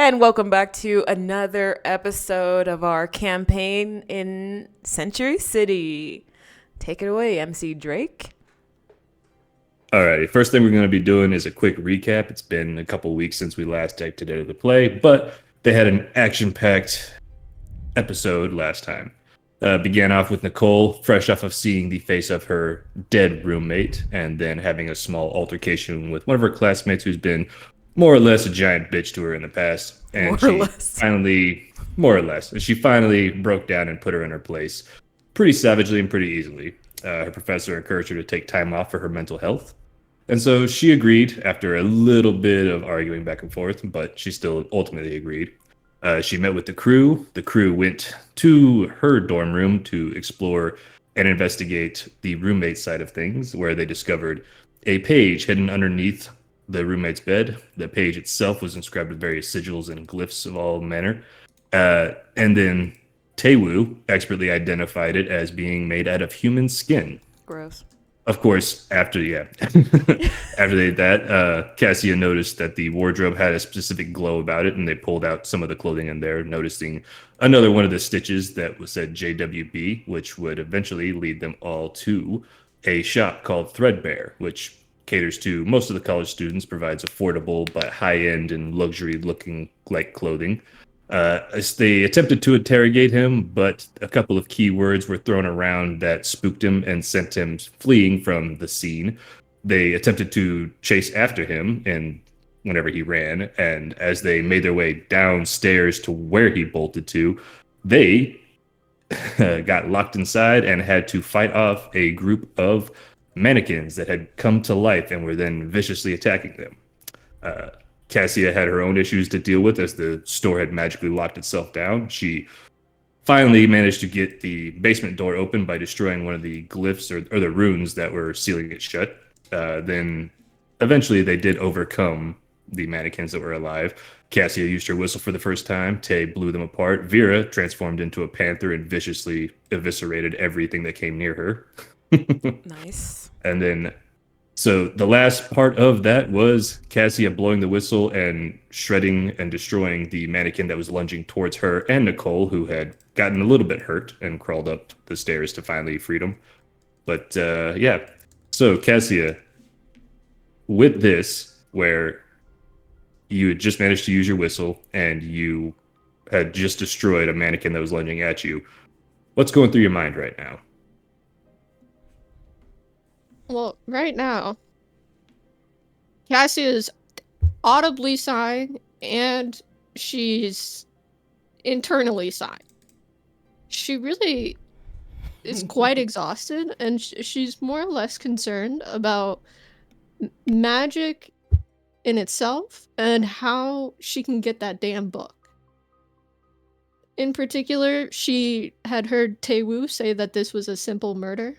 And welcome back to another episode of our campaign in Century City. Take it away, MC Drake. Alrighty, first thing we're going to be doing is a quick recap. It's been a couple weeks since we last typed it into the play, but they had an action-packed episode last time. Began off with Nicole, fresh off of seeing the face of her dead roommate, and then having a small altercation with one of her classmates who's been more or less a giant bitch to her in the past. More And or she less. finally, more or less, she finally broke down and put her in her place pretty savagely and pretty easily. Her professor encouraged her to take time off for her mental health. And so she agreed after a little bit of arguing back and forth, but she still ultimately agreed. She met with the crew. The crew went to her dorm room to explore and investigate the roommate side of things, where they discovered a page hidden underneath the roommate's bed. The page itself was inscribed with various sigils and glyphs of all manner. And then Tewu expertly identified it as being made out of human skin. Gross. Of course, after after they did that, Cassia noticed that the wardrobe had a specific glow about it, and they pulled out some of the clothing in there, noticing another one of the stitches that was said JWB, which would eventually lead them all to a shop called Threadbare, which caters to most of the college students, provides affordable but high-end and luxury-looking like clothing. As they attempted to interrogate him, but a couple of key words were thrown around that spooked him and sent him fleeing from the scene. They attempted to chase after him, and whenever he ran, and as they made their way downstairs to where he bolted to, they got locked inside and had to fight off a group of mannequins that had come to life and were then viciously attacking them. Uh, Cassia had her own issues to deal with as the store had magically locked itself down. She finally managed to get the basement door open by destroying one of the glyphs or the runes that were sealing it shut. Then eventually they did overcome the mannequins that were alive. Cassia used her whistle for the first time. Tay blew them apart. Vera transformed into a panther and viciously eviscerated everything that came near her. Nice. And then so the last part of that was Cassia blowing the whistle and shredding and destroying the mannequin that was lunging towards her and Nicole, who had gotten a little bit hurt and crawled up the stairs to finally freedom. But yeah, so Cassia, with this, where you had just managed to use your whistle and you had just destroyed a mannequin that was lunging at you, what's going through your mind right now? Well, right now, Cassie is audibly sighing and she's internally sighing. She really is quite exhausted and she's more or less concerned about magic in itself and how she can get that damn book. In particular, she had heard Taewoo say that this was a simple murder.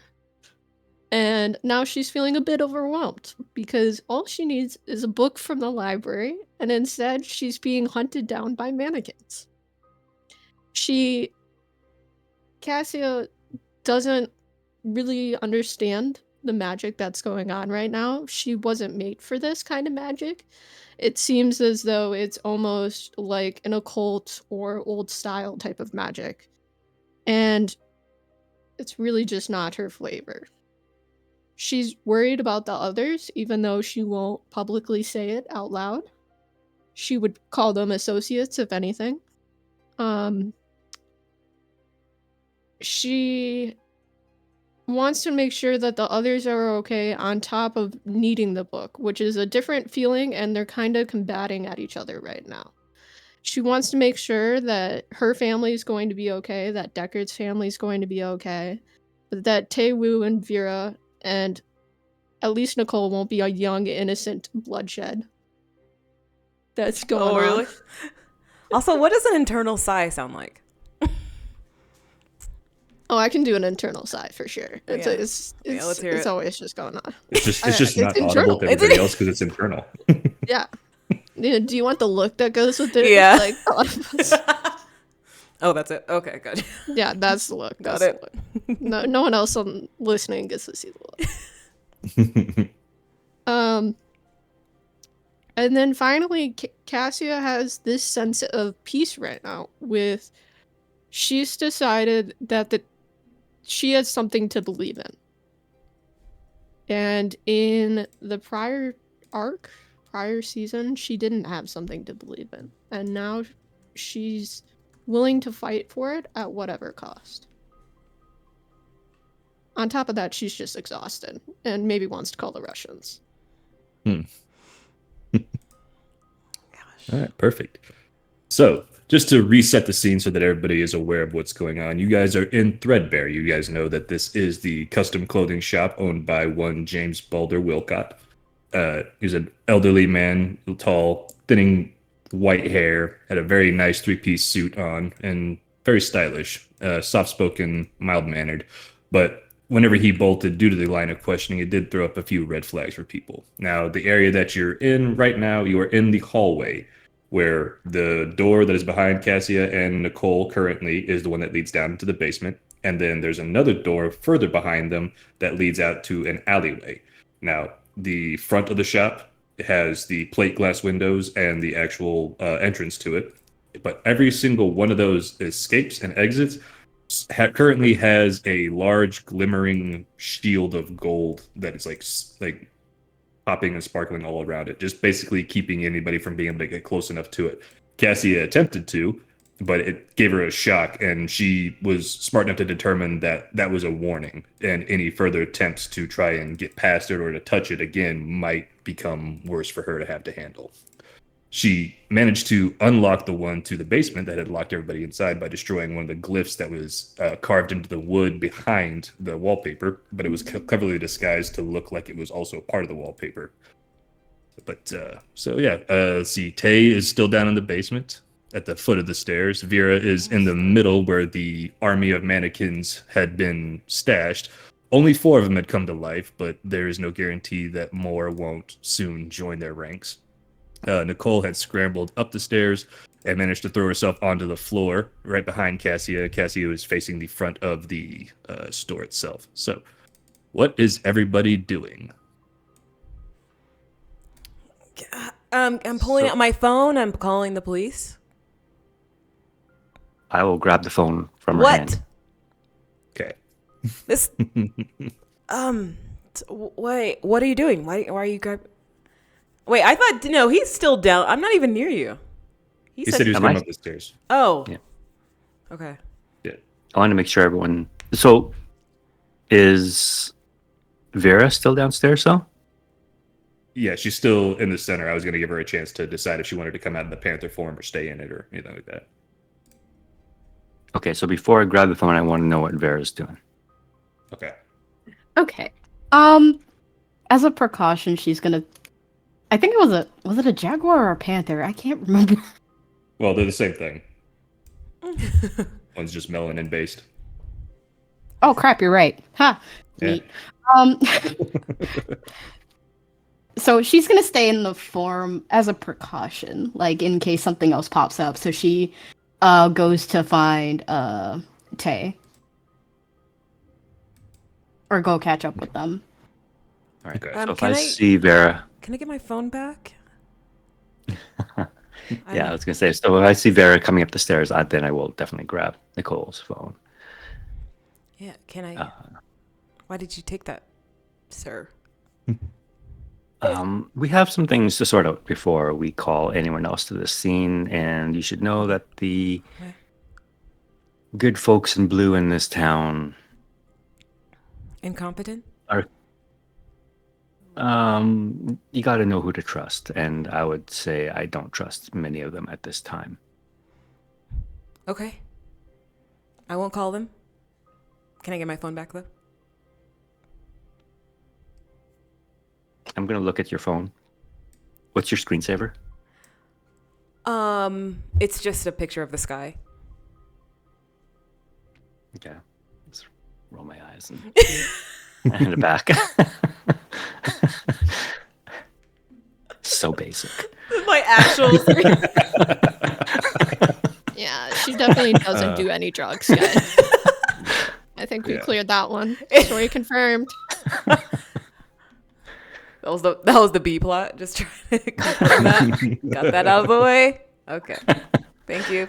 And now she's feeling a bit overwhelmed because all she needs is a book from the library, and instead she's being hunted down by mannequins. Cassia doesn't really understand the magic that's going on right now. She wasn't made for this kind of magic. It seems as though it's almost like an occult or old style type of magic. And it's really just not her flavor. She's worried about the others, even though she won't publicly say it out loud. She would call them associates, if anything. She wants to make sure that the others are okay on top of needing the book, which is a different feeling, and they're kind of combating at each other right now. She wants to make sure that her family is going to be okay, that Deckard's family is going to be okay, but that Taewoo and Vera and at least Nicole won't be a young, innocent bloodshed that's going on. Really? Also, what does an internal sigh sound like? Oh, I can do an internal sigh for sure. Yeah. It's let's hear it. always just going on. It's just It's not internal. audible to everybody else because it's internal. Yeah. Do you want the look that goes with it? Yeah. Like, a lot of us. Oh, that's it. Okay, good. Yeah, that's the look. Got That's it. the look. No one else listening gets to see the look. And then finally, Cassia has this sense of peace right now with she's decided that she has something to believe in. And in the prior season, she didn't have something to believe in. And now she's willing to fight for it at whatever cost. On top of that, she's just exhausted and maybe wants to call the Russians. All right, perfect. So, just to reset the scene so that everybody is aware of what's going on, you guys are in Threadbare. You guys know that this is the custom clothing shop owned by one James Balder Wilcott. He's an elderly man, tall, thinning white hair, had a very nice three-piece suit on, and very stylish, soft-spoken, mild-mannered. But whenever he bolted, due to the line of questioning, it did throw up a few red flags for people. Now, the area that you're in right now, you are in the hallway, where the door that is behind Cassia and Nicole currently is the one that leads down into the basement. And then there's another door further behind them that leads out to an alleyway. Now, the front of the shop has the plate glass windows and the actual entrance to it. But every single one of those escapes and exits currently has a large glimmering shield of gold that is like popping and sparkling all around it, just basically keeping anybody from being able to get close enough to it. Cassia attempted to, but it gave her a shock, and she was smart enough to determine that that was a warning, and any further attempts to try and get past it or to touch it again might become worse for her to have to handle. She managed to unlock the one to the basement that had locked everybody inside by destroying one of the glyphs that was carved into the wood behind the wallpaper, but it was cleverly disguised to look like it was also part of the wallpaper. But let's see. Tay is still down in the basement at the foot of the stairs. Vera is in the middle where the army of mannequins had been stashed. Only 4 of them had come to life, but there is no guarantee that more won't soon join their ranks. Nicole had scrambled up the stairs and managed to throw herself onto the floor right behind Cassia. Cassia was facing the front of the store itself. So, what is everybody doing? I'm pulling out my phone. I'm calling the police. I will grab the phone from her hand. Okay. This. Wait. What are you doing? Why are you grabbing? Wait, I thought, no, he's still down. I'm not even near you. He said he was coming up the stairs. Oh. Yeah. Okay. Yeah. I want to make sure everyone... So, is Vera still downstairs, though? Yeah, she's still in the center. I was going to give her a chance to decide if she wanted to come out in the Panther form or stay in it or anything like that. Okay, so before I grab the phone, I want to know what Vera's doing. Okay. Okay. As a precaution, she's gonna... I think it was it a jaguar or a panther? I can't remember. Well, they're the same thing. One's just melanin based. Oh crap, you're right. Ha. Yeah. Neat. So she's gonna stay in the form as a precaution, like in case something else pops up. So she goes to find Tay. Or go catch up with them. All right, Okay. so if I see Vera... Can I get my phone back? Yeah, I was going to say, so if I see Vera coming up the stairs, then I will definitely grab Nicole's phone. Yeah, can I? Why did you take that, sir? We have some things to sort out before we call anyone else to this scene, and you should know that the good folks in blue in this town Incompetent? are... you got to know who to trust, and I would say I don't trust many of them at this time. Okay. I won't call them. Can I get my phone back, though? I'm going to look at your phone. What's your screensaver? It's just a picture of the sky. Okay. Let's roll my eyes and it back. So basic. My actual screen. Yeah, she definitely doesn't do any drugs, guys. I think we cleared that one. Story confirmed. That was the B plot. Just trying to confirm that. Got that out of the way. Okay. Thank you.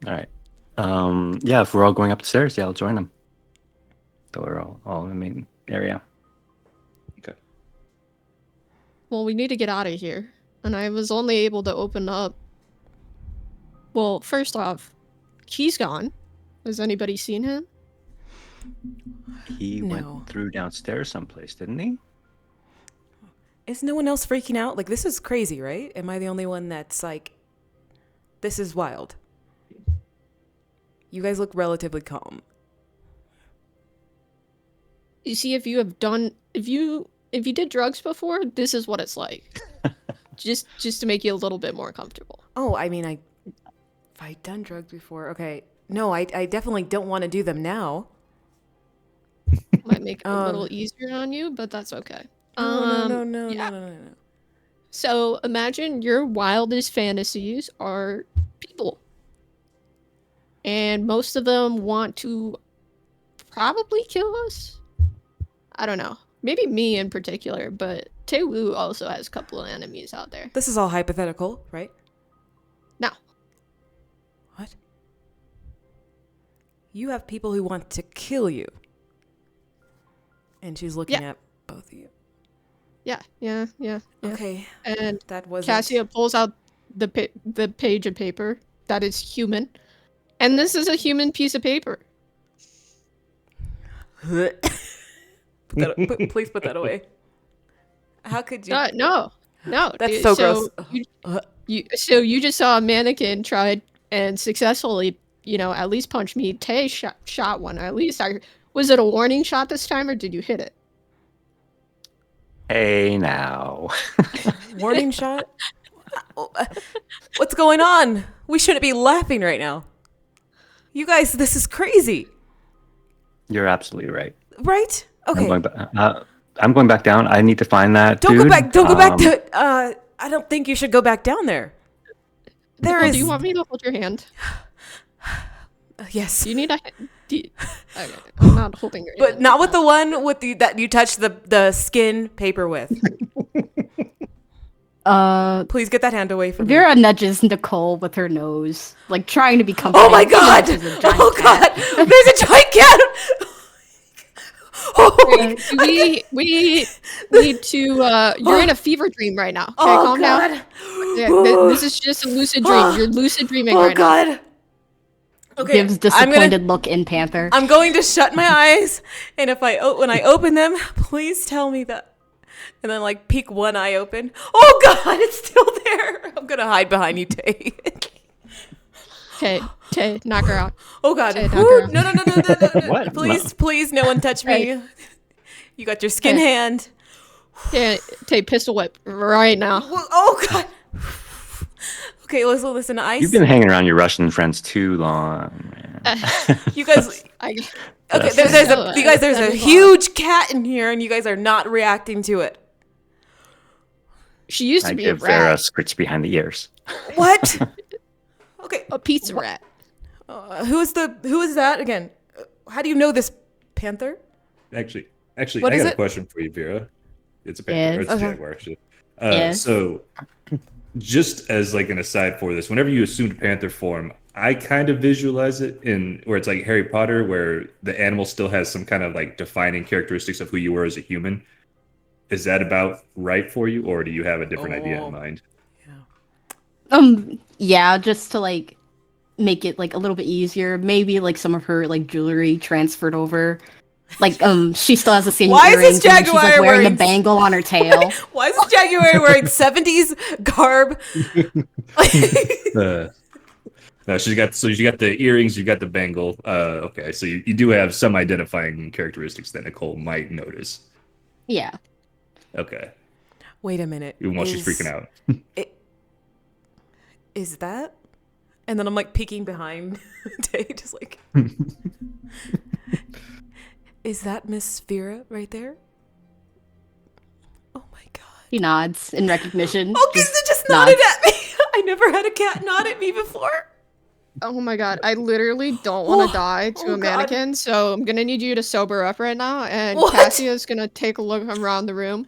All right. Yeah, if we're all going up the stairs, yeah, I'll join them. So we're all in the main area. Okay. Well, we need to get out of here. And I was only able to open up. Well, first off, Key's gone. Has anybody seen him? He No. went through downstairs someplace, didn't he? Is no one else freaking out? Like, this is crazy, right? Am I the only one that's like, this is wild? You guys look relatively calm. You see, if you did drugs before, this is what it's like. just to make you a little bit more comfortable. Oh, I mean, if I'd done drugs before, okay. No, I definitely don't want to do them now. Might make it a little easier on you, but that's okay. No. So imagine your wildest fantasies are people. And most of them want to probably kill us. I don't know. Maybe me in particular, but Taewoo also has a couple of enemies out there. This is all hypothetical, right? No. What? You have people who want to kill you. And she's looking at both of you. Yeah. Okay. And That was Cassia pulls out the page of paper that is human. And this is a human piece of paper. Please put that away. How could you? No. That's so gross. You just saw a mannequin try and successfully, at least punch me. Tay shot one. At least was it a warning shot this time, or did you hit it? Hey now. Warning shot? What's going on? We shouldn't be laughing right now. You guys, this is crazy. You're absolutely right. Right? Okay. I'm going back down. I need to find that Don't dude. go back. Don't go back to it. I don't think you should go back down there. Nicole, do you want me to hold your hand? Yes. You need a. Okay, I'm not holding your hand. But not with the one with that you touched the skin paper with. Please get that hand away from me. Vera nudges Nicole with her nose, like trying to be comforting. Oh my god! She nudges a giant Oh god! cat. There's a giant cat! Oh, We need to. You're in a fever dream right now. Okay, oh calm god! down. Yeah, this is just a lucid dream. You're lucid dreaming Oh right now. god! Okay, Gives disappointed look in Panther. I'm going to shut my eyes, and when I open them, please tell me that. And then like peek one eye open. Oh god, it's still there. I'm gonna hide behind you, Tay. Tay, knock her out. Oh god. Tay, knock Woo, her out. no. What? Please, no one touch me. You got your skin Hey. hand. Yeah, Tay, pistol whip right now. Oh god. Okay, listen. You've been hanging around your Russian friends too long, man. You guys. I, Okay, there's a huge cat in here, and you guys are not reacting to it. she used I to be a give Vera rat, scritch behind the ears. What? Okay, a pizza rat. who is that again? How do you know this Panther? Actually, What I is got it? a question for you, Vera. It's a panther. Yes. Or it's a Okay. jaguar, actually. Yes. So, just as like an aside for this, whenever you assumed panther form, I kind of visualize it in where it's like Harry Potter, where the animal still has some kind of like defining characteristics of who you were as a human. Is that about right for you, or do you have a different idea Oh. in mind? Yeah, just to like make it like a little bit easier. Maybe like some of her like jewelry transferred over. Like she still has the same Why is earrings. this and she's like jaguar wearing wearing the bangle on her tail. Why is this January wearing 70s garb? No, she got the earrings, you got the bangle. Okay, so you do have some identifying characteristics that Nicole might notice. Yeah. Okay, Wait a minute. even while she's freaking out. Is that? And then I'm like peeking behind Tay, just like. Is that Miss Vera right there? Oh my god. He nods in recognition. Oh, because it just nodded at me. I never had a cat nod at me before. Oh my god, I literally don't want to die to Oh a God. mannequin, so I'm gonna need you to sober up right now, and What? Cassia's gonna take a look around the room.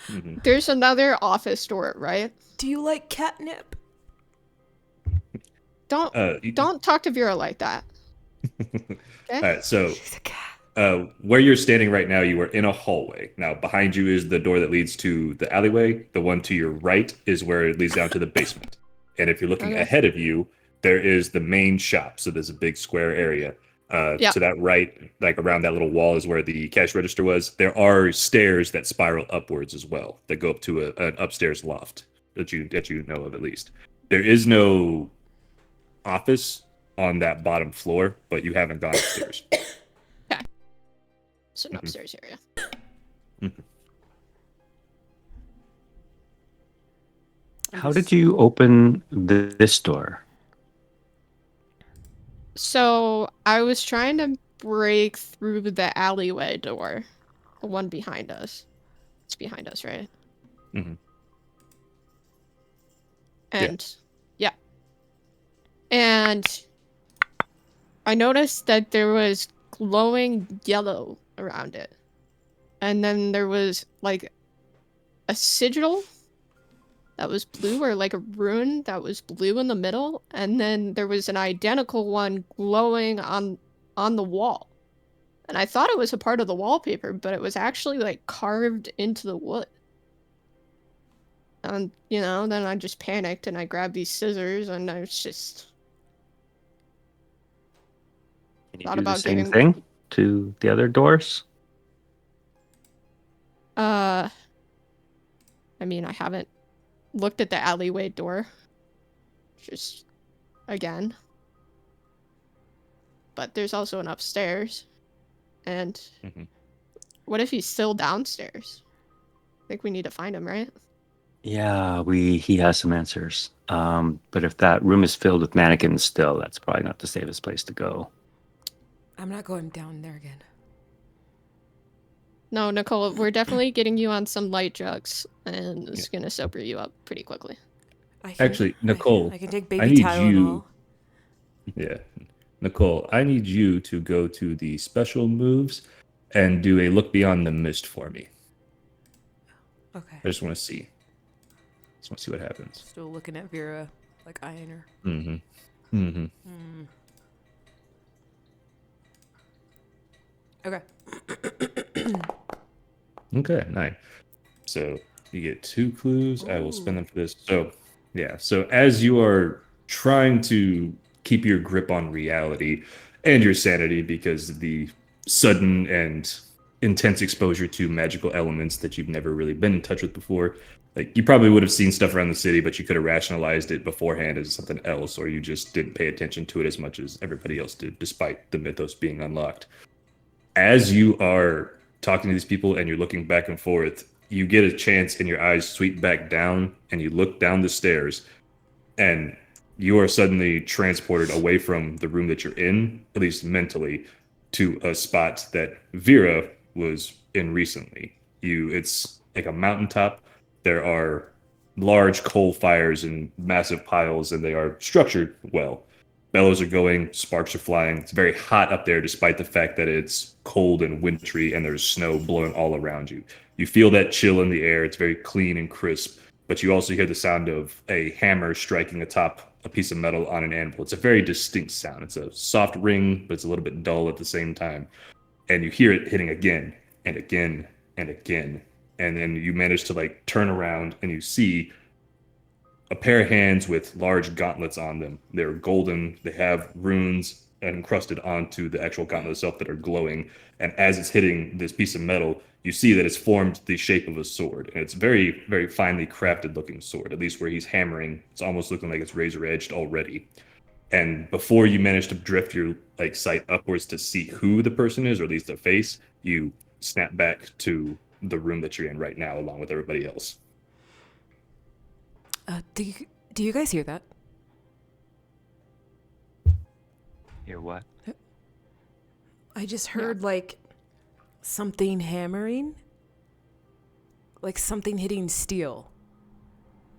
Mhm. There's another office door, right? Do you like catnip? Don't You- don't talk to Vera like that. All Okay? right, so She's a cat. where you're standing right now, you are in a hallway. Now, behind you is the door that leads to the alleyway. The one to your right is where it leads down to the basement. And if you're looking Okay. ahead of you, there is the main shop. So there's a big square area. Yeah. To that right, like around that little wall, is where the cash register was. There are stairs that spiral upwards as well, that go up to an upstairs loft that you know of at least. There is no office on that bottom floor, but you haven't gone upstairs. It's an upstairs area. How did you open this door? So I was trying to break through the alleyway door, the one behind us. It's behind us, right? Mhm. And yeah. And I noticed that there was glowing yellow around it. And then there was like a sigil that was blue, or like a rune that was blue in the middle, and then there was an identical one glowing on the wall. And I thought it was a part of the wallpaper, but it was actually like carved into the wood. And then I just panicked and I grabbed these scissors and I was just Can you thought do the about same giving thing to the other doors? I mean, I haven't looked at the alleyway door. Just again. But there's also an upstairs. And Mhm. what if he's still downstairs? I think we need to find him, right? Yeah, he has some answers. But if that room is filled with mannequins still, that's probably not the safest place to go. I'm not going down there again. No, Nicole, we're definitely getting you on some light drugs, and Yeah. it's gonna sober you up pretty quickly. Actually, Nicole, I can take I baby need Tylenol. Yeah. Nicole, I need you to go to the special moves and do a look beyond the mist for me. Okay. I just want to see. Just want to see what happens. Still looking at Vera, like eyeing her. Mm-hmm. Mm-hmm. Okay. Okay, nice. So you get 2 clues. I will spend them for this. So, yeah. So as you are trying to keep your grip on reality and your sanity because of the sudden and intense exposure to magical elements that you've never really been in touch with before, like you probably would have seen stuff around the city, but you could have rationalized it beforehand as something else, or you just didn't pay attention to it as much as everybody else did, despite the mythos being unlocked. As you are talking to these people and you're looking back and forth, you get a chance and your eyes sweep back down and you look down the stairs and you are suddenly transported away from the room that you're in, at least mentally, to a spot that Vera was in recently. It's like a mountaintop. There are large coal fires and massive piles, and they are structured well. Bellows are going, sparks are flying. It's very hot up there, despite the fact that it's cold and wintry and there's snow blowing all around you. You feel that chill in the air. It's very clean and crisp, but you also hear the sound of a hammer striking atop a piece of metal on an anvil. It's a very distinct sound. It's a soft ring, but it's a little bit dull at the same time. And you hear it hitting again and again and again. And then you manage to like turn around and you see a pair of hands with large gauntlets on them. They're golden. They have runes encrusted onto the actual gauntlet itself that are glowing. And as it's hitting this piece of metal, you see that it's formed the shape of a sword. And it's very, very finely crafted looking sword, at least where he's hammering. It's almost looking like it's razor edged already. And before you manage to drift your like sight upwards to see who the person is, or at least the face, you snap back to the room that you're in right now, along with everybody else. Do you guys hear that? Hear what? I just heard like something hammering. Like something hitting steel.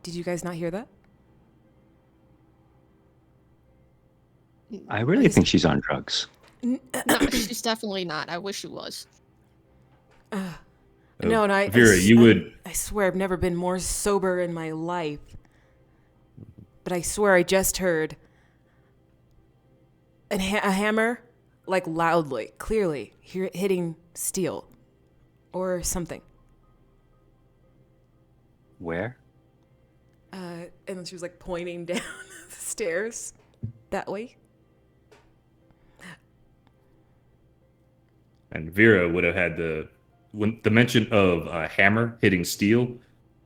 Did you guys not hear that? I really think she's on drugs. No, she's definitely not. I wish she was. No, and Vera, you would. I swear I've never been more sober in my life. But I swear I just heard a hammer, like loudly, clearly, hitting steel or something. Where? And then she was like pointing down the stairs that way. And Vera would have had the mention of a hammer hitting steel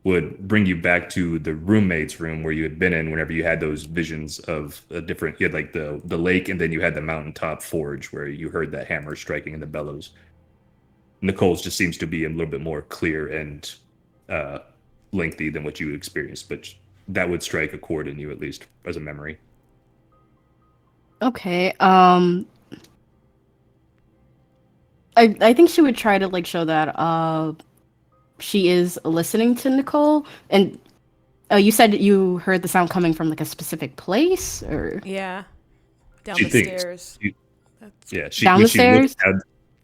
would bring you back to the roommate's room where you had been in whenever you had those visions of a different. You had like the lake, and then you had the mountaintop forge where you heard that hammer striking in the bellows. Nicole's just seems to be a little bit more clear and lengthy than what you experienced, but that would strike a chord in you at least as a memory. Okay. I think she would try to like show that she is listening to Nicole. And you said you heard the sound coming from like a specific place, or Yeah. Down She the thinks stairs. Down the stairs?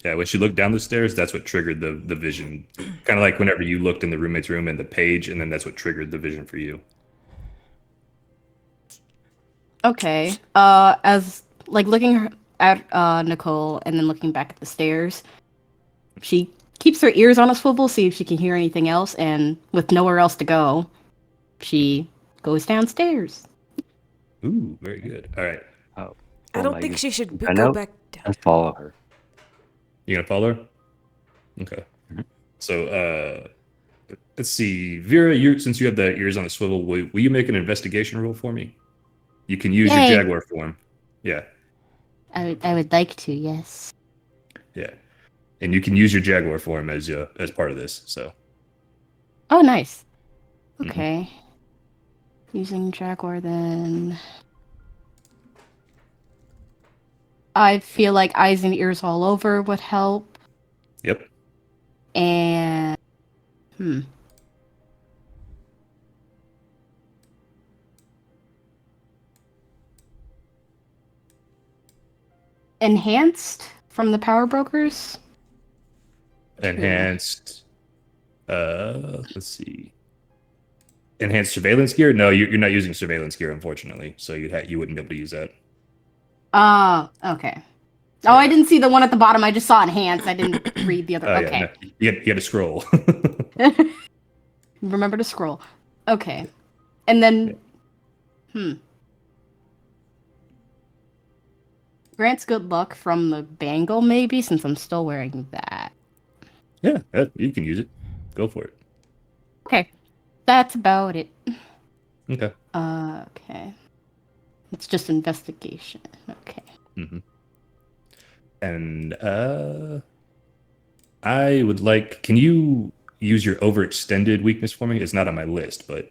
When she looked down the stairs, that's what triggered the vision. Kind of like whenever you looked in the roommate's room and the page, and then that's what triggered the vision for you. Okay. As like looking at Nicole and then looking back at the stairs, she keeps her ears on a swivel, see if she can hear anything else, and with nowhere else to go, she goes downstairs. Ooh, very good. All right. Oh, I don't think she should go back down. I follow her. You gonna follow her? Okay. Mhm. So let's see. Vera, since you have the ears on a swivel, will you make an investigation roll for me? You can use Yay. your jaguar form. Yeah. I would like to, yes. Yeah. And you can use your jaguar form as part of this. So Oh, nice. Mhm. Okay. Using Jaguar then. I feel like eyes and ears all over would help. Yep. And enhanced from the power brokers. Enhanced. Let's see. Enhanced surveillance gear? No, you're not using surveillance gear, unfortunately. So you wouldn't be able to use that. Okay. Oh, I didn't see the one at the bottom. I just saw enhanced. I didn't read the other. Oh, Okay. yeah, no, you had to scroll. Remember to scroll. Okay. And then grants good luck from the bangle, maybe, since I'm still wearing that. Yeah, you can use it. Go for it. Okay. That's about it. Okay. Okay. It's just investigation. Okay. Mm-hmm. And I would like. Can you use your overextended weakness for me? It's not on my list, but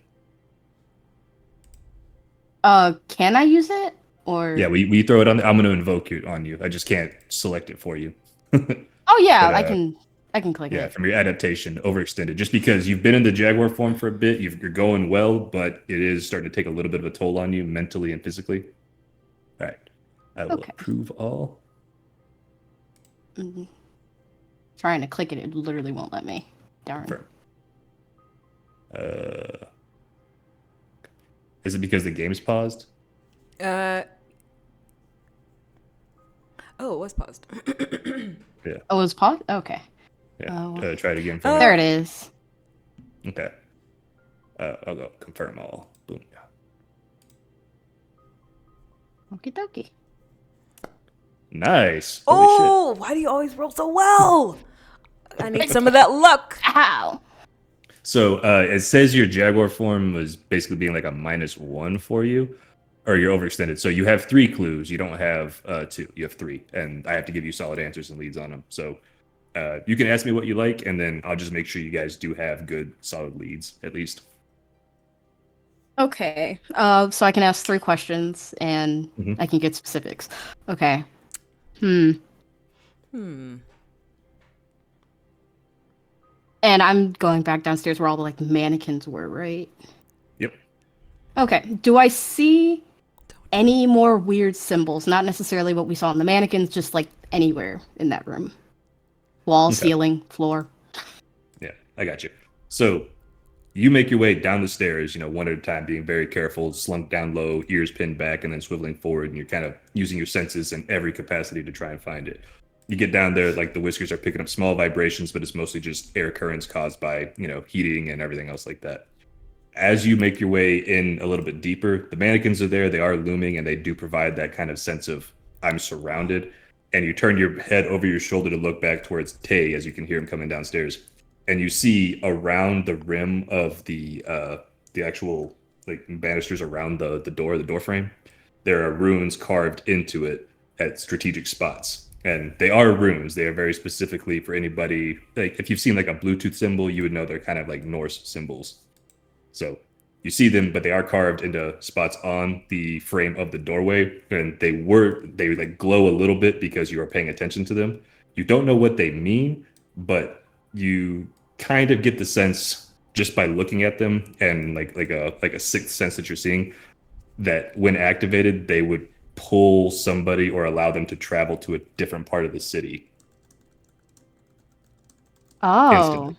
Can I use it? Or yeah, we throw it on. I'm going to invoke it on you. I just can't select it for you. Oh yeah, But, I can click Yeah, it. from your adaptation, overextended. Just because you've been in the jaguar form for a bit, you're going well, but it is starting to take a little bit of a toll on you mentally and physically. All right, I will Okay. approve all. Mhm. Trying to click it, it literally won't let me. Darn. Confirm. Is it because the game's paused? Oh, it was paused. Oh, it was paused? Okay. Yeah. Try it again for me. There it is. Okay. I'll go confirm all. Boom. Okie dokie. Nice. Holy shit. Oh, why do you always roll so well? I need some of that luck. Ow! So it says your jaguar form was basically being like a -1 for you, or you're overextended. So you have 3 clues. You don't have 2. You have 3, and I have to give you solid answers and leads on them. So you can ask me what you like, and then I'll just make sure you guys do have good, solid leads at least. Okay. So I can ask 3 questions and Mhm. I can get specifics. Okay. And I'm going back downstairs where all the like mannequins were, right? Yep. Okay. Do I see any more weird symbols, not necessarily what we saw in the mannequins, just like anywhere in that room. Wall, Okay. ceiling, floor. Yeah, I got you. So you make your way down the stairs, one at a time, being very careful, slunk down low, ears pinned back, and then swiveling forward. And you're kind of using your senses in every capacity to try and find it. You get down there, like the whiskers are picking up small vibrations, but it's mostly just air currents caused by, heating and everything else like that. As you make your way in a little bit deeper, the mannequins are there, they are looming, and they do provide that kind of sense of I'm surrounded. And you turn your head over your shoulder to look back towards Tay as you can hear him coming downstairs. And you see around the rim of the actual like banisters around the door frame, there are runes carved into it at strategic spots. And they are runes. They are very specifically for anybody. Like if you've seen like a Bluetooth symbol, you would know they're kind of like Norse symbols. So you see them, but they are carved into spots on the frame of the doorway, and they like glow a little bit because you are paying attention to them. You don't know what they mean, but you kind of get the sense just by looking at them and like a sixth sense that you're seeing that when activated, they would pull somebody or allow them to travel to a different part of the city Oh. instantly.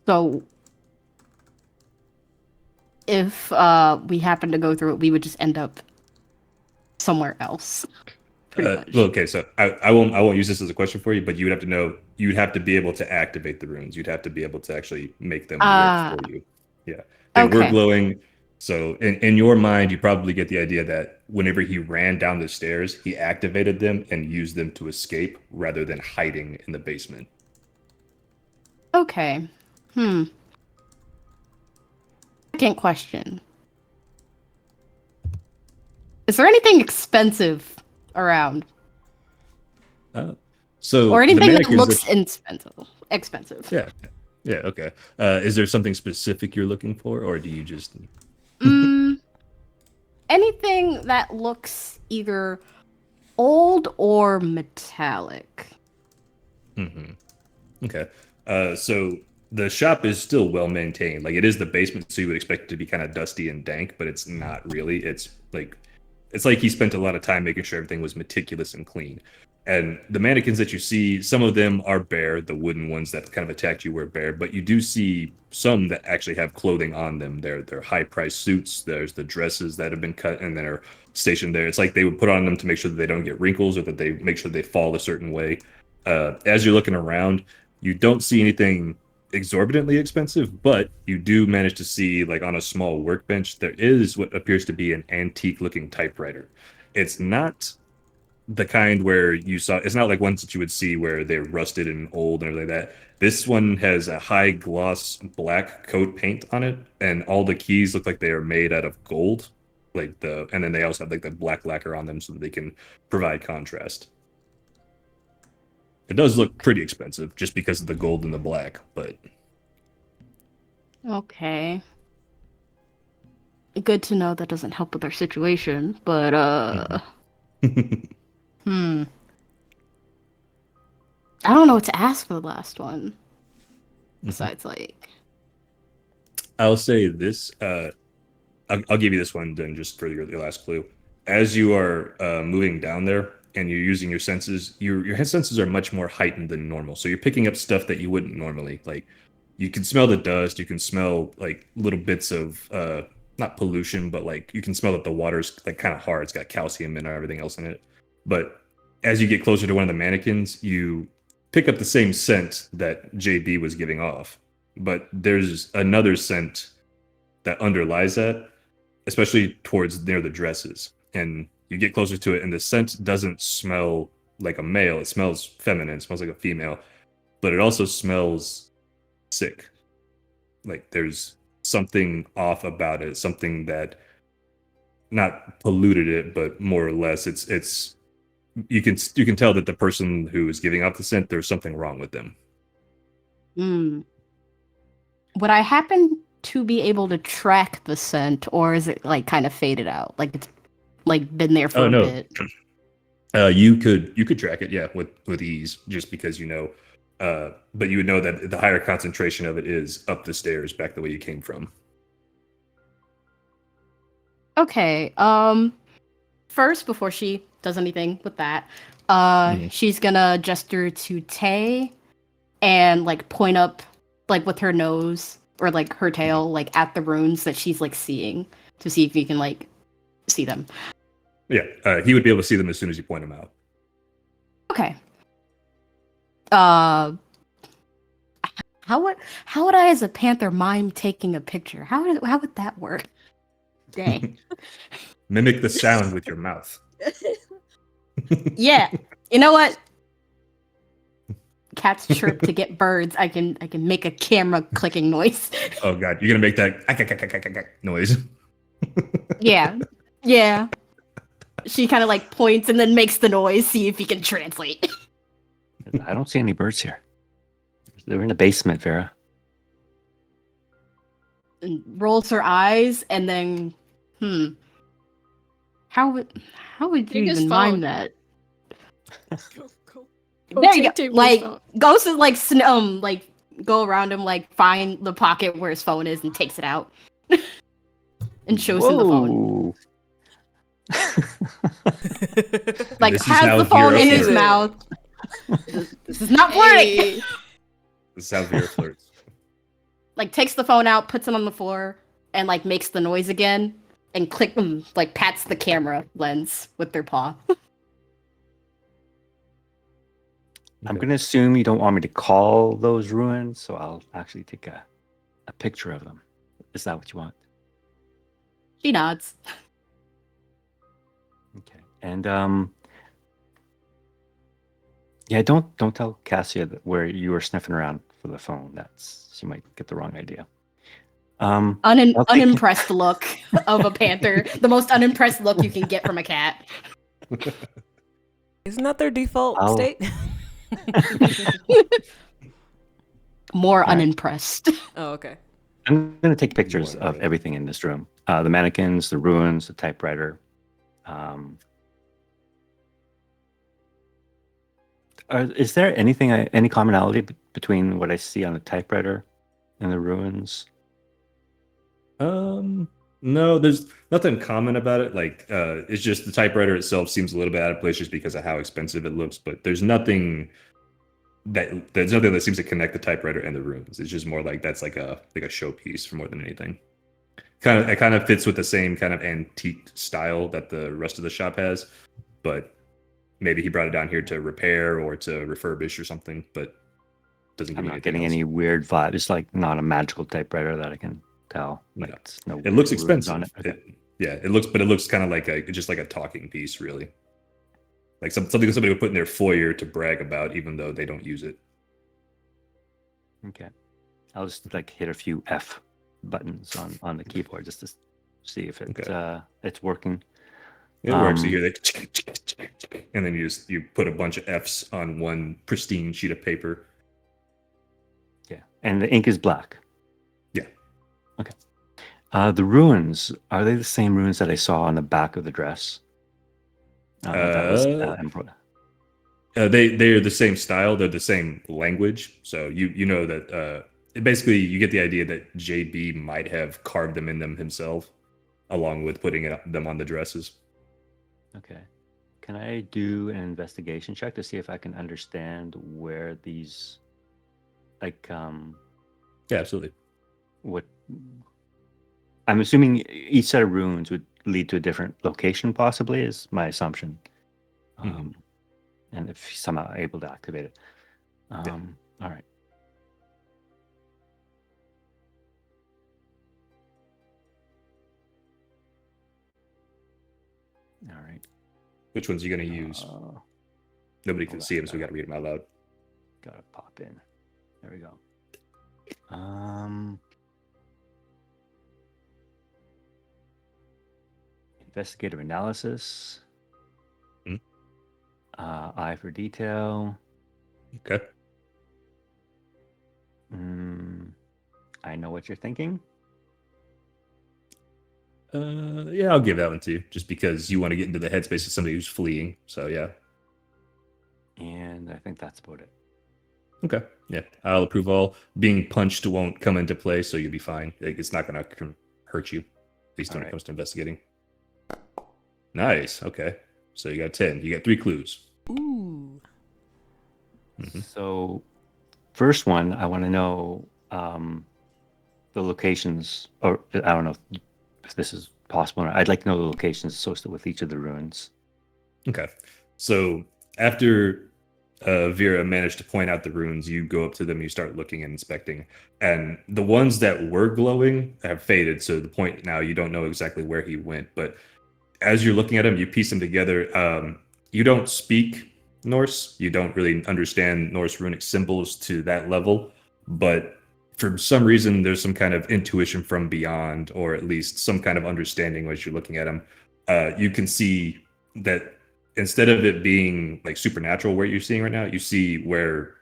So if we happen to go through it, we would just end up somewhere else. Pretty much. Well, okay, so I won't use this as a question for you, but you would have to know, you'd have to be able to activate the runes. You'd have to be able to actually make them work for you. Yeah, they were Okay. glowing. So in your mind, you probably get the idea that whenever he ran down the stairs, he activated them and used them to escape rather than hiding in the basement. Okay. Second question. Is there anything expensive around? So Or the anything that mannequins looks expensive? Yeah. Yeah, okay. Is there something specific you're looking for, or do you just... Anything that looks either old or metallic. Okay. So the shop is still well maintained. Like it is the basement, so you would expect it to be kind of dusty and dank, but it's not really. It's like he spent a lot of time making sure everything was meticulous and clean. And the mannequins that you see, some of them are bare. The wooden ones that kind of attacked you were bare, but you do see some that actually have clothing on them. They're high-priced suits. There's the dresses that have been cut and that are stationed there. It's like they would put on them to make sure that they don't get wrinkles or that they make sure they fall a certain way. As you're looking around, you don't see anything exorbitantly expensive, but you do manage to see, like on a small workbench, there is what appears to be an antique-looking typewriter. It's not the kind where you saw, it's not like ones that you would see where they're rusted and old and everything like that. This one has a high gloss black coat paint on it, and all the keys look like they are made out of gold. And then they also have like the black lacquer on them so that they can provide contrast. It does look pretty expensive just because of the gold and the black, but Okay. Good to know that doesn't help with our situation, but I don't know what to ask for the last one. Besides, like, I'll say this. I'll give you this one then, just for your last clue. As you are moving down there and you're using your senses, your head senses are much more heightened than normal. So you're picking up stuff that you wouldn't normally. Like you can smell the dust. You can smell like little bits of not pollution, but like you can smell that the water's like kind of hard. It's got calcium and everything else in it. But as you get closer to one of the mannequins, you pick up the same scent that JB was giving off. But there's another scent that underlies that, especially towards near the dresses. And you get closer to it, and the scent doesn't smell like a male. It smells feminine. It smells like a female. But it also smells sick. Like there's something off about it, something that not polluted it, but more or less it's you can tell that the person who is giving off the scent, there's something wrong with them. Would I happen to be able to track the scent, or is it like kind of faded out? Like it's like been there for a bit. You could track it, yeah, with ease, just because but you would know that the higher concentration of it is up the stairs back the way you came from. Okay. First, before she does anything with that, she's gonna gesture to Tay and like point up like with her nose or like her tail like at the runes that she's like seeing to see if you can like see them. Yeah, he would be able to see them as soon as you point them out. Okay. How would I as a panther mime taking a picture? How would that work? Dang. Mimic the sound with your mouth. Yeah. You know what? Cats chirp to get birds. I can make a camera clicking noise. Oh god, you're gonna make that noise. Yeah. Yeah. She kind of like points and then makes the noise, see if he can translate. I don't see any birds here. They're in the basement, Vera. And rolls her eyes and then how would you Take his even phone. mime that? Go There you go. take Like his phone. goes to like like go around him, like find the pocket where his phone is and takes it out and shows him the phone. Whoa. Like This is has how the phone Vera in his flirts. mouth. This is not flirting. Hey. This is how Vera flirts. Like takes the phone out, puts it on the floor, and like makes the noise again, and like pats the camera lens with their paw. I'm going to assume you don't want me to call those ruins, so I'll actually take a picture of them. Is that what you want? She nods. Okay. And yeah, don't tell Cassia that where you were sniffing around for the phone. She might get the wrong idea. I'll take- Unimpressed look of a panther. The most unimpressed look you can get from a cat. Isn't that their default I'll- state? More Right. unimpressed. Oh, okay. I'm going to take pictures More, of right. everything in this room. The mannequins, the ruins, the typewriter. Is there any commonality between what I see on the typewriter and the ruins? No, there's nothing common about it. Like, it's just the typewriter itself seems a little bit out of place just because of how expensive it looks. But there's nothing that seems to connect the typewriter and the ruins. It's just more like that's like a showpiece for more than anything. It kind of fits with the same kind of antique style that the rest of the shop has, but maybe he brought it down here to repair or to refurbish or something. But doesn't give I'm me not anything getting else. any weird vibe. It's like not a magical typewriter that I can tell. No. Like, it's no It looks ruins expensive. on it. Okay. It looks kind of like just like a talking piece, really. Like something somebody would put in their foyer to brag about, even though they don't use it. Okay. I'll just like hit a few F buttons on the keyboard just to see if it's working. It works. You hear that, and then you put a bunch of Fs on one pristine sheet of paper. Yeah. And the ink is black. Yeah. Okay. The ruins, are they the same ruins that I saw on the back of the dress? That was embroidered. They're the same style. They're the same language. So you know that basically you get the idea that JB might have carved them in them himself, along with putting them on the dresses. Okay. Can I do an investigation check to see if I can understand where these, like, Yeah, absolutely. what? I'm assuming each set of runes would lead to a different location, possibly, is my assumption. Mhm. And if somehow able to activate it. All right. All right. Which ones are you going to use? Nobody can hold see on, them, so we got to read them out loud. Gotta pop in. There we go. Investigative analysis. Eye for detail. Okay. I know what you're thinking. Yeah, I'll give that one to you, just because you want to get into the headspace of somebody who's fleeing. So yeah. And I think that's about it. Okay. Yeah, I'll approve all. Being punched won't come into play, so you'll be fine. It's not going to hurt you, at least when it Alright. comes to investigating. Nice. Okay. So you got 10. You got 3 clues. Ooh. So, first one, I want to know the locations, or I don't know if this is possible. I'd like to know the locations associated with each of the ruins. Okay. So after Vera managed to point out the runes, you go up to them, you start looking and inspecting. And the ones that were glowing have faded. So the point now you don't know exactly where he went. But as you're looking at them, you piece them together. You don't speak Norse. You don't really understand Norse runic symbols to that level. But for some reason, there's some kind of intuition from beyond, or at least some kind of understanding as you're looking at them. You can see that instead of it being like supernatural where you're seeing right now, you see where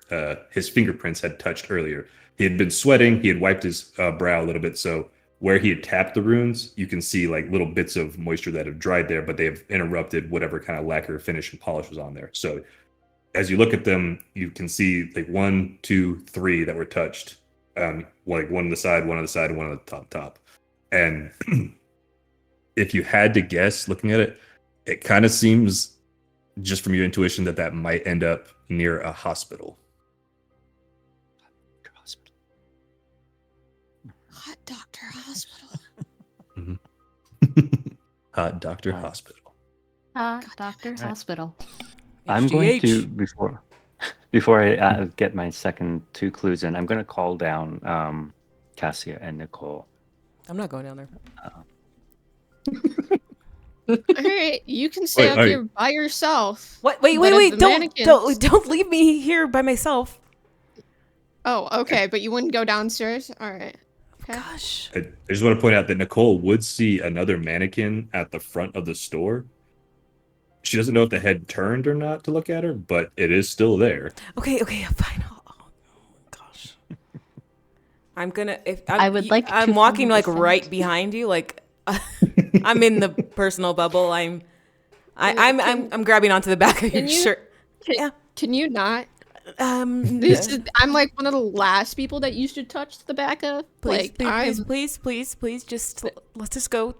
his fingerprints had touched earlier. He had been sweating. He had wiped his brow a little bit. So where he had tapped the runes, you can see like little bits of moisture that have dried there, but they have interrupted whatever kind of lacquer finish and polish was on there. So as you look at them, you can see like 1, 2, 3 that were touched. Like one on the side, one on the side, and one on the top. And if you had to guess looking at it, it kind of seems just from your intuition that might end up near a hospital. Hot Doctor Hospital. Hot Doctor Hospital. Doctor's Hospital. I'm going to HGH. before I get my second 2 clues in, I'm going to call down Cassia and Nicole. I'm not going down there. All right, you can stay up here by yourself. What? Wait! But if the Don't mannequins- don't leave me here by myself. Oh, okay, but you wouldn't go downstairs. All right. Okay. Gosh. I just want to point out that Nicole would see another mannequin at the front of the store. She doesn't know if the head turned or not to look at her, but it is still there. Okay, fine. Oh, gosh. I'm gonna. I would like I'm to walking find like the right fact. behind you. Like I'm in the personal bubble. I'm grabbing onto the back of your Can you- shirt. Can, Yeah. can you not? I'm like one of the last people that used to touch the back of. Please, like, please, just let's just go.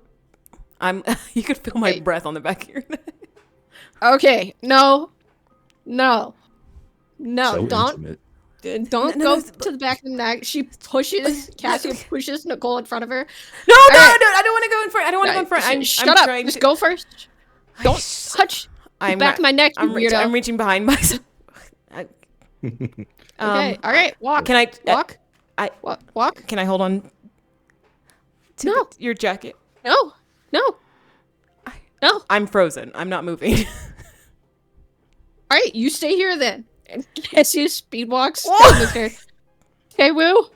You could feel my Okay. breath on the back of your neck. Okay, no, So don't intimate. don't No, go no, to the back of the neck. She pushes Cassia pushes Nicole in front of her. No, right. I don't want to go in front. I don't want to go in front. I'm Shut up. trying Just to go first. Don't touch the I'm back not- of my neck, you weirdo. I'm reaching behind myself. Okay, all right, walk. Can I walk? I- walk? Can I hold on to No. your jacket? No, no. I'm frozen. I'm not moving. All right, you stay here then. And Cassia speed walks Whoa. down the stairs. Okay, Woo.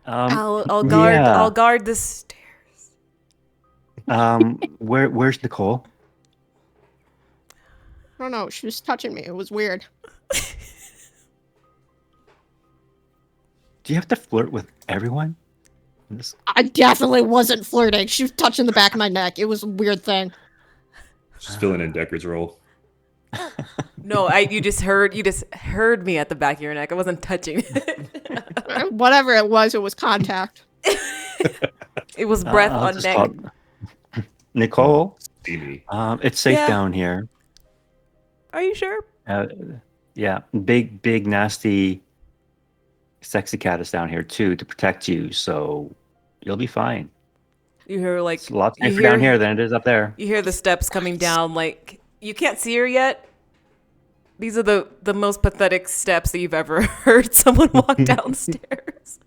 I'll guard. yeah. I'll guard the stairs. Where's Nicole? I don't know. She was touching me. It was weird. Do you have to flirt with everyone? This- I definitely wasn't flirting. She was touching the back of my neck. It was a weird thing. She's filling in Decker's role. No, you just heard me at the back of your neck. I wasn't touching it. Whatever it was contact. It was breath I'll on just neck. call- Nicole, Steamy. it's safe Yeah. down here. Are you sure? Yeah, big, nasty, sexy cat is down here too to protect you, so you'll be fine. You hear like It's a lot you safer hear, down here than it is up there. You hear the steps coming down. Like you can't see her yet. These are the most pathetic steps that you've ever heard someone walk downstairs.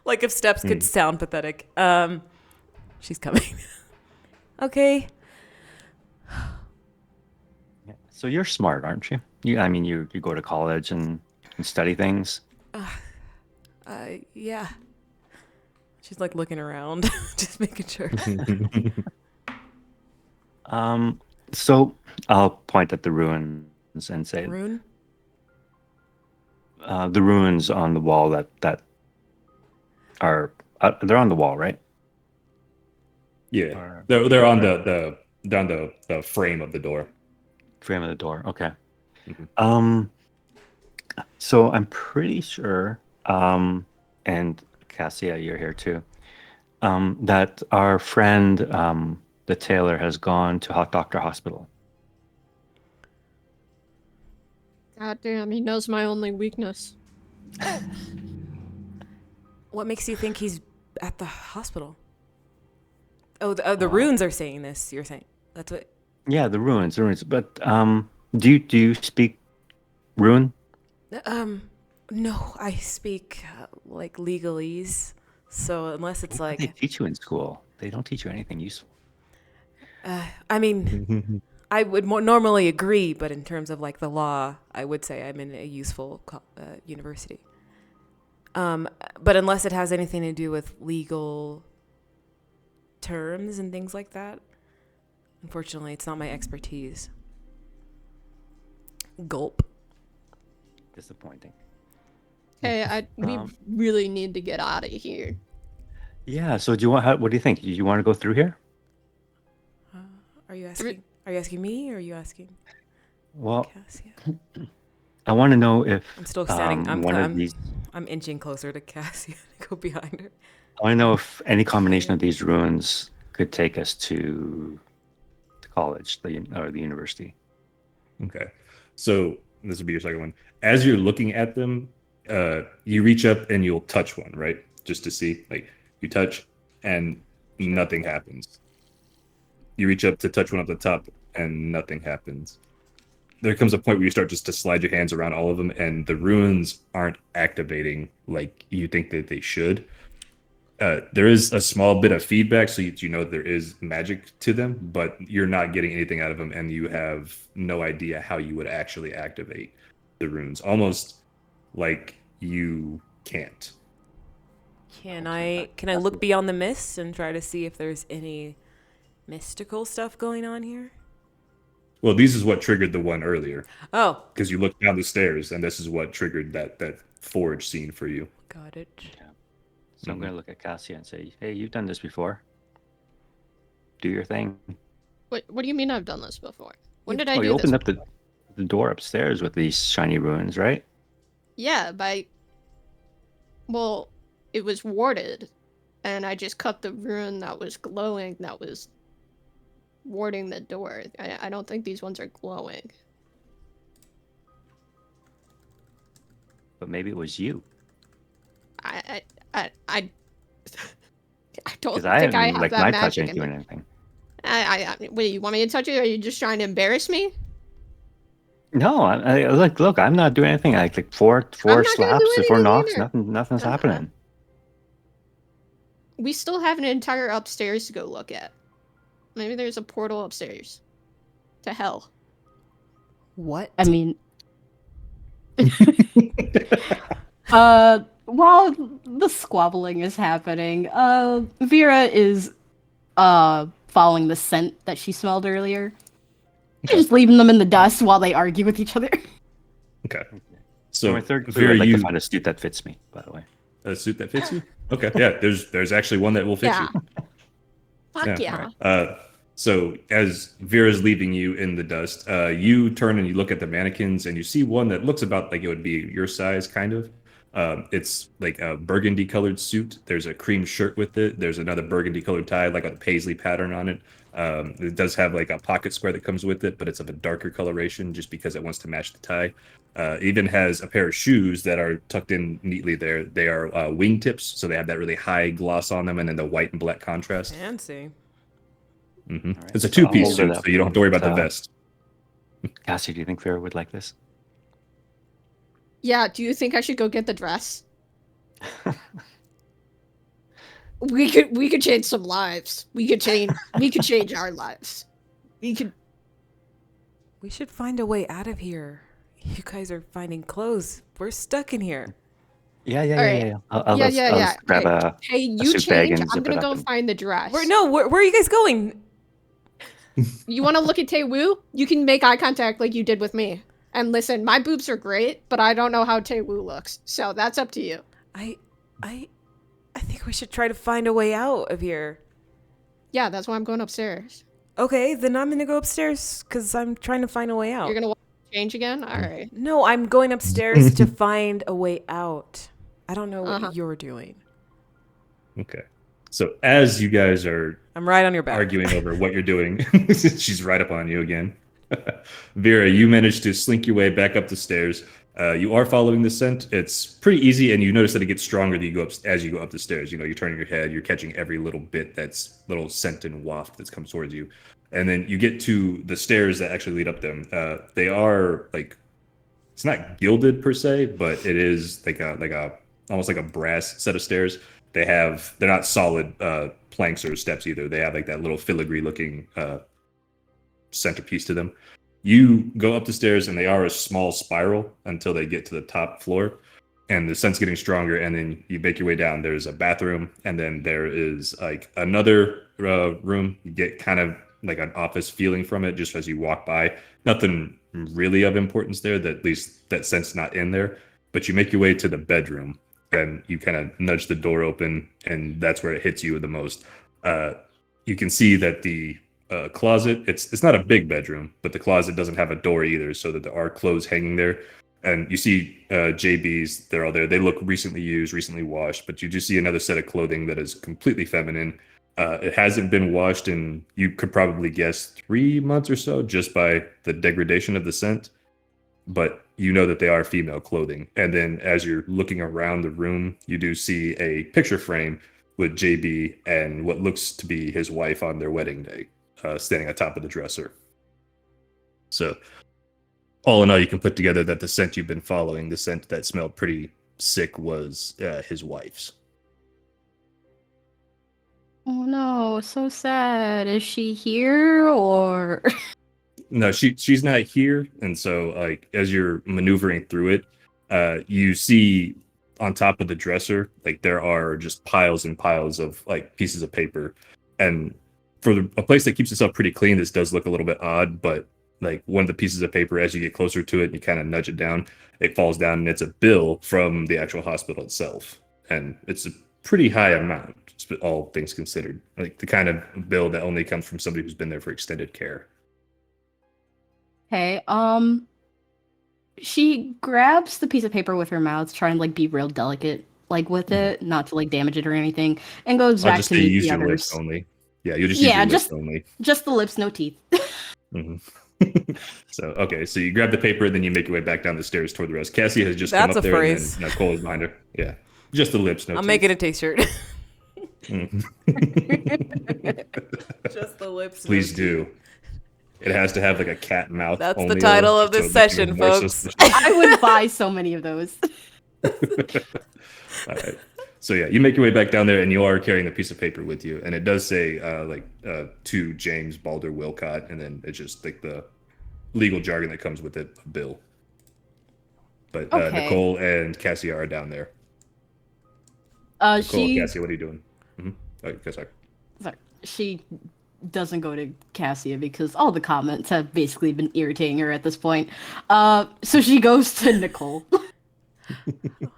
Like if steps could sound pathetic. She's coming. Okay. So you're smart, aren't you? You go to college and study things. Yeah. She's like looking around, just making sure. So I'll point at the ruins and say Rune? the ruins on the wall that are they're on the wall, right? Yeah, Or- they're on the frame of the door. Frame of the door. Okay. Mhm. So I'm pretty sure. And Cassia, you're here too. that our friend, the tailor, has gone to Hot Doctor Hospital. God damn, he knows my only weakness. What makes you think he's at the hospital? Oh, the runes are saying this. You're saying that's what. Yeah, the ruins. But do you speak rune? No, I speak like legalese. So unless it's They like, teach you in school. They don't teach you anything useful. I mean, I would normally agree, but in terms of like the law, I would say I'm in a useful university. But unless it has anything to do with legal terms and things like that, unfortunately, it's not my expertise. Gulp. Disappointing. Hey, we really need to get out of here. Yeah. So do you want? What do you think? Do you want to go through here? Are you asking? Are you asking me, or are you asking Well, Cassia? I want to know if I'm still standing. of I'm inching closer to Cassia to go behind her. I want to know if any combination of these ruins could take us to college, or the university. Okay. So this will be your second one. As you're looking at them, you reach up and you'll touch one, right? Just to see. Like, you touch and nothing happens. You reach up to touch one at the top and nothing happens. There comes a point where you start just to slide your hands around all of them, and the runes aren't activating like you think that they should. There is a small bit of feedback, so you know there is magic to them, but you're not getting anything out of them, and you have no idea how you would actually activate the runes. Almost like you can't. Can I look beyond the mist and try to see if there's any mystical stuff going on here? Well, this is what triggered the one earlier. Oh, Because you looked down the stairs, and this is what triggered that forge scene for you. got it. So I'm going to look at Cassia and say, "Hey, you've done this before. Do your thing." What do you mean I've done this before? When did I You do opened this? up the door upstairs with these shiny ruins, right? Yeah, well, it was warded, and I just cut the rune that was glowing that was warding the door. I don't think these ones are glowing. But maybe it was you. I I don't Because think I have like that my touch magic ain't in doing me. anything. Wait, you want me to touch it, or are you just trying to embarrass me? No, look, I'm not doing anything. Like four not gonna do slaps, four anything knocks, either. nothing's Uh-huh. happening. We still have an entire upstairs to go look at. Maybe there's a portal upstairs to hell. What? I mean, while the squabbling is happening, Vera is following the scent that she smelled earlier. Just leaving them in the dust while they argue with each other. Okay. So So, my third clue, Vera, I'd like you to find a suit that fits me, by the way. a suit that fits you? Okay. Yeah, there's actually one that will fit Yeah. you. Fuck yeah. So as Vera's leaving you in the dust, you turn and you look at the mannequins, and you see one that looks about like it would be your size, kind of. It's like a burgundy colored suit. There's a cream shirt with it. There's another burgundy colored tie, like a paisley pattern on it. It does have like a pocket square that comes with it, but it's of a darker coloration just because it wants to match the tie. It even has a pair of shoes that are tucked in neatly there. They are wingtips, so they have that really high gloss on them, and then the white and black contrast. Fancy. Mm-hmm. All right, It's a so I'll two-piece hold it suit, up so you don't have to worry about the and, vest. Cassie, do you think Vera would like this? Yeah, do you think I should go get the dress? We could change some lives. We could change our lives. We should find a way out of here. You guys are finding clothes. We're stuck in here. Yeah. Alright. I'll Yeah, just yeah, yeah. grab a Hey, you suit bag change. and I'm zip it gonna up go and- find the dress. Where are you guys going? You want to look at Tae-woo? You can make eye contact like you did with me. And listen, my boobs are great, but I don't know how Tae-woo looks. So that's up to you. I think we should try to find a way out of here. Yeah, that's why I'm going upstairs. Okay, then I'm gonna go upstairs because I'm trying to find a way out. You're gonna change again? All right. No, I'm going upstairs to find a way out. I don't know what Uh-huh. you're doing. Okay. So as you guys are I'm right on your back. arguing over what you're doing, she's right up on you again. Vera, you managed to slink your way back up the stairs. You are following the scent. It's pretty easy, and you notice that it gets stronger as you go up the stairs. You know, you're turning your head, you're catching every little bit that's little scent and waft that's comes towards you. And then you get to the stairs that actually lead up them. They are like, it's not gilded per se, but it is like a almost like a brass set of stairs. They're not solid planks or steps either. They have like that little filigree looking centerpiece to them. You go up the stairs and they are a small spiral until they get to the top floor, and the scent's getting stronger. And then you make your way down. There's a bathroom, and then there is like another room. You get kind of like an office feeling from it just as you walk by. Nothing really of importance there. That at least that scent's not in there. But you make your way to the bedroom, and you kind of nudge the door open, and that's where it hits you the most. You can see that the closet, it's not a big bedroom, but the closet doesn't have a door either, so that there are clothes hanging there. And you see JB's, they're all there. They look recently used, recently washed, but you just see another set of clothing that is completely feminine. It hasn't been washed in, you could probably guess, 3 months or so, just by the degradation of the scent. But you know that they are female clothing. And then as you're looking around the room, you do see a picture frame with JB and what looks to be his wife on their wedding day, standing atop of the dresser. So all in all, you can put together that the scent you've been following, the scent that smelled pretty sick, was his wife's. Oh no, so sad. Is she here or? No, she's not here. And so, like, as you're maneuvering through it, you see on top of the dresser, like, there are just piles and piles of like pieces of paper. And for a place that keeps itself pretty clean, this does look a little bit odd. But like, one of the pieces of paper, as you get closer to it and you kind of nudge it down, it falls down, and it's a bill from the actual hospital itself. And it's a pretty high amount, all things considered. Like the kind of bill that only comes from somebody who's been there for extended care. Okay, she grabs the piece of paper with her mouth, trying to like be real delicate, like with it, not to like damage it or anything, and goes I'll back just to say meet use the your others. lips only. Yeah, you just use your lips only. Just the lips, no teeth. Mm-hmm. So, okay, so you grab the paper, then you make your way back down the stairs toward the rest. Cassie has just That's come up a there, phrase. and then Nicole is behind her. Yeah, just the lips, no I'm teeth. making a t-shirt. Mhm. Just the lips. no Please teeth. do. It has to have like a cat mouth. That's only, the title of so this it makes it session, more folks. suspicious. I would buy so many of those. All right. So yeah, you make your way back down there, and you are carrying a piece of paper with you, and it does say to James Balder Wilcott, and then it's just like the legal jargon that comes with it, a bill. But Okay. Nicole and Cassie are down there. Nicole, Cassie, what are you doing? Mm-hmm. Okay, sorry. She doesn't go to Cassia because all the comments have basically been irritating her at this point. So she goes to Nicole.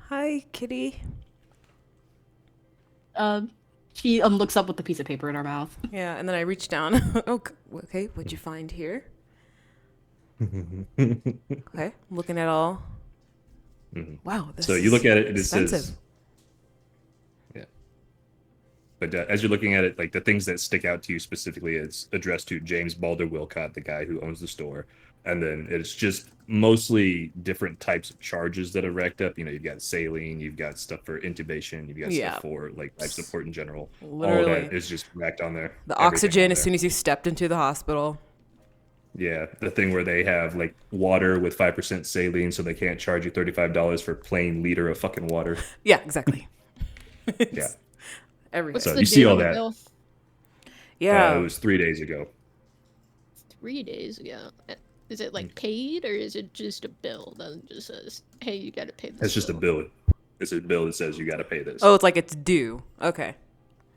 Hi, kitty. She looks up with the piece of paper in her mouth. Yeah, and then I reach down. Okay, what'd you find here? Okay, I'm looking at all. Mm-hmm. Wow. This So you look at it, and it expensive. says, yeah. But as you're looking at it, like the things that stick out to you specifically, it's addressed to James Balder Wilcott, the guy who owns the store. And then it's just mostly different types of charges that are racked up. You know, you've got saline, you've got stuff for intubation, you've got Yeah. stuff for like life support in general. All Literally. that is just racked on there. The Everything oxygen on as there. soon as you stepped into the hospital. Yeah, the thing where they have like water with 5% saline, so they can't charge you $35 for plain liter of fucking water. Yeah, exactly. Yeah. Everything. What's So the you see date all on the that. bill? Yeah. It was 3 days ago. 3 days ago. Is it like paid, or is it just a bill that just says, "Hey, you got to pay this"? It's just a bill. It's a bill that says you got to pay this. Oh, it's like it's due. Okay.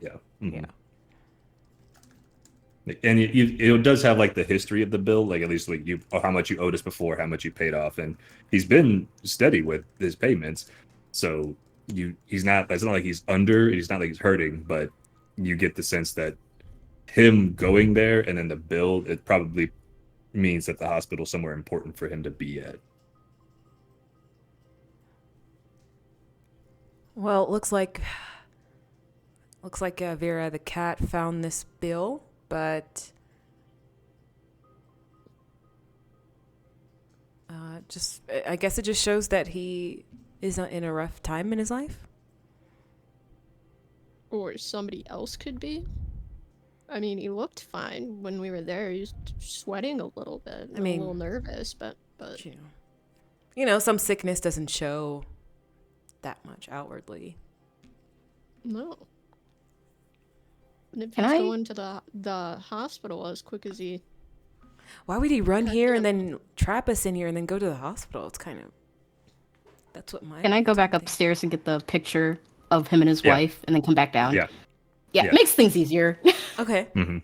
Yeah. Mhm. Yeah. And it does have like the history of the bill, like at least like you, or how much you owed us before, how much you paid off, and he's been steady with his payments. So he's not. It's not like he's under. He's not like he's hurting, but you get the sense that him going there and then the bill, it probably means that the hospital's somewhere important for him to be at. Well, it looks like Looks like Vera the cat found this bill, but I guess it just shows that he is in a rough time in his life. Or somebody else could be. I mean, he looked fine when we were there. He was sweating a little bit. I mean, a little nervous, but some sickness doesn't show that much outwardly. no. And if Can he's I- going to the hospital as quick as he... Why would he run God here damn. and then trap us in here and then go to the hospital? It's kind of... That's what my... Can I go back upstairs and get the picture of him and his Yeah. wife and then come back down? Yeah. Yeah, Yeah. makes things easier. Okay. Mm-hmm.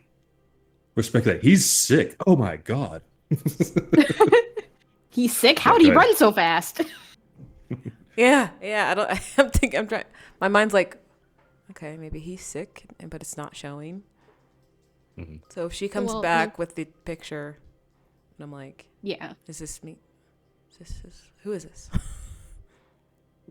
Respect that. He's sick. Oh my god. He's sick? How'd he go ahead. run so fast? Yeah. I'm trying... My mind's like, okay, maybe he's sick, but it's not showing. Mhm. So if she comes Well, back with the picture, and I'm like, Yeah. is this me? Who is this?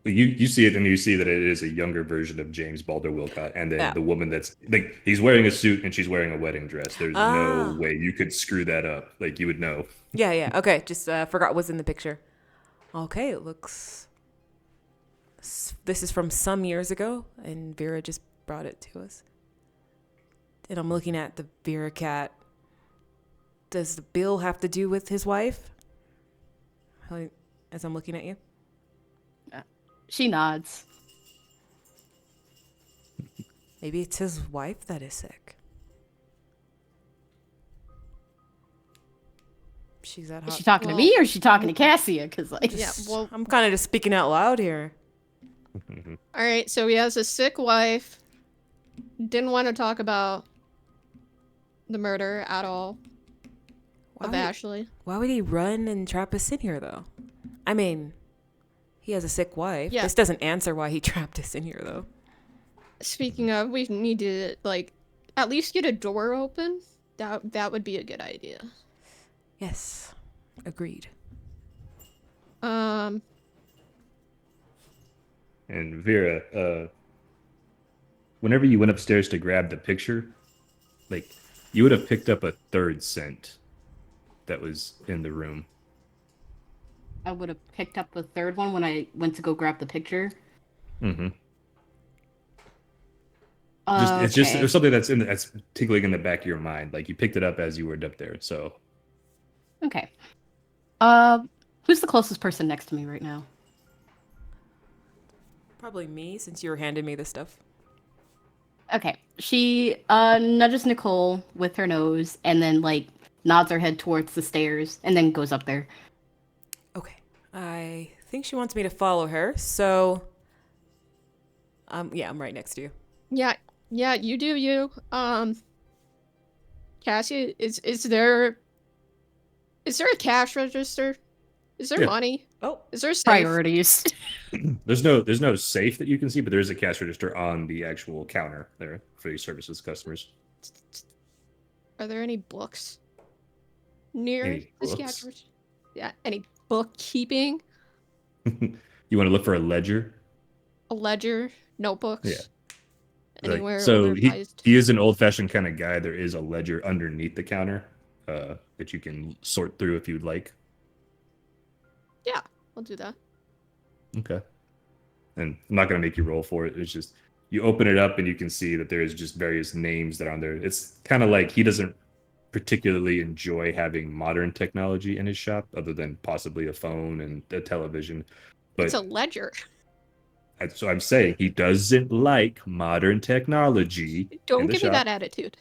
You see it and you see that it is a younger version of James Balder Wilcott, and then Yeah. the woman that's like he's wearing a suit and she's wearing a wedding dress. There's Ah. no way you could screw that up. Like you would know. Yeah. Okay, just forgot what's in the picture. Okay, it looks... This is from some years ago, and Vera just brought it to us. And I'm looking at the Vera cat. Does the bill have to do with his wife? As I'm looking at you? She nods. Maybe it's his wife that is sick. She's at Is she talking to Well- me or is she talking to Cassia? Because, like, Yeah, well, I'm kind of just speaking out loud here. all right, so he has a sick wife. Didn't want to talk about the murder at all of Ashley. Why would he run and trap us in here, though? I mean, he has a sick wife. Yeah. This doesn't answer why he trapped us in here, though. Speaking of, we need to, like, at least get a door open. That would be a good idea. Yes, agreed. And Vera, whenever you went upstairs to grab the picture, like you would have picked up a third scent that was in the room. I would have picked up the third one when I went to go grab the picture. Mm-hmm. It's just Okay. there's something that's tickling in the back of your mind. Like you picked it up as you were up there. So Okay. Who's the closest person next to me right now? Probably me, since you were handing me this stuff. Okay. She nudges Nicole with her nose and then, like, nods her head towards the stairs and then goes up there. Okay. I think she wants me to follow her, so... yeah, I'm right next to you. Yeah, you do you. Cassie, is there a cash register? Is there Yeah. money? Oh, Is there a safe? Priorities. there's no safe that you can see, but there is a cash register on the actual counter there for these services customers. Are there any books near Any this books? cash register? Yeah, any bookkeeping, You want to look for a ledger? a ledger, notebooks? Yeah. Anywhere So organized? he is an old-fashioned kind of guy. There is a ledger underneath the counter that you can sort through if you'd like. Yeah, I'll do that. Okay. And I'm not going to make you roll for it. It's just you open it up and you can see that there's just various names that are on there. It's kind of like he doesn't particularly enjoy having modern technology in his shop, other than possibly a phone and a television. But It's a ledger. so I'm saying he doesn't like modern technology. in Don't the give me shop. that attitude.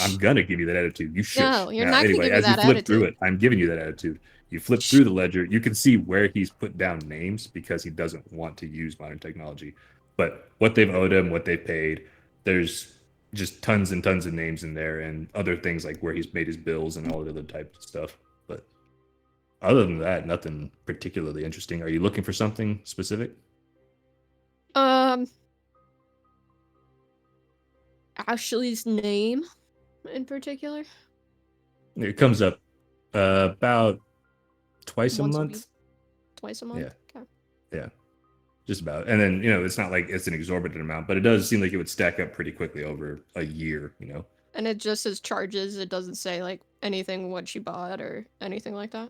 I'm gonna give you that attitude. You should. No, you're not gonna give me as that you flip through attitude. it, I'm giving you that attitude. You flip through the ledger, you can see where he's put down names because he doesn't want to use modern technology. But what they've owed him, what they paid, there's just tons and tons of names in there, and other things like where he's made his bills and all the other types of stuff. But other than that, nothing particularly interesting. Are you looking for something specific? Ashley's name in particular. It comes up about twice Once a a month. week? Twice a month? Yeah. Okay. Yeah. Just about. And then, it's not like it's an exorbitant amount, but it does seem like it would stack up pretty quickly over a year. And it just says charges. It doesn't say like anything what she bought or anything like that.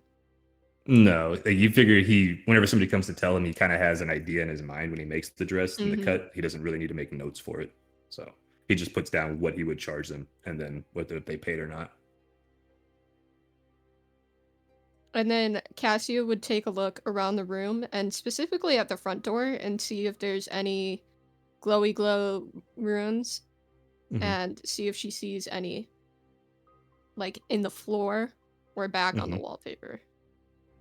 No, like, you figure whenever somebody comes to tell him, he kind of has an idea in his mind when he makes the dress and the cut. He doesn't really need to make notes for it. So he just puts down what he would charge them and then whether they paid or not. And then Cassia would take a look around the room and specifically at the front door and see if there's any glowy glow runes and see if she sees any like in the floor or back on the wallpaper,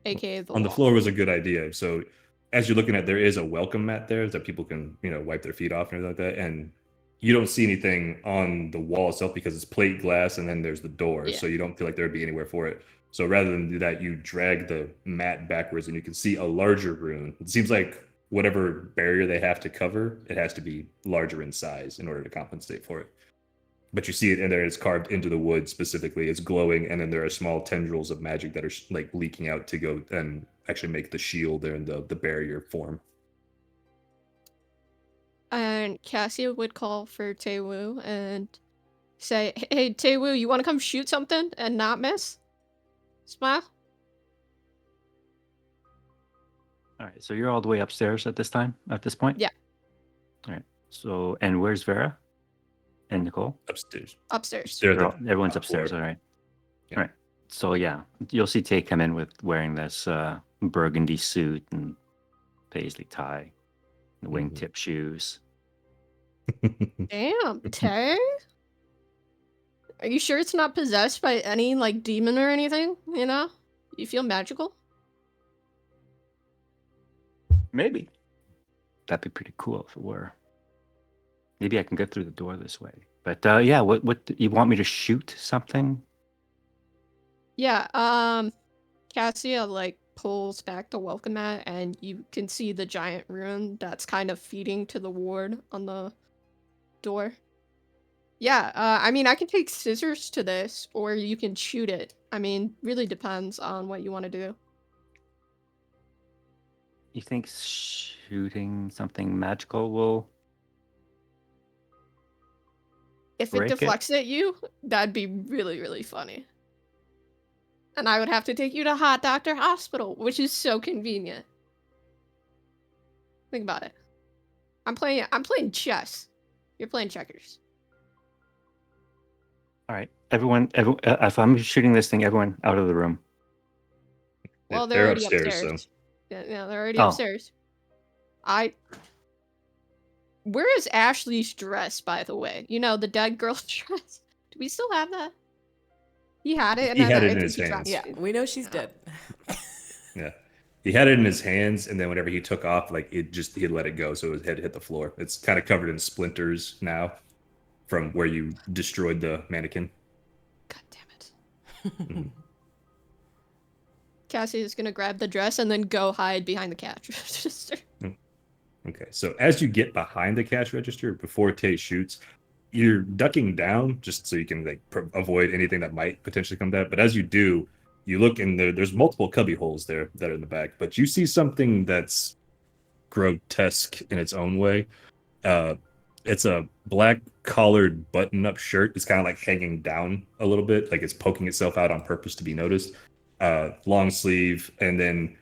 aka the on the wall. floor was a good idea. So as you're looking at, there is a welcome mat there that people can wipe their feet off and everything like that, and you don't see anything on the wall itself because it's plate glass and then there's the door, so you don't feel like there'd be anywhere for it. So rather than do that, you drag the mat backwards and you can see a larger rune. It seems like whatever barrier they have to cover, it has to be larger in size in order to compensate for it. But you see it in there, it's carved into the wood specifically. It's glowing, and then there are small tendrils of magic that are like leaking out to go and actually make the shield there and the barrier form. And Cassia would call for Taewoo and say, "Hey, Taewoo, you want to come shoot something and not miss? Smile." All right, so you're all the way upstairs at this point? Yeah. All right. So, and where's Vera and Nicole? Upstairs. Upstairs. Everyone's upstairs. floor. All right. Yeah. All right. So yeah, you'll see Tay come in with wearing this burgundy suit and paisley tie, and wingtip shoes. Damn, Tay? Are you sure it's not possessed by any like demon or anything? You feel magical? Maybe. That'd be pretty cool if it were. Maybe I can get through the door this way. But yeah, what you want me to shoot something? Yeah, Cassia like pulls back the welcome mat and you can see the giant rune that's kind of feeding to the ward on the door. Yeah, I mean I can take scissors to this or you can shoot it. I mean, really depends on what you want to do. You think shooting something magical will If it break it? deflects at you, that'd be really, really funny. And I would have to take you to Hot Doctor Hospital, which is so convenient. Think about it. I'm playing chess. You're playing checkers. All right, everyone, if I'm shooting this thing, everyone out of the room. Well, They're they're already upstairs, upstairs. so Yeah, they're already Oh. upstairs. Where is Ashley's dress, by the way? The dead girl's dress. Do we still have that? He had it, and He then had it I in think his he dropped hands. Yeah, it. we know she's dead. yeah, he had it in his hands, and then whenever he took off, like he let it go, so his head hit the floor. It's kind of covered in splinters now from where you destroyed the mannequin. God damn it. Cassie is gonna grab the dress and then go hide behind the cash register. Okay, so as you get behind the cash register before Tay shoots, you're ducking down just so you can avoid anything that might potentially come down. But as you do, you look in there. There's multiple cubby holes there that are in the back, but you see something that's grotesque in its own way. It's a black collared button-up shirt. It's kind of like hanging down a little bit, like it's poking itself out on purpose to be noticed. Long sleeve, and then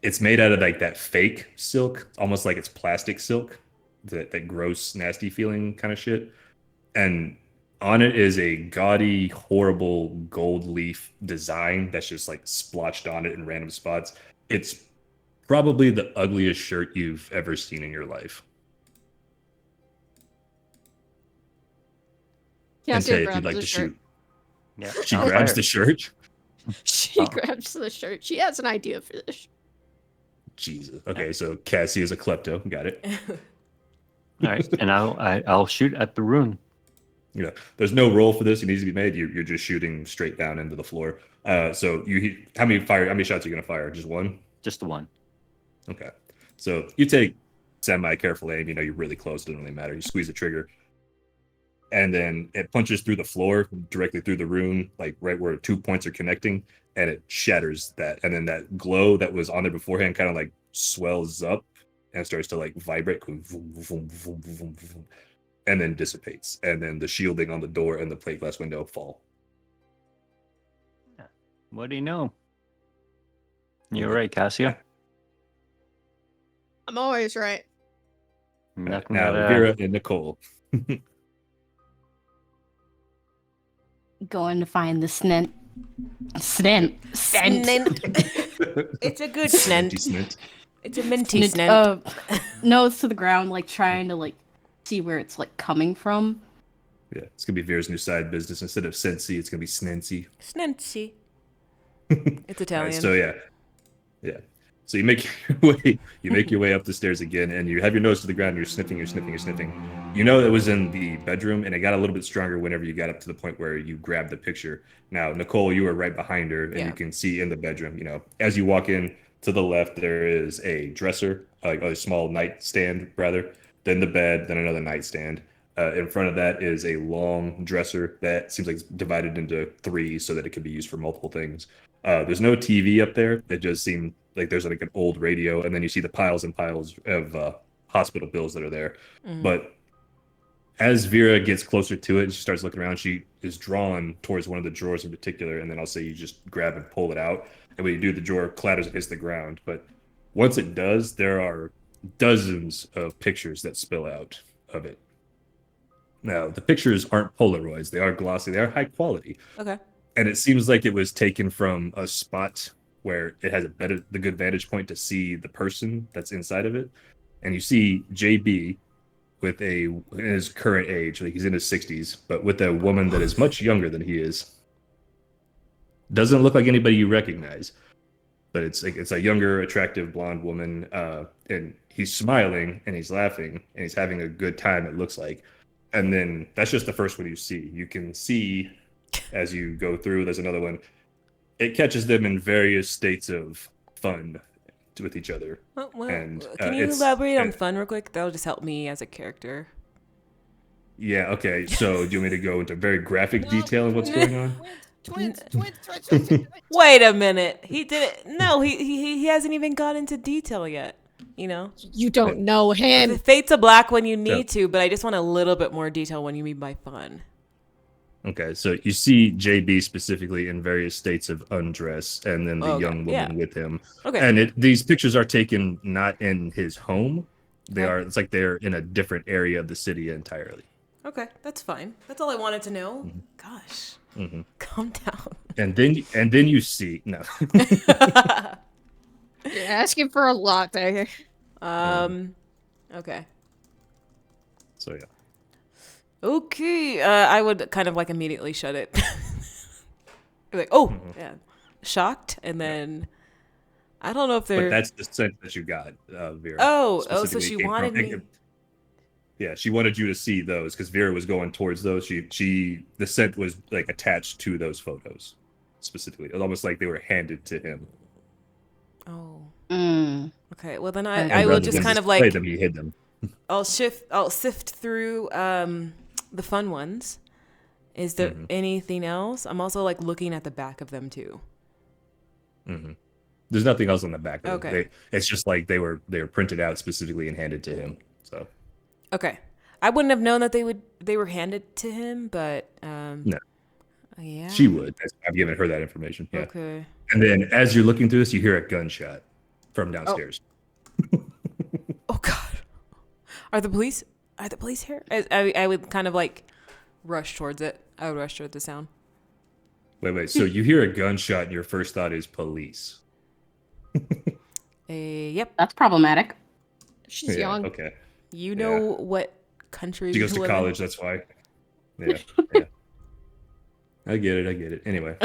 it's made out of like that fake silk, almost like it's plastic silk, that gross, nasty feeling kind of shit. And on it is a gaudy, horrible gold leaf design that's just like splotched on it in random spots. It's probably the ugliest shirt you've ever seen in your life. And Cassie Tay, if grabs you'd like the to shirt. shoot, Yeah. she I'll grabs fire. the shirt. She Oh. grabs the shirt. She has an idea for this. Jesus. Okay, so Cassie is a klepto. Got it. All right, and I'll shoot at the rune. There's no roll for this. It needs to be made. You're just shooting straight down into the floor. So how many shots are you gonna fire? Just one? Just the one. Okay. So you take semi-careful aim. You're really close. Doesn't really matter. You squeeze the trigger, and then it punches through the floor directly through the rune, like right where 2 points are connecting, and it shatters that. And then that glow that was on there beforehand kind of like swells up and starts to like vibrate, going vroom, vroom, vroom, vroom, vroom, and then dissipates. And then the shielding on the door and the plate glass window fall. What do you know? You're right, Cassia. I'm always right. Nothing Now, but, Vera and Nicole. Going to find the snent. Snent. It's a good Snenty snent. snent. It's a minty Snent. snent. Nose to the ground, like trying to like see where it's like coming from. Yeah, it's gonna be Vera's new side business. Instead of Sensi, it's gonna be Snency. Snency. It's Right, Italian. so yeah. So you make your way up the stairs again, and you have your nose to the ground. You're sniffing. You know it was in the bedroom, and it got a little bit stronger whenever you got up to the point where you grabbed the picture. Now, Nicole, you were right behind her, and Yeah. you can see in the bedroom. You know, as you walk in to the left, there is a dresser, like a small nightstand, rather. Then the bed, then another nightstand. In front of that is a long dresser that seems like it's divided into three so that it can be used for multiple things. There's no TV up there. It just seemed like there's like an old radio, and then you see the piles and piles of hospital bills that are there. Mhm. But as Vera gets closer to it and she starts looking around, she is drawn towards one of the drawers in particular, and then I'll say you just grab and pull it out. And when you do, the drawer clatters against the ground. But once it does, there are dozens of pictures that spill out of it. Now, the pictures aren't Polaroids. They are glossy. They are high quality. Okay. And it seems like it was taken from a spot where it has the good vantage point to see the person that's inside of it. And you see JB with in his current age, like he's in his 60s, but with a woman that is much younger than he is. Doesn't look like anybody you recognize, but it's a younger, attractive blonde woman, and he's smiling and he's laughing and he's having a good time, it looks like. And then that's just the first one you see. You can see as you go through, there's another one. It catches them in various states of fun with each other. Well, And, can you it's- elaborate on it- fun real quick? That'll just help me as a character. Yeah, okay. So do you want me to go into very graphic detail on what's going on? Twins. Wait a minute. He did it. No, he hasn't even got into detail yet. You know, You don't know him. the fate's a black when you need to, but I just want a little bit more detail when you mean by fun. Okay, so you see JB specifically in various states of undress, and then the Okay, young woman yeah. with him. Okay. And these pictures are taken not in his home. They Okay. are. It's like they're in a different area of the city entirely. Okay, that's fine. That's all I wanted to know. Mm-hmm. Gosh, Mhm. calm down. And then you see no. You're asking for a lot there. Okay. So yeah. Okay. I would kind of like immediately shut it. Be like, oh, yeah, shocked, and then I don't know if But they're. that's the sense that you got, Vera. So specifically she came wanted from- me. Yeah, she wanted you to see those because Vera was going towards those. The scent was like attached to those photos specifically. It was almost like they were handed to him. Oh. Mm. Okay. Well, then And I will rather just than kind of display like them, he hid them. I'll sift through the fun ones. Is there Mhm. anything else? I'm also like looking at the back of them too. Hmm. There's nothing else on the back. Of Okay. them. It's just like they were printed out specifically and handed to him. So Okay. I wouldn't have known that they were handed to him, but No. Yeah. she would. I've given her that information. Yeah. Okay. And then as you're looking through this, you hear a gunshot from downstairs. Oh God. Are the police here? I would kind of like rush towards it. I would rush towards the sound. Wait. So you hear a gunshot, and your first thought is police. Yep. That's problematic. She's young. Okay. You know what country She goes we to live in? college. That's why. Yeah. Yeah. I get it. Anyway.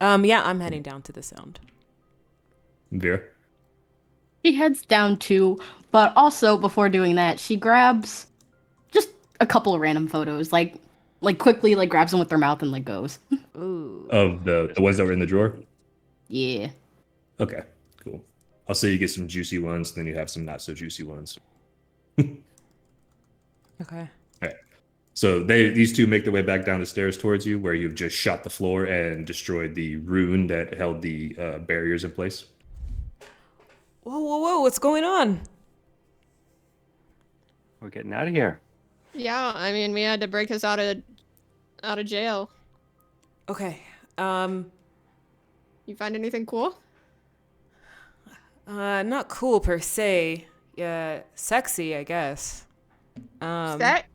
Yeah, I'm heading down to the sound. Vera. She heads down too, but also before doing that, she grabs just a couple of random photos, like quickly, like grabs them with her mouth and like goes. Ooh. Of the ones that were in the drawer? Yeah. Okay, cool. I'll say you get some juicy ones, then you have some not so juicy ones. Okay. So these two make their way back down the stairs towards you, where you've just shot the floor and destroyed the rune that held the barriers in place. Whoa, what's going on? We're getting out of here. Yeah, I mean, we had to break us out of jail. Okay. You find anything cool? Not cool per se. Yeah, sexy, I guess. That,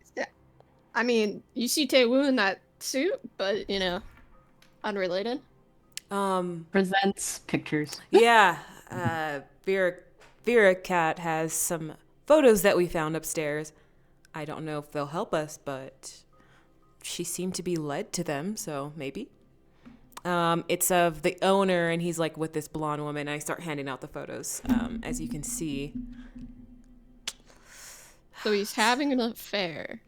I mean, you see Tae-woo in that suit, but, unrelated. Presents pictures. Yeah, Vera Cat has some photos that we found upstairs. I don't know if they'll help us, but she seemed to be led to them, so maybe. It's of the owner, and he's like with this blonde woman. I start handing out the photos, as you can see. So he's having an affair.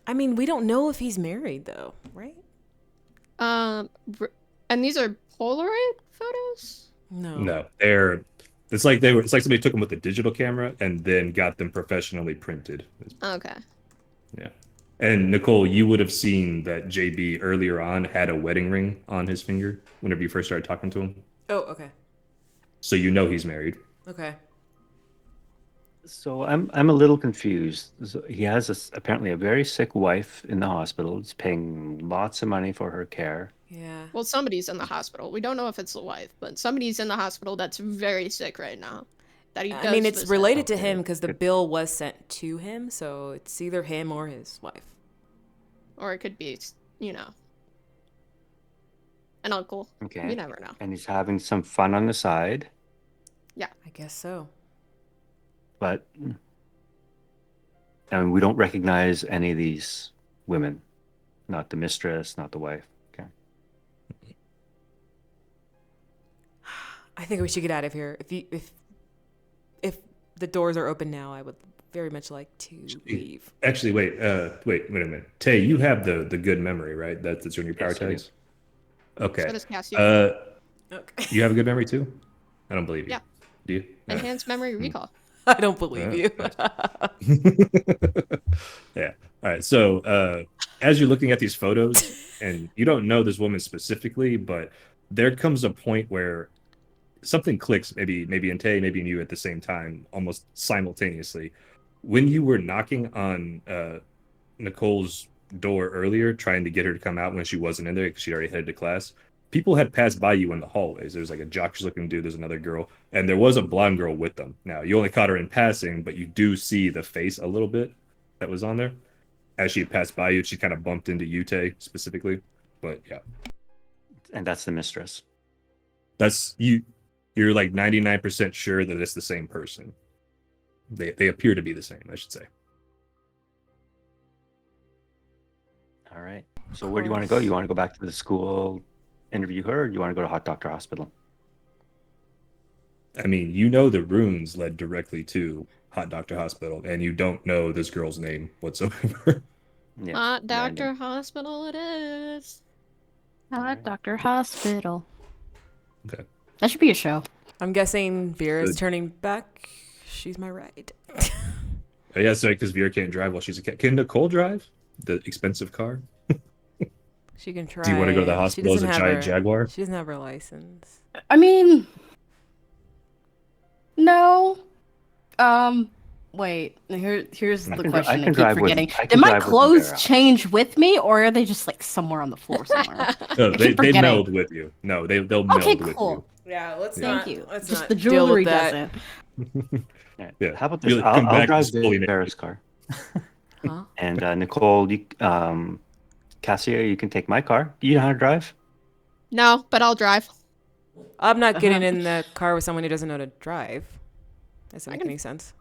I mean, we don't know if he's married, though, right? And these are Polaroid photos? No, it's like somebody took them with a digital camera and then got them professionally printed. Okay. Yeah. And Nicole, you would have seen that JB earlier on had a wedding ring on his finger whenever you first started talking to him. Oh, okay. So you know he's married. Okay. So I'm a little confused. So he has apparently a very sick wife in the hospital. He's paying lots of money for her care. Yeah. Well, somebody's in the hospital. We don't know if it's the wife, but somebody's in the hospital that's very sick right now. That he does I mean, it's visit. related to Okay. him because the bill was sent to him, so it's either him or his wife. Or it could be, an uncle. Okay. You never know. And he's having some fun on the side, I guess so. but we don't recognize any of these women. Not the mistress, not the wife. Okay. I think we should get out of here. If the doors are open now, I would very much like to leave. Actually, wait a minute. Tay, you have the good memory, right? That's on your power Yes, I do. tags. Okay. So does Cassie. Okay. You have a good memory too? I don't believe you. Yeah. Do you? Enhanced memory recall. I don't believe you. Yeah. All right. So as you're looking at these photos, and you don't know this woman specifically, but there comes a point where something clicks, maybe in Tay, maybe in you at the same time, almost simultaneously. When you were knocking on Nicole's door earlier, trying to get her to come out when she wasn't in there because she already headed to class, people had passed by you in the hallways. There's like a jockey's looking dude, there's another girl, and there was a blonde girl with them. Now, you only caught her in passing, but you do see the face a little bit that was on there. As she passed by you, she kind of bumped into you, Tay, specifically. But yeah, And that's the mistress. that's you. You're like 99% sure that it's the same person. They appear to be the same, I should say. All right. So where do you want to go? You want to go back to the school, interview her, or do you want to go to Hot Doctor Hospital? I mean, you know the runes led directly to Hot Doctor Hospital, and you don't know this girl's name whatsoever. Yeah. Hot random. Doctor Hospital it is. Hot Doctor Hospital. Okay. That should be a show. I'm guessing Vera's Good. turning back. She's my ride. Yeah, so because Vera can't drive while she's a cat. Can Nicole drive the expensive car? She can try. Do you want to go to the She hospital as a doesn't have giant her- Jaguar? She doesn't have her license. I mean, no. Wait. Here's I the can dri- question I I can keep drive with- forgetting. I Did can my drive with clothes Vera. change with me, or are they just like somewhere on the floor somewhere? No, they forgetting. meld with you. No, they'll meld Okay, with cool. you. Yeah, let's Thank you. Let's Just not the deal jewelry with that. doesn't. Yeah. How about this? You'll come I'll back drive as fully naked. Vera's car. Huh? And Nicole, Cassia, you can take my car. You know how to drive? No, but I'll drive. I'm not getting in the car with someone who doesn't know how to drive. That doesn't make any sense.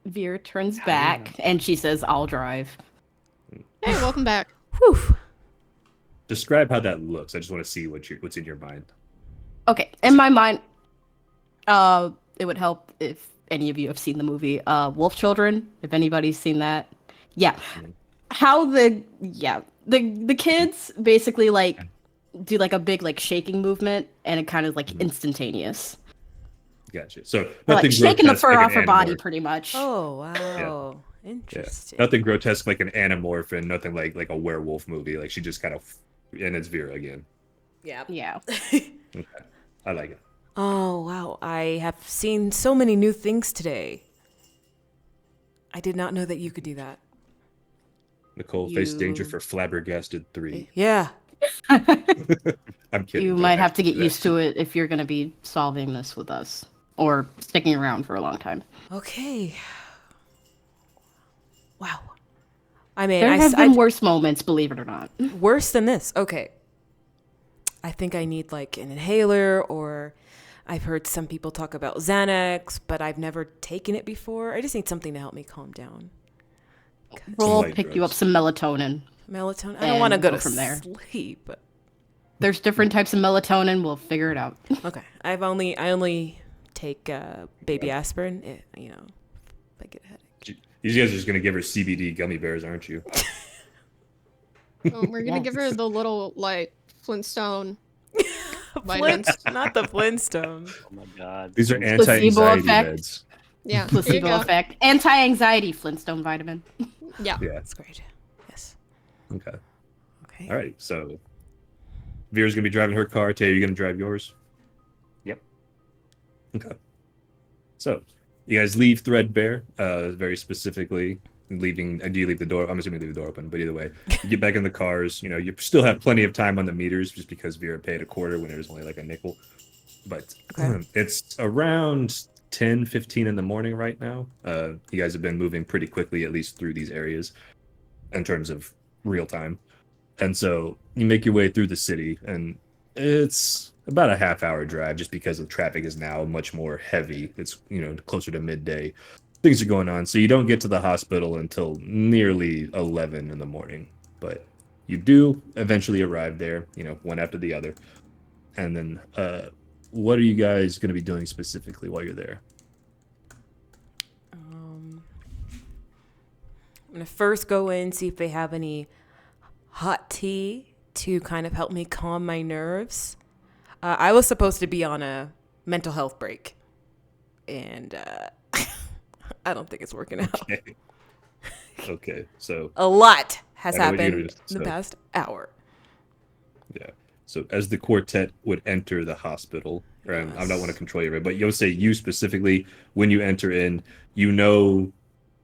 Vera turns back and she says, "I'll drive." Hey, welcome back. Whew. Describe how that looks. I just want to see what's in your mind. Okay, in my mind, it would help if any of you have seen the movie Wolf Children. If anybody's seen that, yeah. How the kids basically like do like a big like shaking movement, and it kind of like instantaneous. Gotcha. So They're, nothing like shaking the grotesque fur like off an her body, animorph. pretty much. Oh wow. Yeah. Interesting. Nothing grotesque like an animorph, and nothing like a werewolf movie. Like she just kind of, and it's Vera again. Yeah. Yeah. Okay. I like it. Oh, wow. I have seen so many new things today. I did not know that you could do that. Nicole faced danger You- for flabbergasted 3. Yeah. I'm kidding. You Don't might have to actually get do that. used to it if you're going to be solving this with us or sticking around for a long time. Okay. Wow. I mean, There have been worse moments, believe it or not. worse than this. Okay. I think I need like an inhaler, or I've heard some people talk about Xanax, but I've never taken it before. I just need something to help me calm down. We'll light pick you up drugs. some melatonin. Melatonin. I don't want to And go go to from there. sleep. But There's different types of melatonin. We'll figure it out. okay. I only take baby aspirin. If I get a headache. You guys are just gonna give her CBD gummy bears, aren't you? We're gonna give her the little like Flintstone Flint, vitamins. not the Flintstones. Oh my god. These are Placebo anti-anxiety effect. meds. Yeah, here you Placebo go. effect. Anti-anxiety Flintstone vitamin. Yeah. Yeah. That's great. Yes. Okay. Okay. All right. So Vera's gonna be driving her car. Tay, you're gonna drive yours. Yep. Okay. So you guys leave Threadbare, very specifically leaving. Do you leave the door? I'm assuming you leave the door open, but either way, you get back in the cars. You still have plenty of time on the meters just because Vera paid a quarter when it was only like a nickel. But Okay. it's around 10:15 in the morning right now. You guys have been moving pretty quickly, at least through these areas in terms of real time. And so you make your way through the city, and it's about a half-hour drive just because the traffic is now much more heavy. It's, closer to midday. Things are going on. So you don't get to the hospital until nearly 11 in the morning. But you do eventually arrive there, one after the other. And then what are you guys going to be doing specifically while you're there? I'm gonna first go in, see if they have any hot tea to kind of help me calm my nerves. I was supposed to be on a mental health break, and I don't think it's working out. Okay. Okay. So A lot has I know what you're happened gonna in the say. past hour. Yeah. So as the quartet would enter the hospital, and I don't want to Yes. control you, but you'll say you specifically, when you enter in,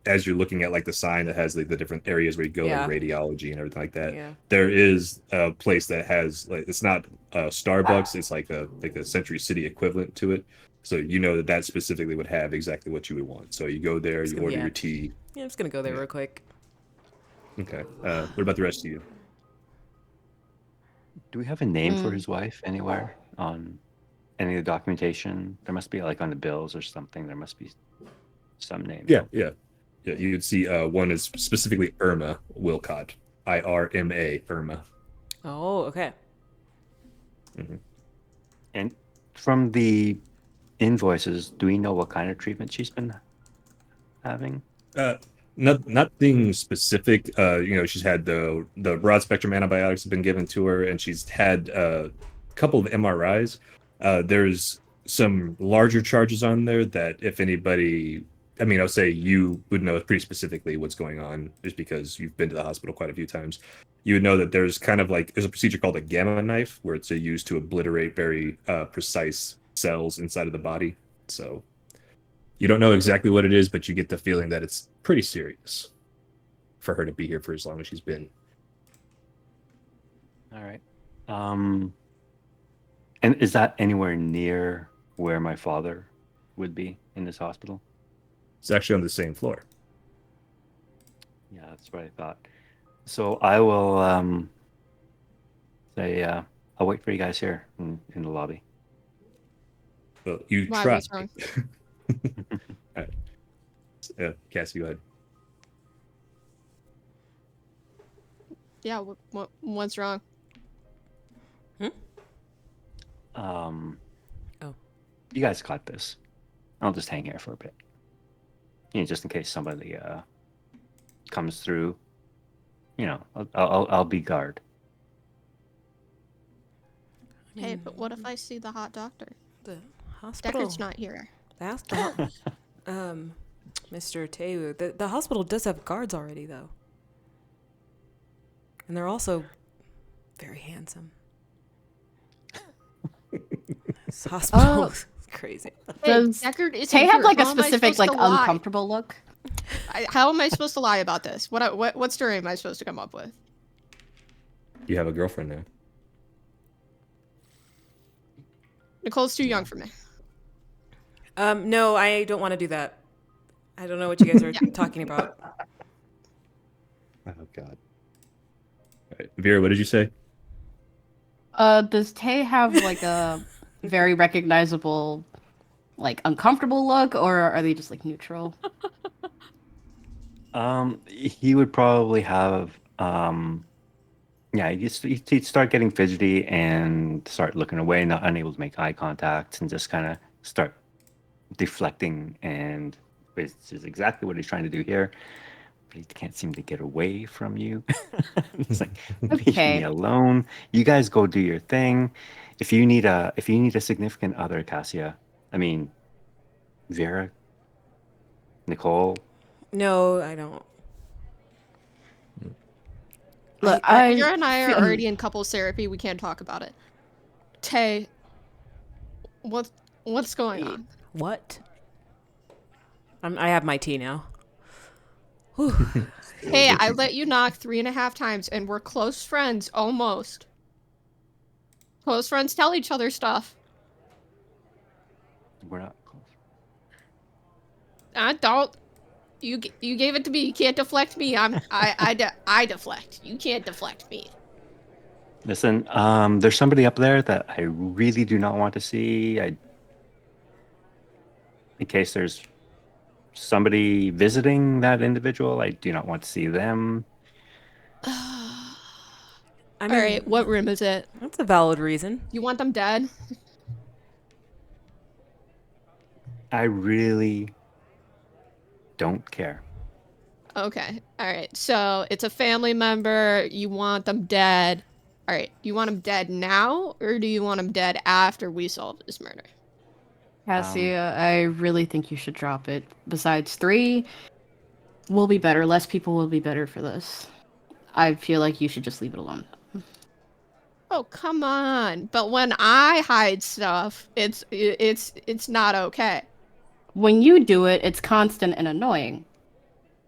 as you're looking at like the sign that has like the different areas where you go, Yeah. like radiology and everything like that. Yeah. There is a place that has like, it's not Starbucks, it's like a Century City equivalent to it. So that specifically would have exactly what you would want. So you go there, you order Yeah. your tea. Yeah, I'm just gonna go there Yeah. real quick. Okay. What about the rest of you? Do we have a name for his wife anywhere on any of the documentation? There must be like on the bills or something. There must be some name. Yeah. You'd see one is specifically Irma Wilcott, IRMA, Irma. Oh, okay. And from the invoices, do we know what kind of treatment she's been having? Nothing specific. She's had the broad spectrum antibiotics have been given to her, and she's had a couple of MRIs. There's some larger charges on there that if anybody, I'll say you would know pretty specifically what's going on just because you've been to the hospital quite a few times. You would know that there's there's a procedure called a gamma knife where it's used to obliterate very precise cells inside of the body. So you don't know exactly what it is, but you get the feeling that it's pretty serious for her to be here for as long as she's been. All right. And is that anywhere near where my father would be in this hospital? It's actually on the same floor. Yeah, that's what I thought. So I will say I'll wait for you guys here in the lobby. Well, you Why, try. what's wrong? All right. Cassie, go ahead. Yeah, what's wrong? Oh. You guys got this. I'll just hang here for a bit. Just in case somebody comes through. I'll be guard. Hey, but what if I see the hot doctor? The hospital. Deckard's not here. The hospital. Mr. Teu, the hospital does have guards already, though. And they're also very handsome. This hospital Oh. is crazy. Hey, Does Deckard isn't Tay have here. like a How am I specific supposed like to lie? uncomfortable look? How am I supposed to lie about this? What story am I supposed to come up with? You have a girlfriend now. Nicole's too young for me. No, I don't want to do that. I don't know what you guys are talking about. Oh God. All right. Vera, what did you say? Does Tay have like a very recognizable, like uncomfortable look, or are they just like neutral? He would probably have yeah, he'd start getting fidgety and start looking away, not unable to make eye contact, and just kind of start deflecting, and which is exactly what he's trying to do here. But he can't seem to get away from you. It's like, leave Okay. me alone. You guys go do your thing. If you need a significant other, Cassia, I mean, Vera, Nicole, No, I don't. Look, Vera and I are feel- already in couples therapy. We can't talk about it. Tay, what's going on? What? I have my tea now. Hey, I let you knock 3.5 times, and we're close friends, almost. Close friends tell each other stuff. we're not close. Don't. You gave it to me. You can't deflect me. I deflect. You can't deflect me. Listen, there's somebody up there that I really do not want to see. In case there's somebody visiting that individual, I do not want to see them. I All mean, right, what room is it? that's a valid reason. You want them dead? I really don't care. Okay. All right. So it's a family member. You want them dead. All right. You want them dead now, or do you want them dead after we solve this murder? Cassia, I really think you should drop it. Besides, 3 will be better. Less people will be better for this. I feel like you should just leave it alone. Oh, come on. But when I hide stuff, it's not okay. When you do it, it's constant and annoying.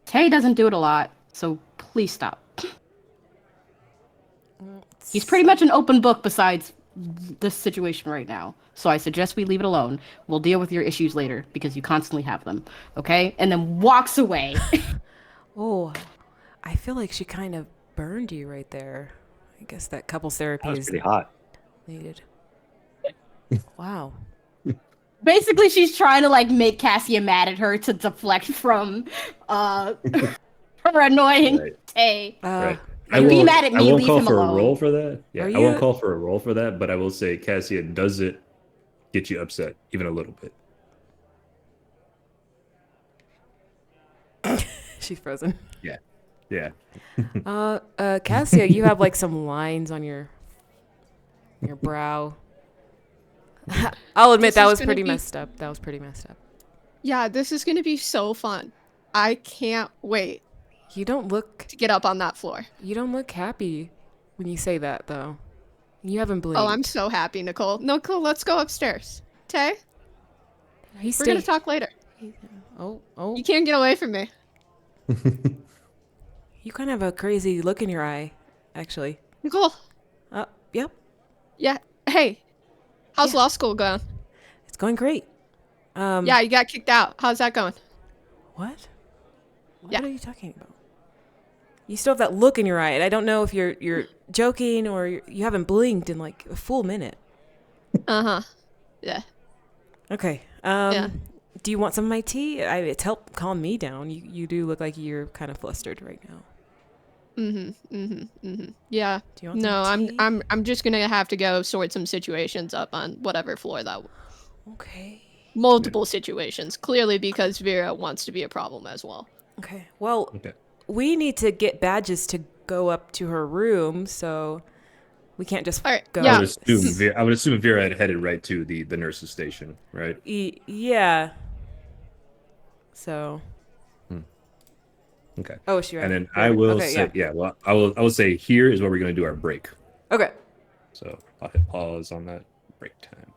Tay doesn't do it a lot, so please stop. He's pretty much an open book besides this situation right now. So I suggest we leave it alone. We'll deal with your issues later because you constantly have them. Okay? And then walks away. Oh, I feel like she kind of burned you right there. I guess that couples therapy That was is pretty hot. needed. Wow. Basically, she's trying to like make Cassia mad at her to deflect from her annoying Right. Tay. Right. Be mad at me, I won't leave call him for alone. a roll for that. Yeah, Are I won't you- call for a roll for that, but I will say Cassia does it get you upset even a little bit. She's frozen. Yeah. Cassia, you have like some lines on your brow. I'll admit This that is was gonna pretty be- messed up. That was pretty messed up. Yeah, this is going to be so fun. I can't wait You don't look to get up on that floor. happy when you say that though. You haven't blinked. Oh, I'm so happy, Nicole. Nicole, let's go upstairs. Tay, He's we're going to talk later. Oh, You can't get away from me. you kind of have a crazy look in your eye, actually. Nicole. Yep, Yeah. Hey, how's Yeah. law school going? it's going great. Yeah, you got kicked out. How's that going? What? Yeah. What are you talking about? You still have that look in your eye, and I don't know if you're joking or you haven't blinked in like a full minute. Uh-huh. Yeah. Okay. Yeah. Do you want some of my tea? It's helped calm me down. You do look like you're kind of flustered right now. Yeah. Do you want No, some tea? I'm just gonna have to go sort some situations up on whatever floor that. Okay. Multiple situations, clearly because Vera wants to be a problem as well. Okay. Well, Okay. we need to get badges to go up to her room, so we can't just All right, go. yeah. I would assume Vera had headed right to the nurse's station, right? Yeah. So. Okay. Oh, is she right? And then I will Okay, say, well, I will say here is where we're going to do our break. Okay. So I'll hit pause on that break time.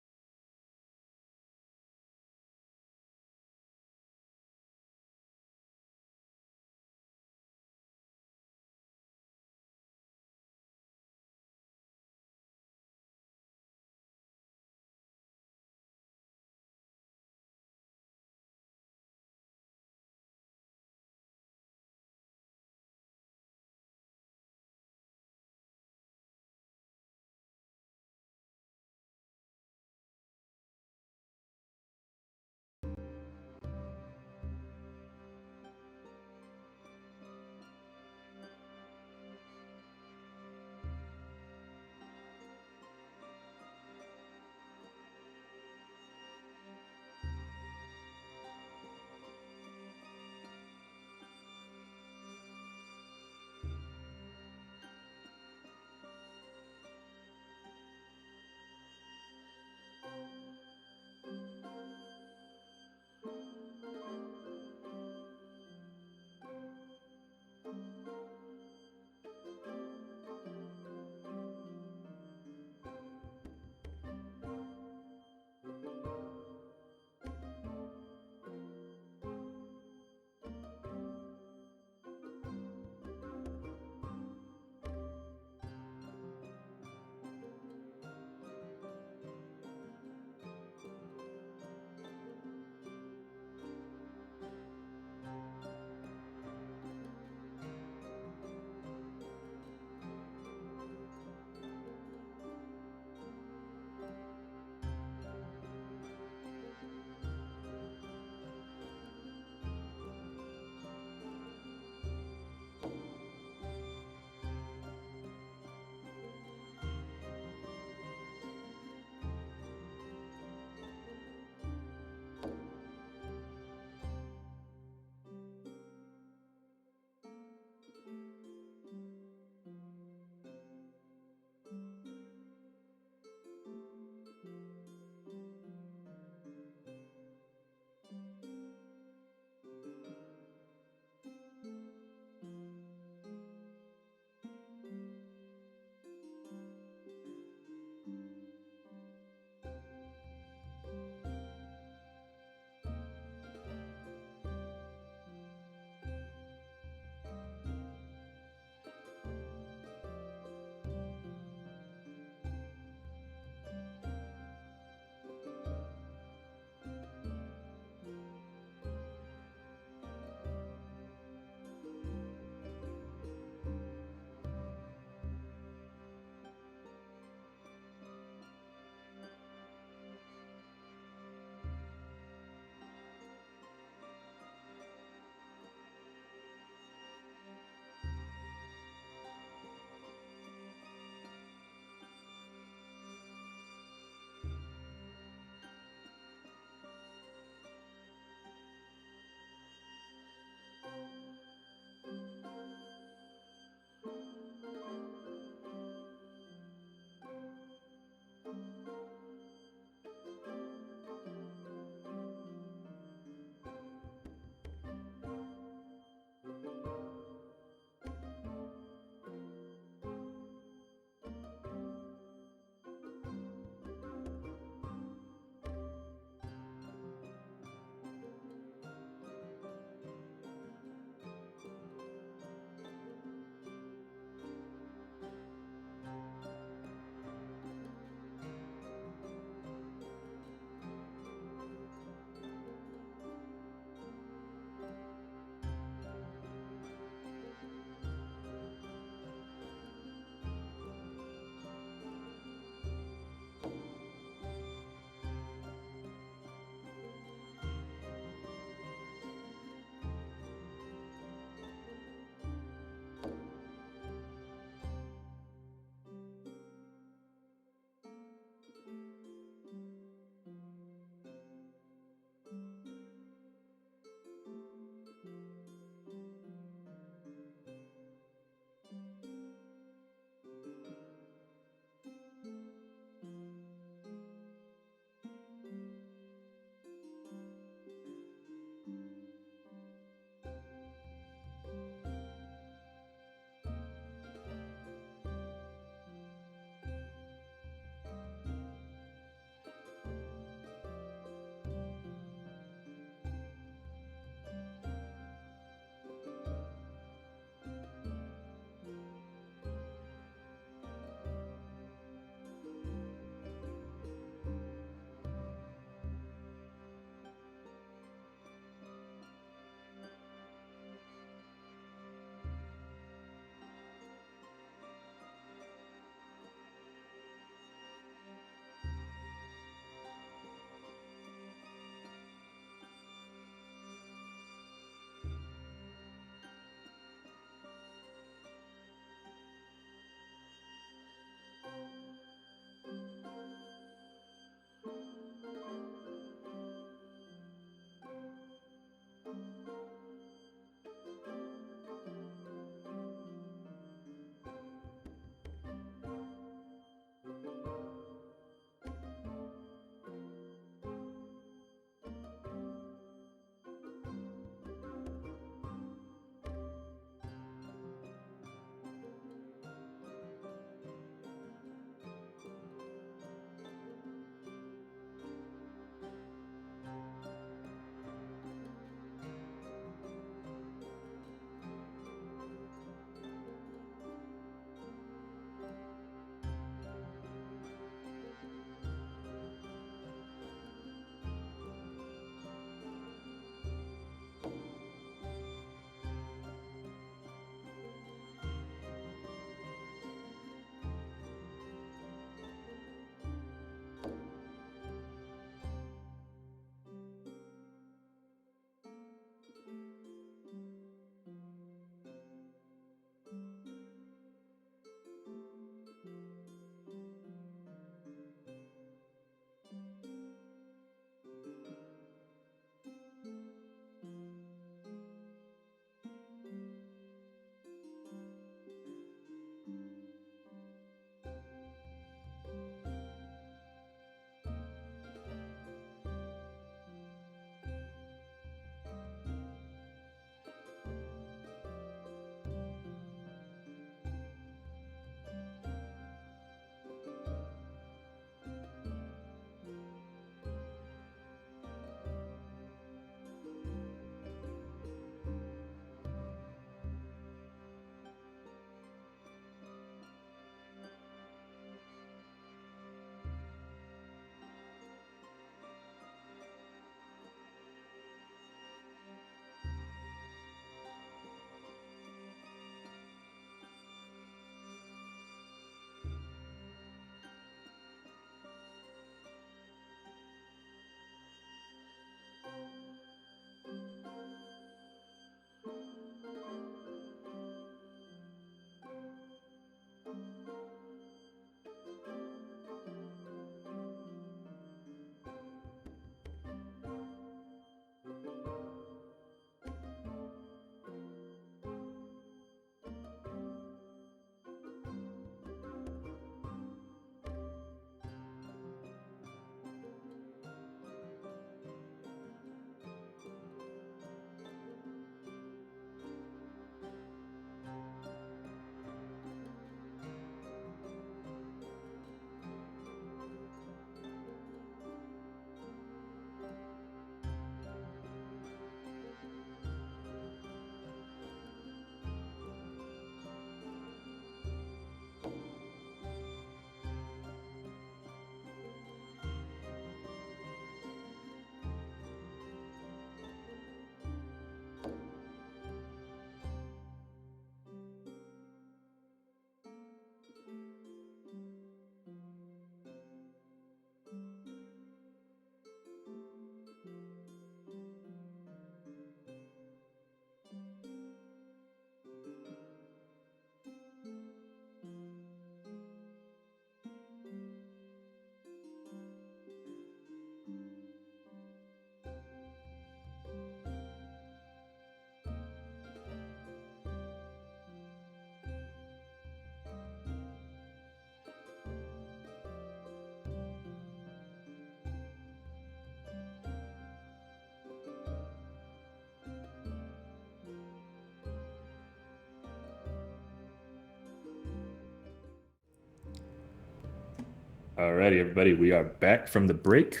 Alrighty, everybody, we are back from the break.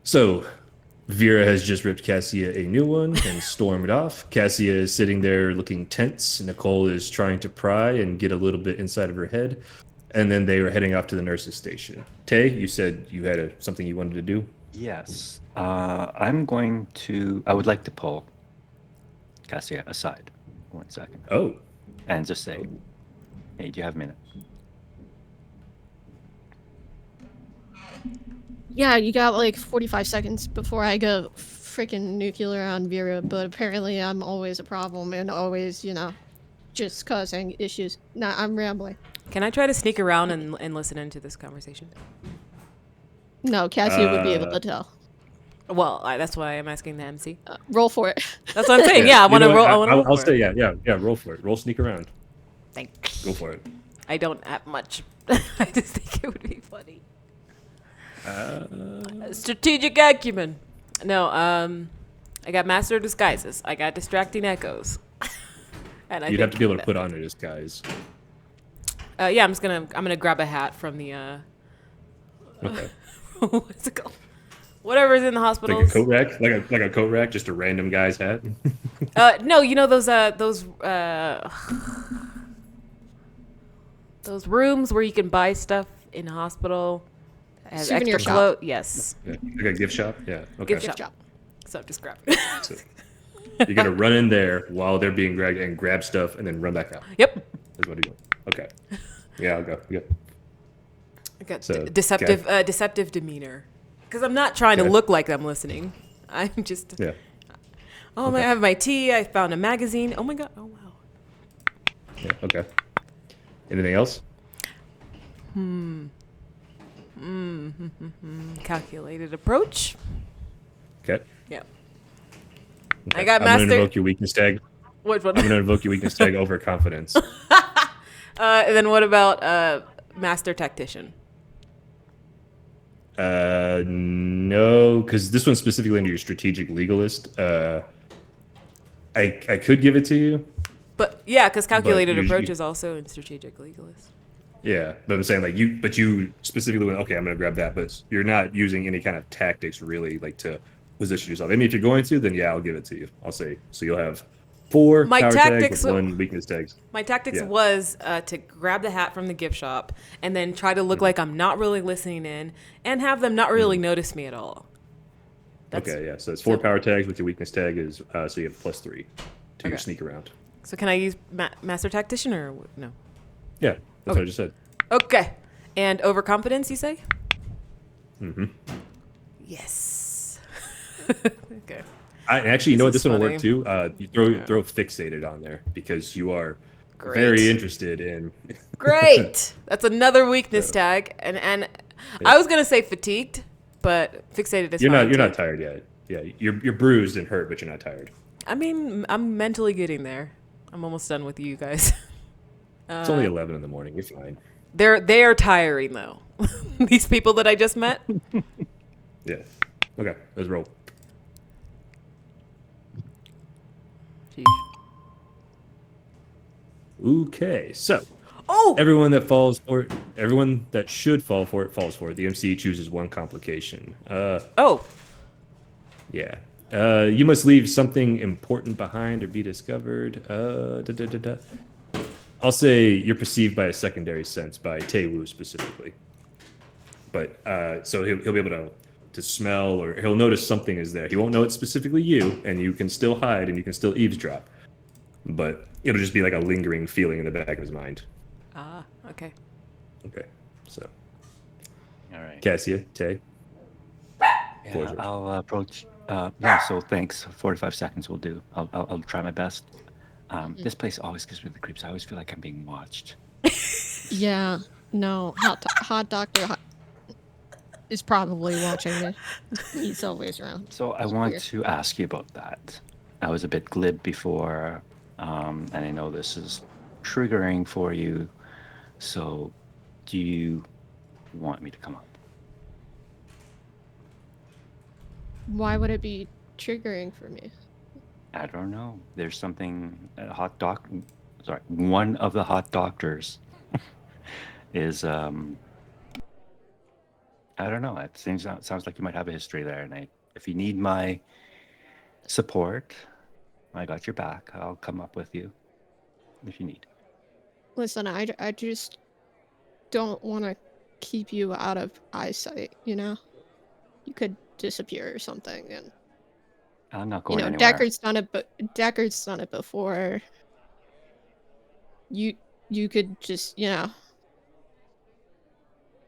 So Vera has just ripped Cassia a new one and stormed off. Cassia is sitting there looking tense. Nicole is trying to pry and get a little bit inside of her head. And then they were heading off to the nurse's station. Tay, you said you had something you wanted to do? Yes. I would like to pull Cassia aside. 1 second. Oh, And just say, hey, do you have a minute? Yeah, you got like 45 seconds before I go freaking nuclear on Vera, but apparently I'm always a problem and always, just causing issues. Nah, I'm rambling. Can I try to sneak around and listen into this conversation? No, Cassie would be able to tell. Well, that's why I'm asking the MC. Roll for it. That's what I'm saying. Yeah, I want to roll. I'll say yeah. Roll for it. Roll sneak around. Thanks. Go for it. I don't have much. I just think it would be funny. Strategic acumen. No, I got master of disguises. I got distracting echoes. And You'd have to be able to put on a disguise. Yeah, I'm gonna grab a hat from the Okay. what's it called? Whatever's in the hospital. Like a coat rack, like a coat rack, just a random guy's hat. No, you know those rooms where you can buy stuff in a hospital. Has Souvenir extra shop. Yes. Yeah, like a gift shop. Yeah. Okay. Gift shop. Job. So just grab. So, you gotta run in there while they're being dragged and grab stuff, and then run back out. Yep. That's what you do. Okay. Yeah, I'll go. Yeah. I got So, deceptive demeanor. Because I'm not trying to Okay. look like I'm listening. I'm just. Yeah. Oh, I have my tea. I found a magazine. Oh my god. Oh wow. Yeah. Okay. Anything else? Calculated approach. Okay. Yep. Okay. I got I'm gonna master- invoke your weakness tag. What? I'm gonna invoke your weakness tag overconfidence. And then what about master tactician? No, because this one's specifically under your strategic legalist. I could give it to you. But yeah, because calculated you- approach you- is also in strategic legalist. Yeah, but I'm saying you specifically went, okay, I'm gonna grab that, but you're not using any kind of tactics really like to position yourself. I mean, if you're going to, then yeah, I'll give it to you. I'll say so. You'll have 4 My power tactics tags with 1 weakness tags. My tactics Yeah. was to grab the hat from the gift shop and then try to look like I'm not really listening in and have them not really notice me at all. Okay, yeah. So it's 4 power tags with your weakness tag is so you have +3 to your Okay. sneak around. So can I use master tactician or no? Yeah, that's what I just said. Okay. And overconfidence, you say? Mm-hmm. Yes. Okay. Actually, you know what? This This is one will work funny. too. You throw fixated on there because you are Great. very interested in. Great. That's another weakness tag. And I was gonna say fatigued, but fixated is You're fine not too. tired yet. Yeah, you're bruised and hurt, but you're not tired. I mean, I'm mentally getting there. I'm almost done with you guys. It's only 11 in the morning. You're fine. They are tiring though. These people that I just met. Yeah. Okay, let's roll. Jeez. Okay, so Oh, everyone that should fall for it falls for it. The MC chooses 1 complication. oh, Yeah. You must leave something important behind or be discovered. I'll say you're perceived by a secondary sense by Taewoo specifically. But so he'll be able to smell or he'll notice something is there. He won't know it's specifically you, and you can still hide and you can still eavesdrop. But it'll just be like a lingering feeling in the back of his mind. okay. Okay. So All right. Cassia, Tay. Yeah, Floor's yours. I'll approach. Yeah, so thanks. 45 seconds will do. I'll try my best. This place always gives me the creeps. I always feel like I'm being watched. Yeah, no, hot doctor is probably watching me. He's always around. So I It's want weird. to ask you about that. I was a bit glib before, and I know this is triggering for you. So, do you want me to come up? Why would it be triggering for me? I don't know. There's something. One of the hot doctors is I don't know. It sounds like you might have a history there, and if you need my support, I got your back. I'll come up with you if you need. Listen, I just don't want to keep you out of eyesight, you know? You could disappear or something, and I'm not you going know, anywhere. Deckard's done it before. You could just, you know,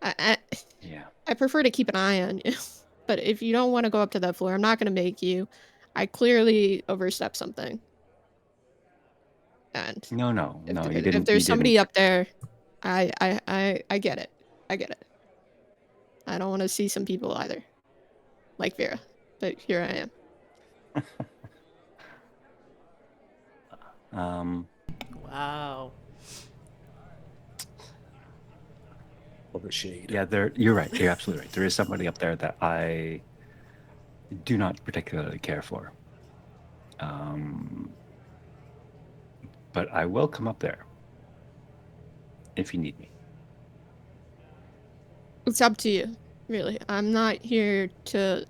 I Yeah. I prefer to keep an eye on you. But if you don't want to go up to that floor, I'm not going to make you. I clearly overstepped something. And No, you if didn't. there's You didn't. somebody up there, I get it. I get it. I don't want to see some people either, like Vera. But here I am. Wow. All the shade. Yeah, you're right. You're absolutely right. There is somebody up there that I do not particularly care for. But I will come up there if you need me. It's up to you, really. I'm not here to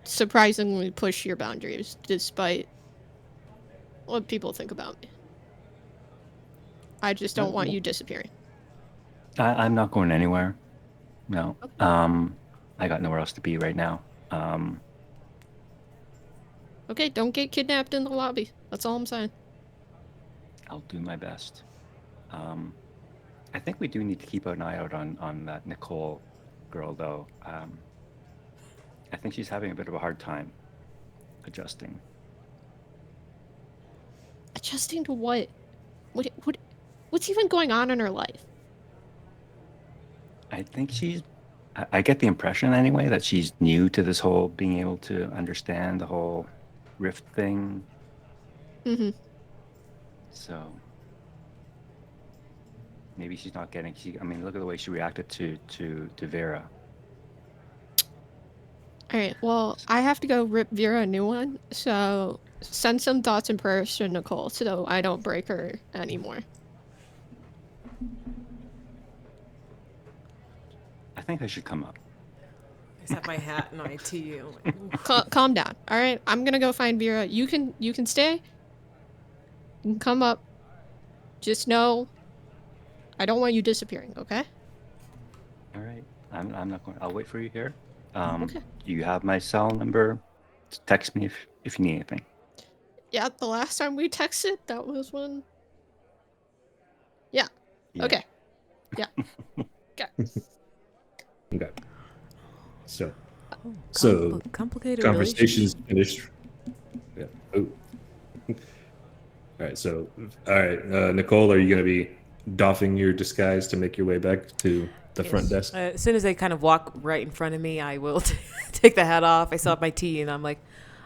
surprisingly push your boundaries, despite what people think about me. I just don't want you disappearing. I'm not going anywhere. No. I got nowhere else to be right now. Okay, don't get kidnapped in the lobby. That's all I'm saying. I'll do my best. I think we do need to keep an eye out on that Nicole girl, though. I think she's having a bit of a hard time adjusting. Adjusting to what? What's even going on in her life? I think I get the impression anyway that she's new to this whole being able to understand the whole rift thing. Mm-hmm. So maybe she's not getting. I mean, look at the way she reacted to Vera. All right. Well, I have to go rip Vera a new one. So send some thoughts and prayers to Nicole so I don't break her anymore. I think I should come up. I just have my hat and my tea. I'm like, Calm down. All right. I'm gonna go find Vera. You can stay. You can come up. Just know, I don't want you disappearing. Okay. All right. I'm not going. I'll wait for you here. Okay. You have my cell number. Text me if you need anything. Yeah. The last time we texted, that was when. Yeah. Yeah. Okay. Yeah. Okay. Okay. So complicated conversations finished. Yeah. Oh. All right. So, all right, Nicole, are you going to be doffing your disguise to make your way back to the front desk? As soon as they kind of walk right in front of me, I will take the hat off. I still have my tea, and I'm like,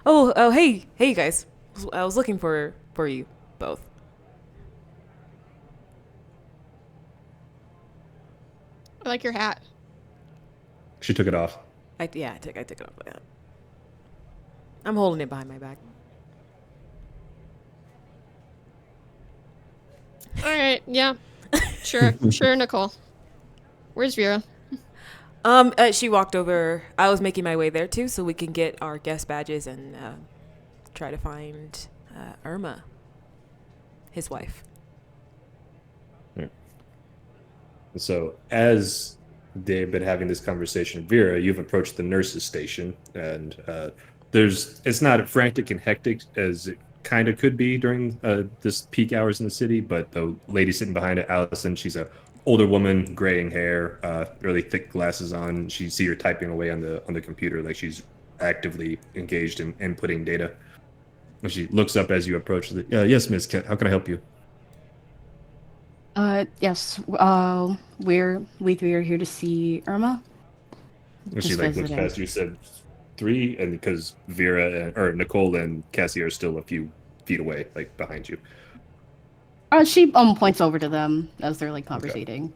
oh, hey, you guys. I was looking for you both. I like your hat. She took it off. I took it off my hat. I'm holding it behind my back. All right. Yeah. Sure. Sure, Nicole. Where's Vera? She walked over. I was making my way there too, so we can get our guest badges and try to find Irma, his wife. So as they've been having this conversation, Vera, you've approached the nurses' station, and it's not as frantic and hectic as it kind of could be during this peak hours in the city. But the lady sitting behind it, Allison, she's a older woman, graying hair, really thick glasses on. You see her typing away on the computer, like she's actively engaged in inputting data. And she looks up as you approach. Yes, Miss Kent, how can I help you? Yes. We three are here to see Irma. And she Just looks visiting. past you, said 3, and because or Nicole and Cassie are still a few feet away, like behind you. She points over to them as they're like conversating.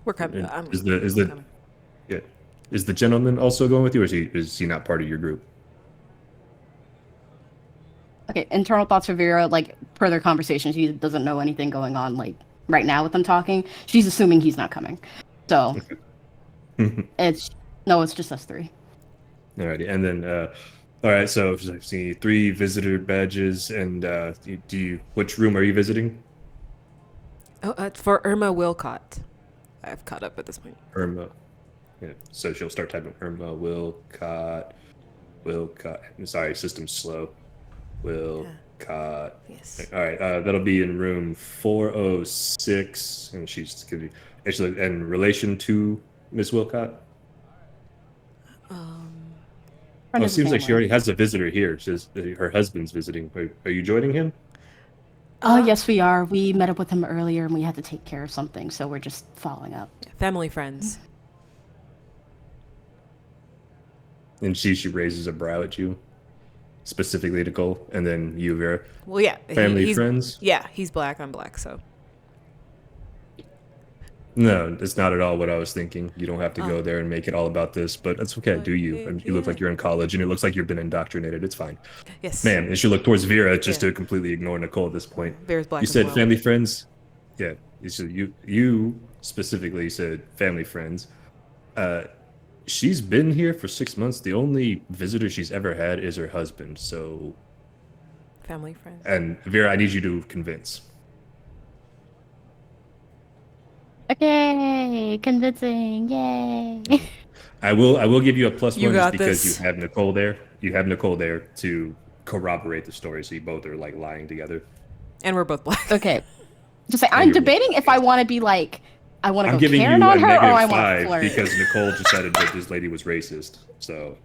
We're coming. And is the gentleman also going with you, or is he not part of your group? Okay, internal thoughts for Vera, like per their conversation, she doesn't know anything going on like right now with them talking. She's assuming he's not coming. So It's just us three. Alrighty, and then all right. So I see 3 visitor badges, and which room are you visiting? Oh, for Irma Wilcott. I've caught up at this point. Irma. Yeah. So she'll start typing Irma Wilcott. I'm sorry, system's slow. Wilcott. Yes. All right. That'll be in room 406, and she's gonna be actually in relation to Miss Wilcott. Oh, it seems like she already has a visitor here. Says her husband's visiting. Are you joining him? Oh, yes, we are. We met up with him earlier, and we had to take care of something, so we're just following up. Family friends. And she raises a brow at you, specifically Nicole, and then you, Vera. Well, yeah. Family friends? Yeah, he's black. I'm black, so. No, it's not at all what I was thinking. You don't have to go there and make it all about this, but that's okay. Do you? I mean, you look like you're in college, and it looks like you've been indoctrinated. It's fine. Yes. Man, and she looked towards Vera just to completely ignore Nicole at this point. Vera's black. You as said well. family friends? Yeah. You specifically said family friends. She's been here for 6 months. The only visitor she's ever had is her husband. So, Family friends. and Vera, I need you to convince. Okay, convincing, yay! I will give you a plus You one just got because this. you have Nicole there. You have Nicole there to corroborate the story, so you both are like lying together. And we're both black. Okay, just say I'm you're debating if I want to be like, I want to I'm go giving you Karen a on her, or I negative want to 5 flirt. because Nicole decided that this lady was racist. So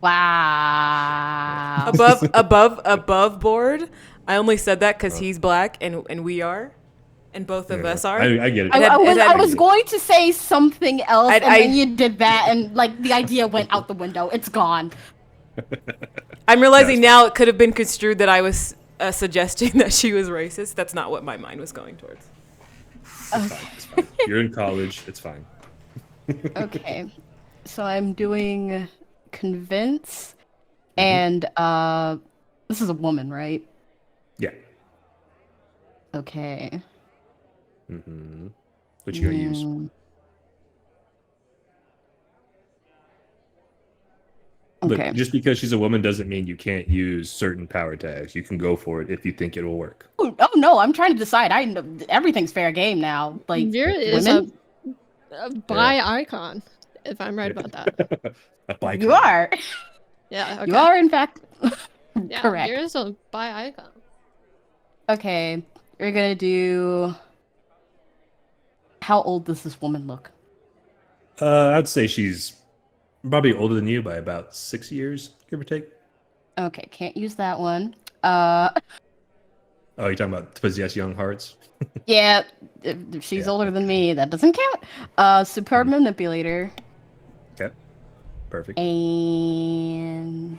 Wow. above board. I only said that because he's black and we are, and both of us are. I get it. I was going to say something else, and I- then you did that, and like the idea went out the window. It's gone. I'm realizing now it could have been construed that I was suggesting that she was racist. That's not what my mind was going towards. It's fine. You're in college. It's fine. Okay, so I'm doing convince, and this is a woman, right? Yeah. Okay. What you gonna use? Okay. Look, just because she's a woman doesn't mean you can't use certain power tags. You can go for it if you think it will work. Oh no, I'm trying to decide. I know everything's fair game now. Like Vera is women, a bi icon, if I'm right about that. A bike. you are. Yeah, okay. You are in fact Yeah, correct. Vera's a bi icon. Okay, we're gonna do. How old does this woman look? I'd say she's probably older than you by about 6 years, give or take. Okay, can't use that one. Oh, you're talking about possess young hearts? Yeah, if she's older than me. That doesn't count. Superb manipulator. Okay. Perfect. And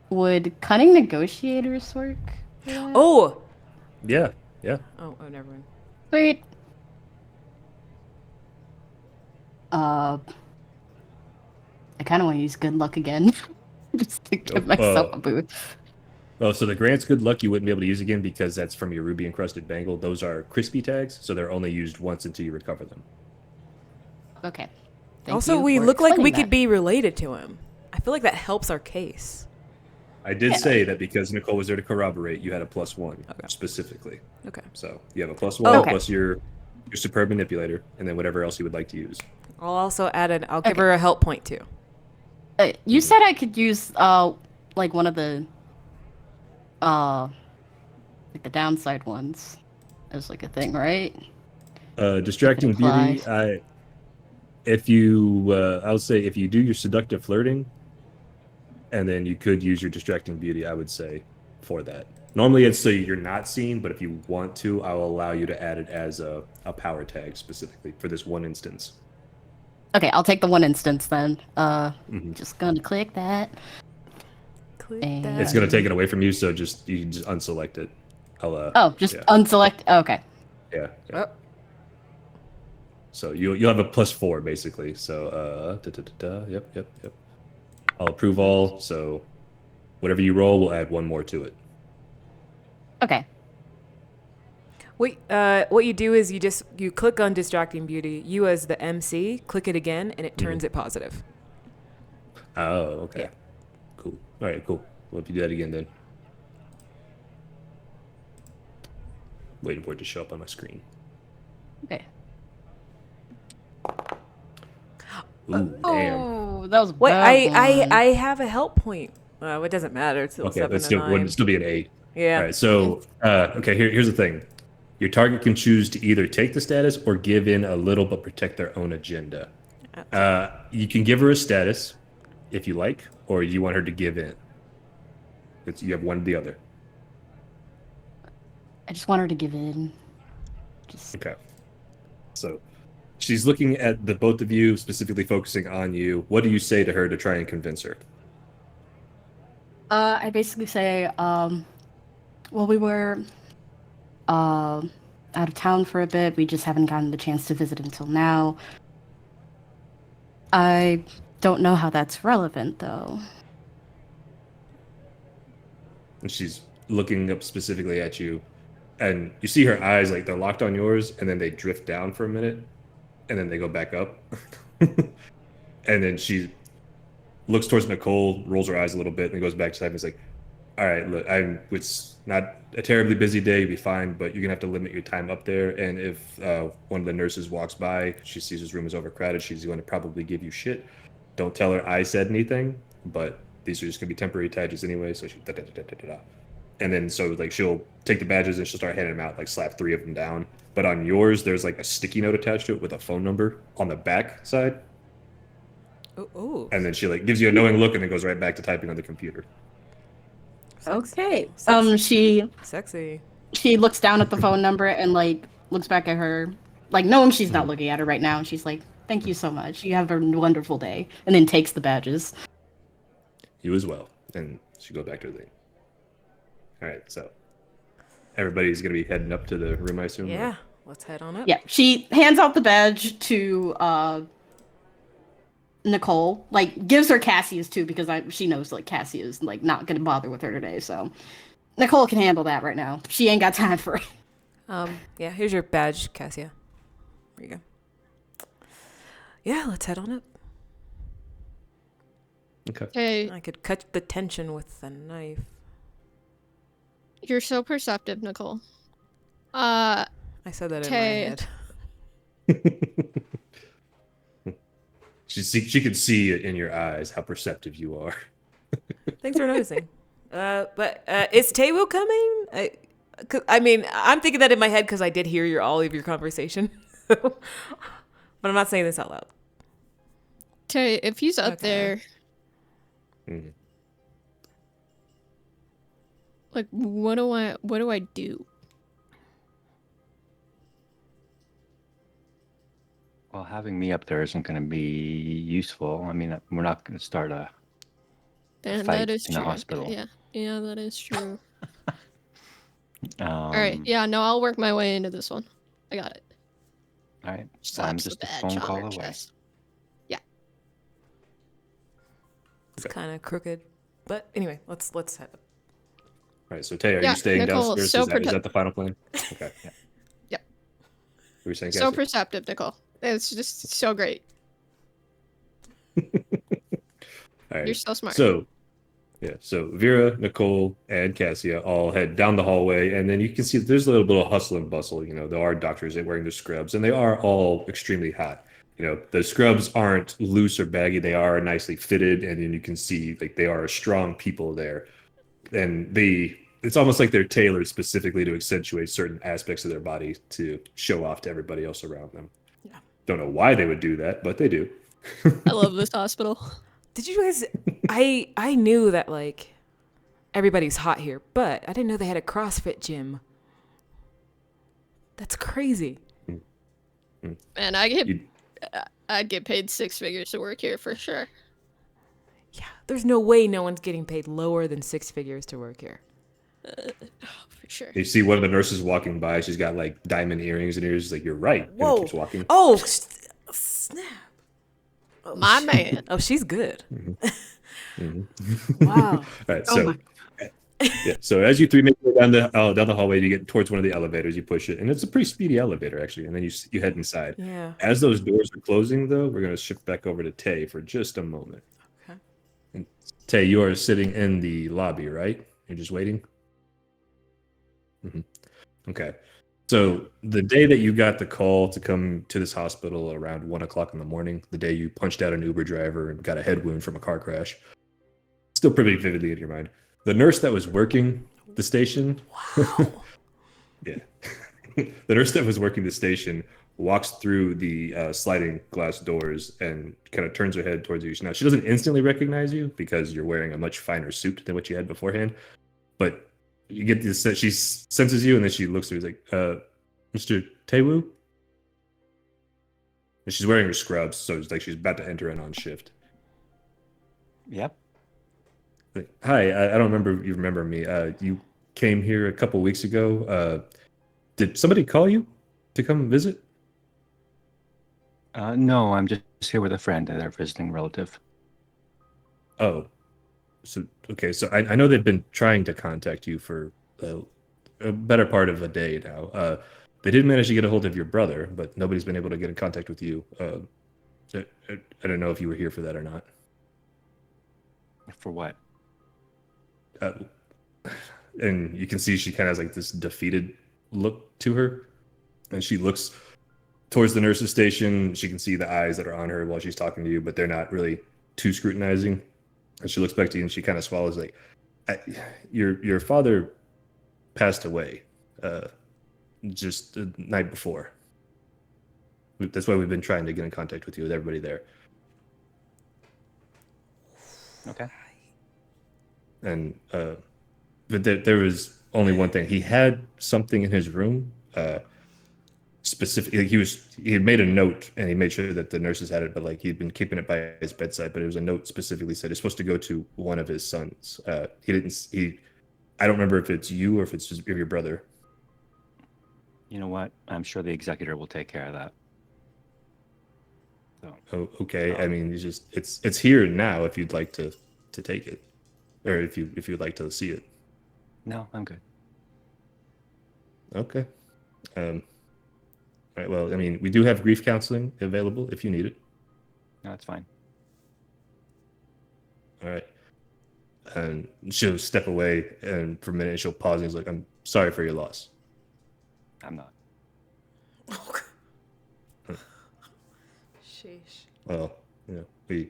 would cunning negotiators work? for that? Oh. Yeah. Oh, never mind. Sweet. I kind of want to use good luck again, just to give myself a boost. Oh, so the Grant's good luck you wouldn't be able to use again because that's from your ruby encrusted bangle. Those are crispy tags, so they're only used once until you recover them. Okay. Thank Also, you we for look like we explaining could that. be related to him. I feel like that helps our case. I did say that because Nicole was there to corroborate, you had a +1 specifically. Okay. So you have a +1 Okay. plus your superb manipulator, and then whatever else you would like to use. I'll also add I'll give her a help point too. You said I could use like one of the like the downside ones as like a thing, right? Distracting applies. beauty. I would say if you do your seductive flirting, and then you could use your distracting beauty, I would say, for that. Normally it's so you're not seen, but if you want to, I will allow you to add it as a power tag specifically for this one instance. Okay, I'll take the one instance then. Just gonna click that. Click And- that. It's gonna take it away from you, so you can just unselect it. Just yeah. unselect. Okay. Yeah. Oh. So you'll have a +4 basically. So yep. I'll approve all. So whatever you roll, we'll add one more to it. Okay. What you do is you click on distracting beauty. You as the MC click it again, and it turns it positive. Oh, okay. Yeah. Cool. All right, cool. Well, if you do that again, then waiting for it to show up on my screen. Okay. Ooh, damn. Oh, that was a Wait, bad one. I have a help point. It doesn't matter. It's still Okay, 7 let's to still 9. wouldn't still be an 8. Yeah. All right. So, okay. Here's the thing. Your target can choose to either take the status or give in a little but protect their own agenda. You can give her a status if you like, or you want her to give in. You have one or the other. I just want her to give in. Okay. So she's looking at the both of you, specifically focusing on you. What do you say to her to try and convince her? I basically say, well, we were out of town for a bit. We just haven't gotten the chance to visit until now. I don't know how that's relevant, though. And she's looking up specifically at you, and you see her eyes like they're locked on yours, and then they drift down for a minute, and then they go back up. And then she looks towards Nicole, rolls her eyes a little bit, and goes back to typing. It's like, all right, look, it's not a terribly busy day, you'll be fine, but you're gonna have to limit your time up there. And if one of the nurses walks by, she sees his room is overcrowded, she's going to probably give you shit. Don't tell her I said anything, but these are just gonna be temporary badges anyway. So she and then so like she'll take the badges and she'll start handing them out, like slap 3 of them down. But on yours, there's like a sticky note attached to it with a phone number on the back side. Ooh. And then she like gives you a knowing look and then goes right back to typing on the computer. Okay. Sexy. She looks down at the phone number and like looks back at her, like knowing she's not looking at her right now, and she's like, "Thank you so much. You have a wonderful day," and then takes the badges. You as well. And she goes back to the thing. All right, so everybody's gonna be heading up to the room, I assume. Yeah. Let's head on up. Yeah, she hands out the badge to Nicole, like gives her Cassia's too, because she knows like Cassia's like not gonna bother with her today, so Nicole can handle that right now. She ain't got time for it. Yeah, here's your badge, Cassia. There you go. Yeah, let's head on up. Okay. Hey, I could cut the tension with a knife. you're so perceptive, Nicole. I said that in my head. She could see it in your eyes how perceptive you are. Thanks for noticing. But is Tewu coming? I mean, I'm thinking that in my head because I did hear all of your conversation. But I'm not saying this out loud. Tay, if he's up there, like, what do I do? Well, having me up there isn't going to be useful. I mean, we're not going to start a And fight that is in true. the hospital. Yeah, that is true. All All right, yeah, no, I'll work my way into this one. I got it. All right. I'm Slaps the just a badge phone on call her away. chest. Yeah. It's kind of crooked. But anyway, let's head up. All right, so Tay, are Yeah, you staying Nicole, downstairs? so Is that the final plan? Okay. Yeah. Yep. What were you saying, So Cassie? perceptive, Nicole. It's just so great. All right. You're so smart. So Vera, Nicole, and Cassia all head down the hallway, and then you can see that there's a little bit of hustle and bustle. You know, there are doctors wearing their scrubs, and they are all extremely hot. You know, the scrubs aren't loose or baggy; they are nicely fitted, and then you can see like they are strong people there, and it's almost like they're tailored specifically to accentuate certain aspects of their body to show off to everybody else around them. Yeah. Don't know why they would do that, but they do. I love this hospital. Did you guys? I knew that like everybody's hot here, but I didn't know they had a CrossFit gym. That's crazy. Man, I'd get paid 6 figures to work here for sure. Yeah, there's no way no one's getting paid lower than 6 figures to work here. For sure. You see one of the nurses walking by. She's got like diamond earrings in her ears. She's like, "You're right." Whoa. And keeps walking. Oh, snap. Oh, My man. Oh, she's good. Mhm. Wow. All right, Oh so my- Yeah. So as you three make your way down the hallway, you get towards one of the elevators. You push it, and it's a pretty speedy elevator actually. And then you head inside. Yeah. As those doors are closing, though, we're going to shift back over to Tay for just a moment. Okay. And Tay, you are sitting in the lobby, right? You're just waiting. Okay. So the day that you got the call to come to this hospital around 1 o'clock in the morning, the day you punched out an Uber driver and got a head wound from a car crash, still pretty vividly in your mind. The nurse that was working the station, yeah, the nurse that was working the station walks through the sliding glass doors and kind of turns her head towards you. Now she doesn't instantly recognize you because you're wearing a much finer suit than what you had beforehand, but you get this. She senses you, and then she looks at you like, "Mr. Taewoo." And she's wearing her scrubs, so it's like she's about to enter in on shift. Yep. Like, hi, I don't remember you remember me. You came here a couple weeks ago. Did somebody call you to come visit? No, I'm just here with a friend and their visiting relative. Oh, so okay. So I know they've been trying to contact you for a better part of a day now. They did manage to get a hold of your brother, but nobody's been able to get in contact with you. I don't know if you were here for that or not. For what? And you can see she kind of has like this defeated look to her, and she looks towards the nurse's station. She can see the eyes that are on her while she's talking to you, but they're not really too scrutinizing. And she looks back to you and she kind of swallows like, your father passed away just the night before. That's why we've been trying to get in contact with you, with everybody there. Okay. And but there was only one thing. He had something in his room. Specifically, he had made a note and he made sure that the nurses had it, but like he'd been keeping it by his bedside. But it was a note specifically said it's supposed to go to one of his sons. I don't remember if it's you or if it's just your brother. You know what? I'm sure the executor will take care of that. So, Oh, okay. I mean, it's here now. If you'd like to take it, or if you'd like to see it. no, I'm good. Okay. All right. Well, I mean, we do have grief counseling available if you need it. No, it's fine. All right. And she'll step away, and for a minute she'll pause and he's like, "I'm sorry for your loss." I'm not. Sheesh. Well, we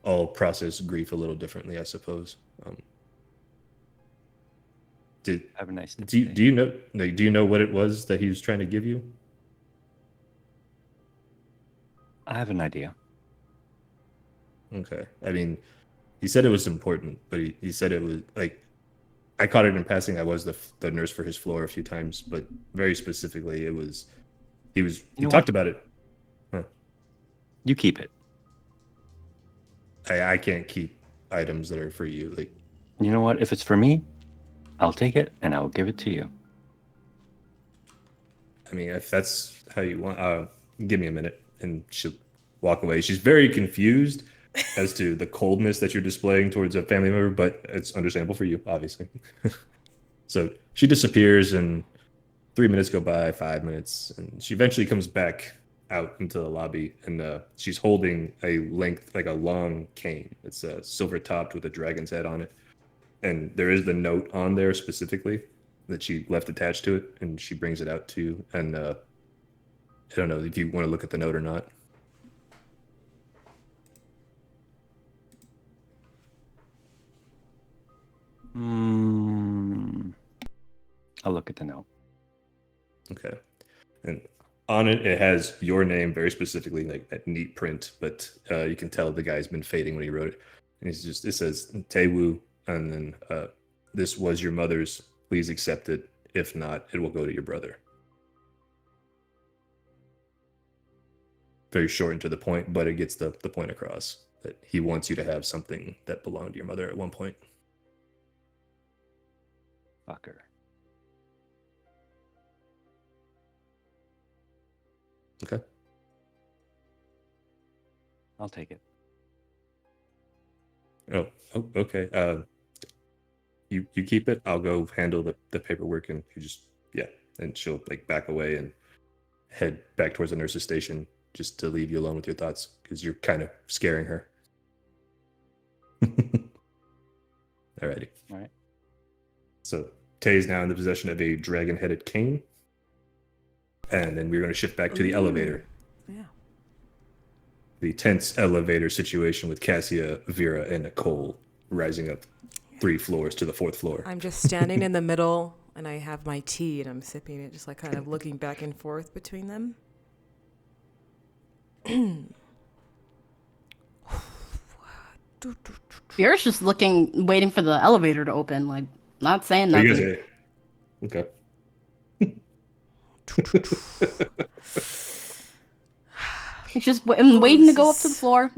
all process grief a little differently, I suppose. Have a nice day. Do you know what it was that he was trying to give you? I have an idea. Okay. I mean, he said it was important, but he said it was like, I caught it in passing. I was the nurse for his floor a few times, but very specifically, he talked about it. Huh. You keep it. I can't keep items that are for you. Like, You know what? If it's for me, I'll take it and I'll give it to you. I mean, if that's how you want, give me a minute, and she'll walk away. She's very confused as to the coldness that you're displaying towards a family member, but it's understandable for you, obviously. So she disappears, and 3 minutes go by, 5 minutes, and she eventually comes back out into the lobby, and she's holding a long cane. It's silver topped with a dragon's head on it, and there is the note on there specifically that she left attached to it, and she brings it out to you. And I don't know if you want to look at the note or not. I'll look at the note. Okay. And on it, it has your name very specifically, like that neat print, but you can tell the guy's been fading when he wrote it. And it says Taewoo, and then this was your mother's. Please accept it. If not, it will go to your brother. Very short and to the point, but it gets the point across that he wants you to have something that belonged to your mother at one point. Fucker. Okay. I'll take it. Oh, okay. you keep it. I'll go handle the paperwork, and you just And she'll like back away and head back towards the nurse's station just to leave you alone with your thoughts because you're kind of scaring her. Alrighty. All right. So Tay is now in the possession of a dragon-headed cane. And then we're going to shift back to the elevator. Yeah. The tense elevator situation with Cassia, Vera, and Nicole rising up 3 floors to the 4th floor. I'm just standing in the middle, and I have my tea, and I'm sipping it, just like kind of looking back and forth between them. Vera's just waiting for the elevator to open, like, not saying Oh, you nothing. guys okay. She's just waiting to go up to the floor.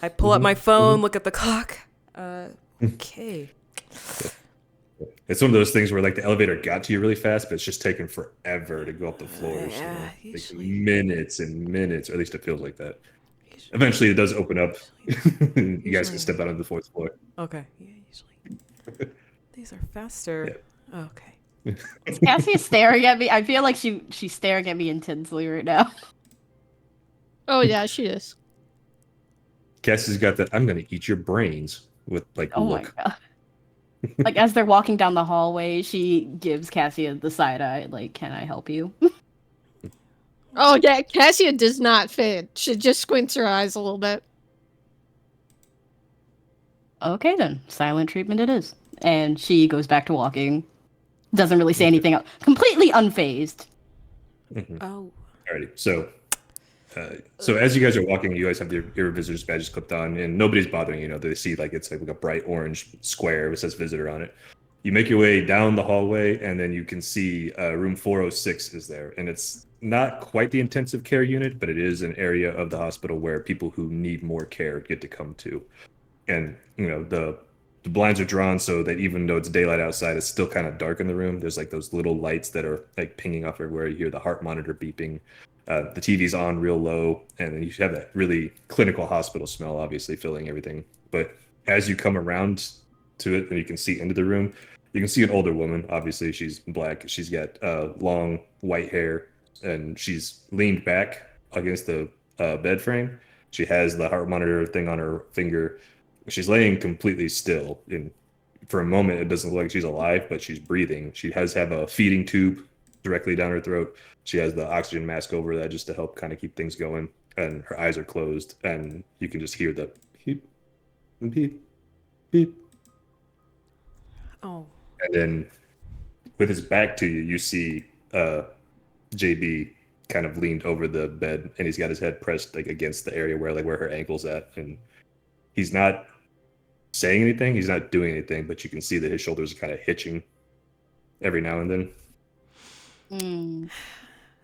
I pull up my phone, look at the clock. Okay. It's one of those things where like the elevator got to you really fast, but it's just taken forever to go up the floors. Yeah, like usually. minutes and minutes, or at least it feels like that. Eventually, it does open up. You guys can step out on the 4th floor. Okay. Yeah, usually. These are faster. Yeah. Okay. Is Cassie staring at me? I feel like she's staring at me intensely right now. Oh yeah, she is. Cassie's got that "I'm going to eat your brains" with like Oh look. my god. Like as they're walking down the hallway, she gives Cassia the side eye, like, "Can I help you?" Oh yeah, Cassia does not fit. She just squints her eyes a little bit. Okay then, silent treatment it is. And she goes back to walking. Doesn't really say anything else. Completely unfazed. Mhm. Oh. Alrighty. So as you guys are walking, you guys have your visitor's badges clipped on, and nobody's bothering you. They see like it's like a bright orange square that says visitor on it. You make your way down the hallway, and then you can see room 406 is there, and it's not quite the intensive care unit, but it is an area of the hospital where people who need more care get to come to. And the blinds are drawn so that even though it's daylight outside, it's still kind of dark in the room. There's like those little lights that are like pinging off everywhere. You hear the heart monitor beeping. The TV's on real low, and then you have that really clinical hospital smell, obviously filling everything. But as you come around to it, and you can see into the room, you can see an older woman. Obviously, she's black. She's got long white hair, and she's leaned back against the bed frame. She has the heart monitor thing on her finger. She's laying completely still. And for a moment, it doesn't look like she's alive, but she's breathing. She has a feeding tube directly down her throat. She has the oxygen mask over that just to help kind of keep things going. And her eyes are closed, and you can just hear the beep, beep, beep. Oh. And then with his back to you, you see JB kind of leaned over the bed, and he's got his head pressed like against the area where her ankle's at, and he's not saying anything, he's not doing anything, but you can see that his shoulders are kind of hitching every now and then. Mm.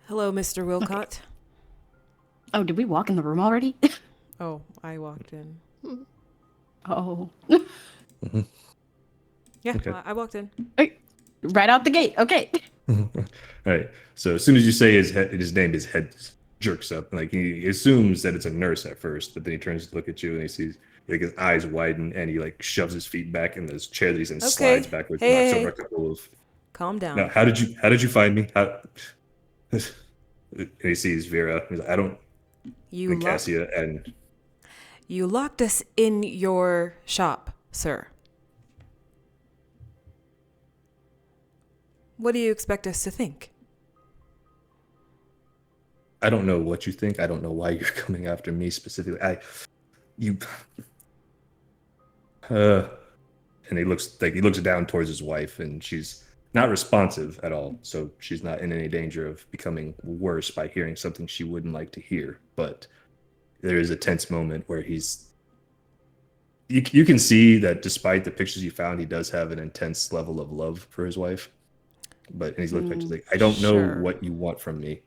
Hello, Mr. Wilcott. Oh, did we walk in the room already? Oh, I walked in. Oh. Yeah, Okay. I walked in. Right out the gate. Okay. All right. So as soon as you say his name, his head jerks up. Like he assumes that it's a nurse at first, but then he turns to look at you and he sees like his eyes widen and he like shoves his feet back in this chair that he's in, Okay. slides backwards, Hey, knocks hey, over a couple of. Calm down. Now, how did you find me? And he sees Vera. He's like, I don't. You And Cassia and You locked us in your shop, sir. What do you expect us to think? I don't know what you think. I don't know why you're coming after me specifically. And he looks down towards his wife, and she's not responsive at all. So she's not in any danger of becoming worse by hearing something she wouldn't like to hear. But there is a tense moment where you can see that despite the pictures you found, he does have an intense level of love for his wife. But he's looking at you like, I don't know Sure. what you want from me.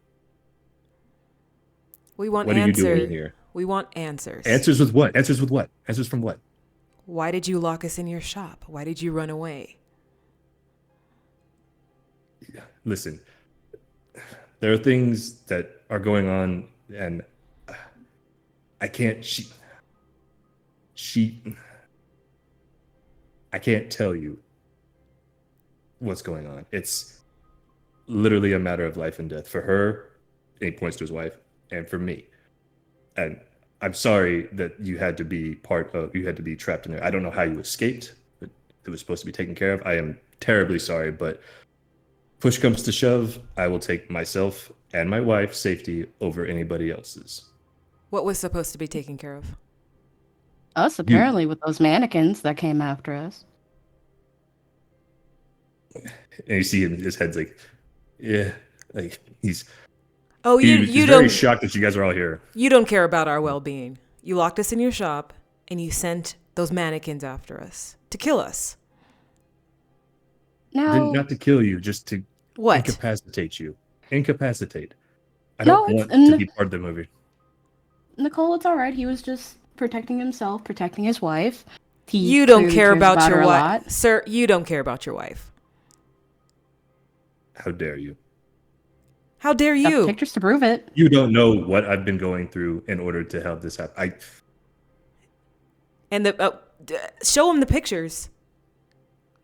We want What are you answers. doing here? We want answers. Answers with what? Answers with what? Answers from what? Why did you lock us in your shop? Why did you run away? Listen, there are things that are going on, and I can't. I can't tell you what's going on. It's literally a matter of life and death for her. And he points to his wife, and for me. And I'm sorry that you had to be trapped in there. I don't know how you escaped, but it was supposed to be taken care of. I am terribly sorry, but push comes to shove, I will take myself and my wife's safety over anybody else's. What was supposed to be taken care of? Us, apparently, with those mannequins that came after us. And you see him, his head's like, yeah, like he's Oh, he's you very don't shocked that you guys are all here. you don't care about our well-being. You locked us in your shop and you sent those mannequins after us to kill us. Now, Not to kill you, just to What? incapacitate you. Incapacitate. I No, don't it's- want to be part of the movie. Nicole, it's all right. He was just protecting himself, protecting his wife. He You don't clearly care cares about her your a wife. lot. Sir, you don't care about your wife. How dare you? How dare Got the you? pictures to prove it. You don't know what I've been going through in order to have this happen. And show him the pictures.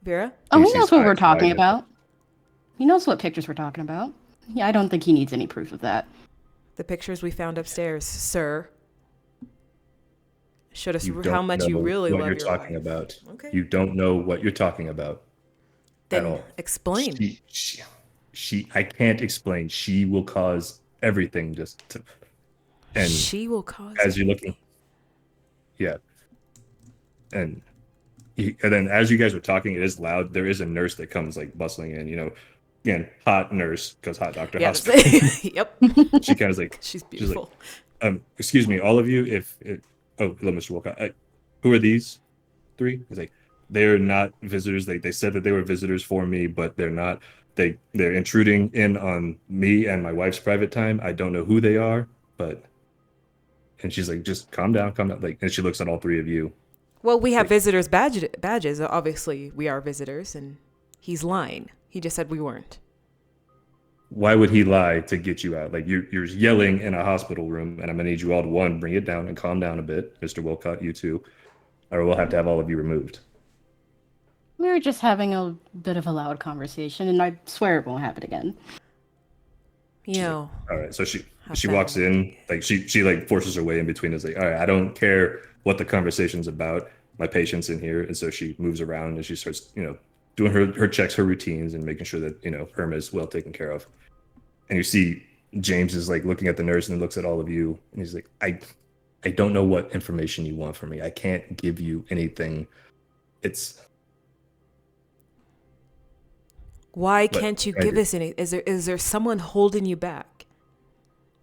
Vera? Oh, He he sees knows what we're eyes talking wide about. He knows what pictures we're talking about. Yeah, I don't think he needs any proof of that. The pictures we found upstairs, sir. Showed us You how don't much you know really what love you're your talking wife. about. Okay. You don't know what you're talking about Then at all. explain. She I can't explain. She will cause everything just to, and She will cause as you're looking, yeah, and then as you guys were talking, it is loud. There is a nurse that comes like bustling in. You know, again, hot nurse because hot doctor Yes. hospital. Yep. She kind of like She's like, beautiful. excuse me, all of you. Hello, Mr. Wolcott. Who are these three? He's like, they're not visitors. They said that they were visitors for me, but they're not. They're intruding in on me and my wife's private time. I don't know who they are, but. And she's like, just calm down, calm down. Like, and she looks at all three of you. Well, we have visitors badges. Obviously, we are visitors, and he's lying. He just said we weren't. Why would he lie to get you out? Like you're yelling in a hospital room, and I'm gonna need you all to bring it down and calm down a bit, Mr. Wilcott, you too, or we'll have to have all of you removed. We were just having a bit of a loud conversation, and I swear it won't happen again. You know. All right, so she sad. walks in, like she like forces her way in between us, like, all right, I don't care what the conversation's about. My patient's in here, and so she moves around and she starts, doing her checks, her routines, and making sure that Irma is well taken care of. And you see James is like looking at the nurse and then looks at all of you, and he's like, I don't know what information you want from me. I can't give you anything. Why can't you give us any? Is there someone holding you back?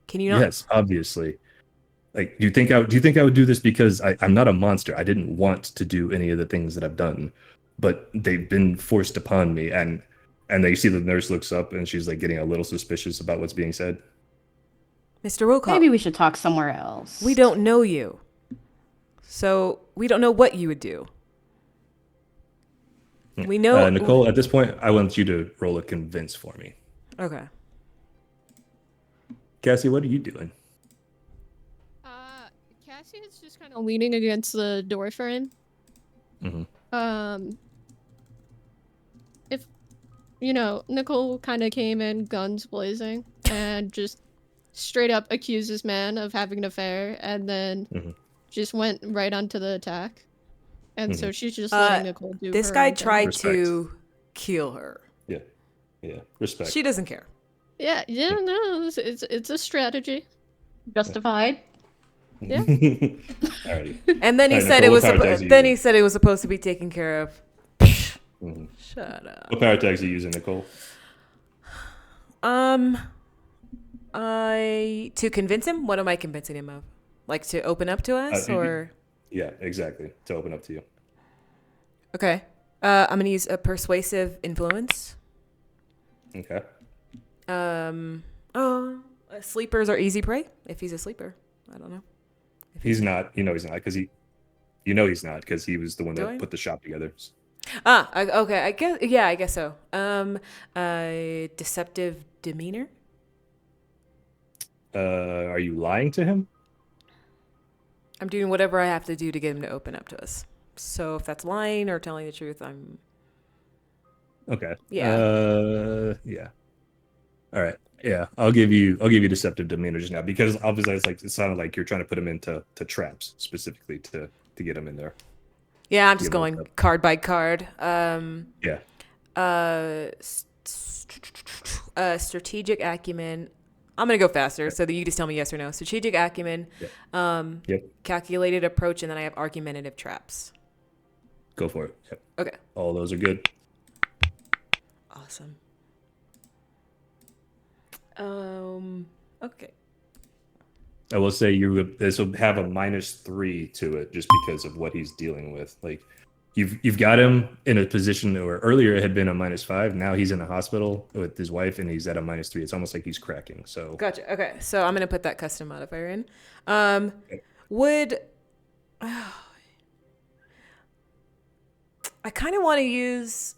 Can you not? Yes, obviously. Like, do you think I would do this because I'm not a monster? I didn't want to do any of the things that I've done, but they've been forced upon me. And then you see the nurse looks up and she's like getting a little suspicious about what's being said. Mr. Wilcox, Maybe we should talk somewhere else. we don't know you, so we don't know what you would do. We know Nicole. At this point, I want you to roll a convince for me. Okay. Cassie, what are you doing? Cassie is just kind of leaning against the door frame. Mm-hmm. If Nicole kind of came in guns blazing and just straight up accused this man of having an affair, and then just went right onto the attack. And so she's just letting Nicole do This her guy own thing. tried to kill her. Yeah. Respect. She doesn't care. Yeah, no, it's a strategy. Justified. Yeah. Alrighty. And then he All right, said Nicole, it was. what power tags are you Then he using? said it was supposed to be taken care of. Shut up. What power tags are you using, Nicole? To convince him. What am I convincing him of? Like to open up to us, or? Yeah, exactly. To open up to you. Okay. I'm gonna use a persuasive influence. Okay. Sleepers are easy prey. If he's a sleeper, I don't know. He's not. He's not because he's not because he was the one Do that I? put the shop together. Okay. I guess. Yeah, I guess so. Deceptive demeanor. Are you lying to him? I'm doing whatever I have to do to get him to open up to us. So if that's lying or telling the truth, Okay. Yeah. Yeah. All right. Yeah, I'll give you deceptive demeanor just now because obviously it sounded like you're trying to put him into traps specifically to get him in there. Yeah, I'm Get just him hooked going up. card by card. Yeah. Strategic acumen. I'm gonna go faster, so that you just tell me yes or no. Strategic acumen, Yep. calculated approach, and then I have argumentative traps. Go for it. Yep. Okay, All those are good. awesome. Okay. I will say this will have a -3 to it just because of what he's dealing with. Like you've got him in a position where earlier it had been a -5. Now he's in a hospital with his wife and he's at a -3. It's almost like he's cracking. So Gotcha. Okay, so I'm gonna put that custom modifier in. Okay. Would I kind of want to use,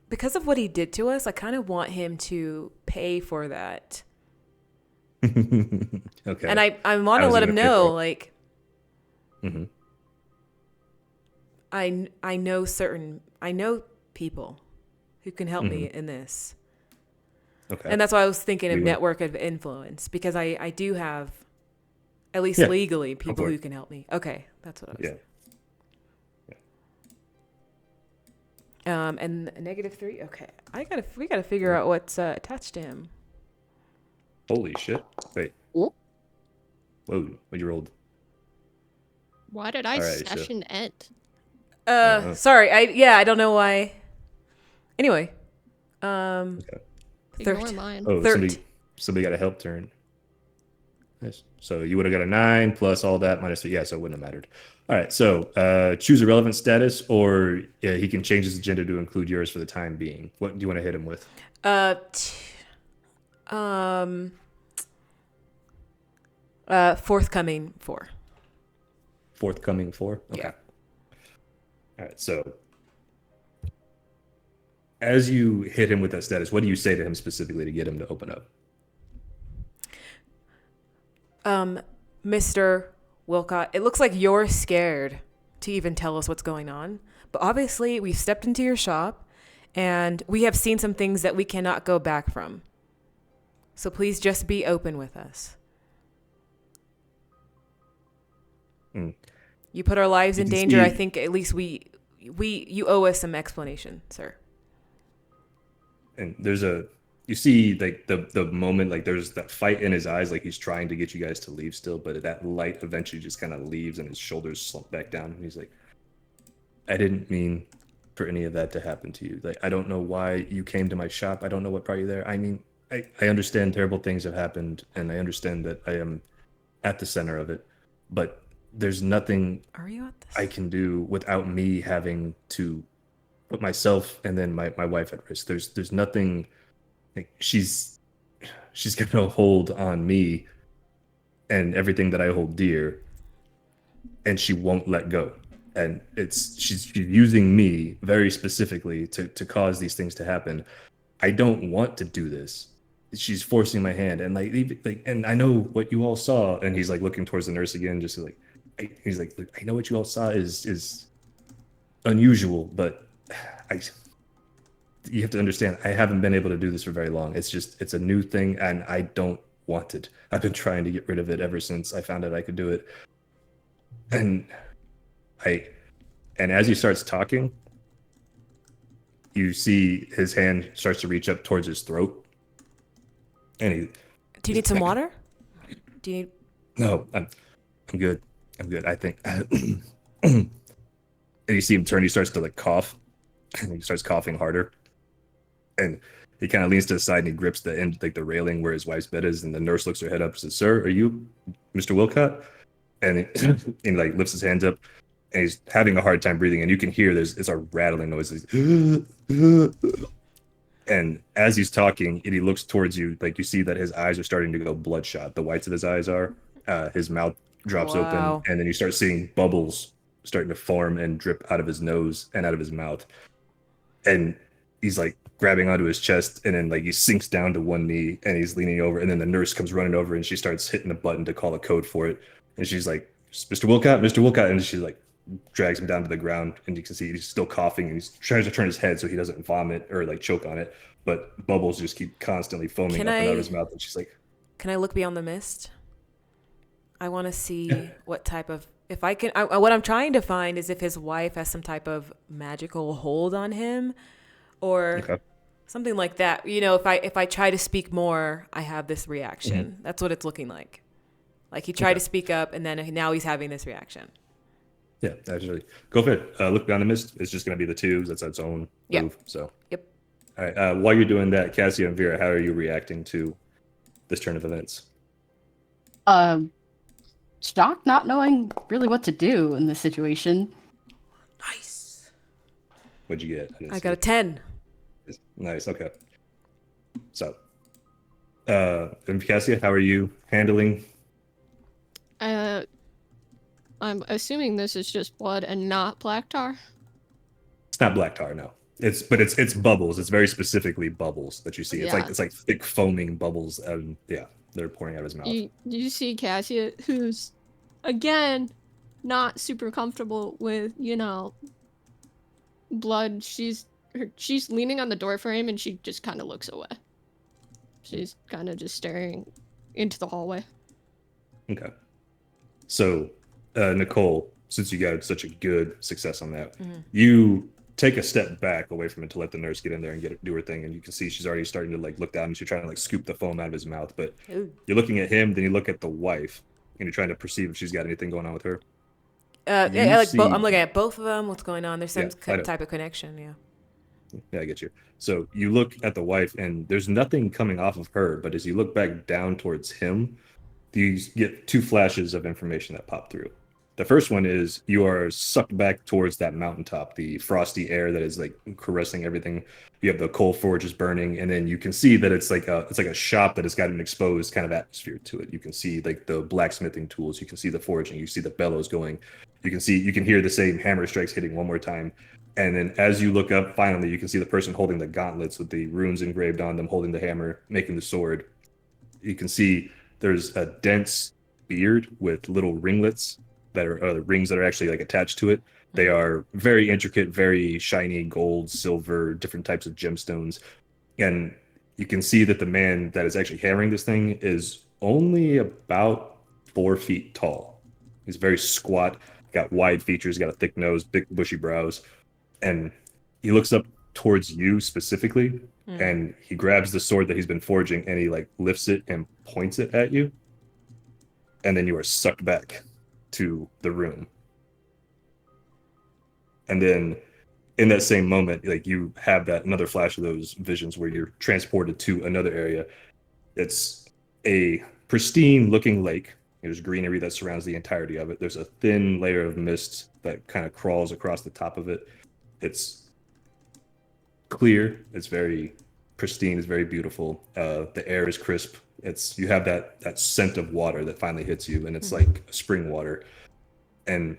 because of what he did to us, I kind of want him to pay for that. okay. And I want to How's let he him gonna pay know, for it? like, Mm-hmm. I know people who can help me in this. Okay. And that's why I was thinking of You would- network of influence, because I do have, at least Yeah, legally, people for it. who can help me. Okay, that's what I was Yeah. And a -3. Okay, we gotta figure out what's attached to him. Holy shit. Wait. Oh. Whoa. What you rolled? Why did I All right, so- session end? Uh-huh. Sorry, I don't know why. Anyway, Okay. Ignore 13. mine. Oh, 13. somebody got a help turn. Nice. So you would have got a 9 plus all that -3. Yeah, so it wouldn't have mattered. All right. So choose a relevant status, or he can change his agenda to include yours for the time being. What do you want to hit him with? Forthcoming 4. Forthcoming 4. Okay. Yeah. All right. So as you hit him with that status, what do you say to him specifically to get him to open up? Mr. Wilcott, it looks like you're scared to even tell us what's going on. But obviously, we've stepped into your shop and we have seen some things that we cannot go back from. So please just be open with us. Mm. You put our lives You in can danger. see- I think at least you owe us some explanation, sir. And you see like the moment, like there's that fight in his eyes, like he's trying to get you guys to leave still, but that light eventually just kind of leaves and his shoulders slump back down. And he's like, I didn't mean for any of that to happen to you. Like, I don't know why you came to my shop. I don't know what brought you there. I mean, I understand terrible things have happened and I understand that I am at the center of it, but there's nothing Are you at this? I can do without me having to put myself and then my wife at risk. There's nothing. Like she's gonna hold on me and everything that I hold dear, and she won't let go. And she's using me very specifically to cause these things to happen. I don't want to do this. She's forcing my hand, and and I know what you all saw. And he's like looking towards the nurse again, just like he's like, look, I know what you all saw is unusual, but you have to understand, I haven't been able to do this for very long. It's a new thing and I don't want it. I've been trying to get rid of it ever since I found out I could do it. And as he starts talking, you see his hand starts to reach up towards his throat. And Do you need some water? Do you need? No, I'm good. I'm good. I think. And you see him turn. He starts to like cough, and he starts coughing harder. And he kind of leans to the side and he grips the end, like the railing where his wife's bed is. And the nurse looks her head up and says, "Sir, are you Mr. Wilcott?" And he like lifts his hands up, and he's having a hard time breathing. And you can hear it's a rattling noise. And as he's talking, and he looks towards you, like you see that his eyes are starting to go bloodshot. The whites of his eyes are. His mouth drops Wow. open, and then you start seeing bubbles starting to form and drip out of his nose and out of his mouth. And he's like grabbing onto his chest, and then like he sinks down to one knee, and he's leaning over. And then the nurse comes running over, and she starts hitting the button to call a code for it. And she's like, "Mr. Wilcott, Mr. Wilcott," and she's like, drags him down to the ground, and you can see he's still coughing, and he's trying to turn his head so he doesn't vomit or like choke on it, but bubbles just keep constantly foaming Can up and out of I- his mouth, and she's like, Can I look beyond the mist? I want to see what type of, if I can, what I'm trying to find is if his wife has some type of magical hold on him or okay. something like that. You know, if I try to speak more, I have this reaction. That's what it's looking like. Like he tried to speak up and then now he's having this reaction. Yeah, actually. Go ahead. Look beyond the mist. It's just going to be the tubes. That's its own Yep. move. So, Yep. all right. While you're doing that, Cassia and Vera, how are you reacting to this turn of events? Shocked, not knowing really what to do in this situation. Nice. What'd you get? I got a 10. Nice. Okay. So, and Cassia, how are you handling? I'm assuming this is just blood and not black tar. It's not black tar, no. It's bubbles. It's very specifically bubbles that you see. Yeah. It's like thick foaming bubbles, and yeah, they're pouring out of his mouth. You see Cassia, who's again not super comfortable with blood. She's leaning on the door frame and she just kind of looks away. She's kind of just staring into the hallway. Okay. So, Nicole, since you got such a good success on that, you take a step back away from it to let the nurse get in there and do her thing, and you can see she's already starting to like look down and she's trying to like scoop the foam out of his mouth. But Ooh. you're looking at him, then you look at the wife, and you're trying to perceive if she's got anything going on with her. Yeah, see- I'm looking at both of them. What's going on? There's some I know. type of connection. Yeah. Yeah, I get you. So you look at the wife, and there's nothing coming off of her. But as you look back down towards him, you get two flashes of information that pop through. The first one is you are sucked back towards that mountaintop, the frosty air that is like caressing everything. You have the coal forges burning, and then you can see that it's like a shop that has got an exposed kind of atmosphere to it. You can see like the blacksmithing tools, you can see the forging, you see the bellows going, you can hear the same hammer strikes hitting one more time. And then as you look up, finally you can see the person holding the gauntlets with the runes engraved on them, holding the hammer, making the sword. You can see there's a dense beard with little ringlets that are rings that are actually like attached to it. They are very intricate, very shiny gold, silver, different types of gemstones. And you can see that the man that is actually hammering this thing is only about 4 feet tall. He's very squat, got wide features, got a thick nose, big bushy brows. And he looks up towards you specifically, and he grabs the sword that he's been forging and he like lifts it and points it at you. And then you are sucked back to the room. And then in that same moment, like you have that another flash of those visions where you're transported to another area. It's a pristine looking lake. There's greenery that surrounds the entirety of it. There's a thin layer of mist that kind of crawls across the top of it. It's clear. It's very pristine. It's very beautiful. The air is crisp. You have that scent of water that finally hits you, and it's like spring water. And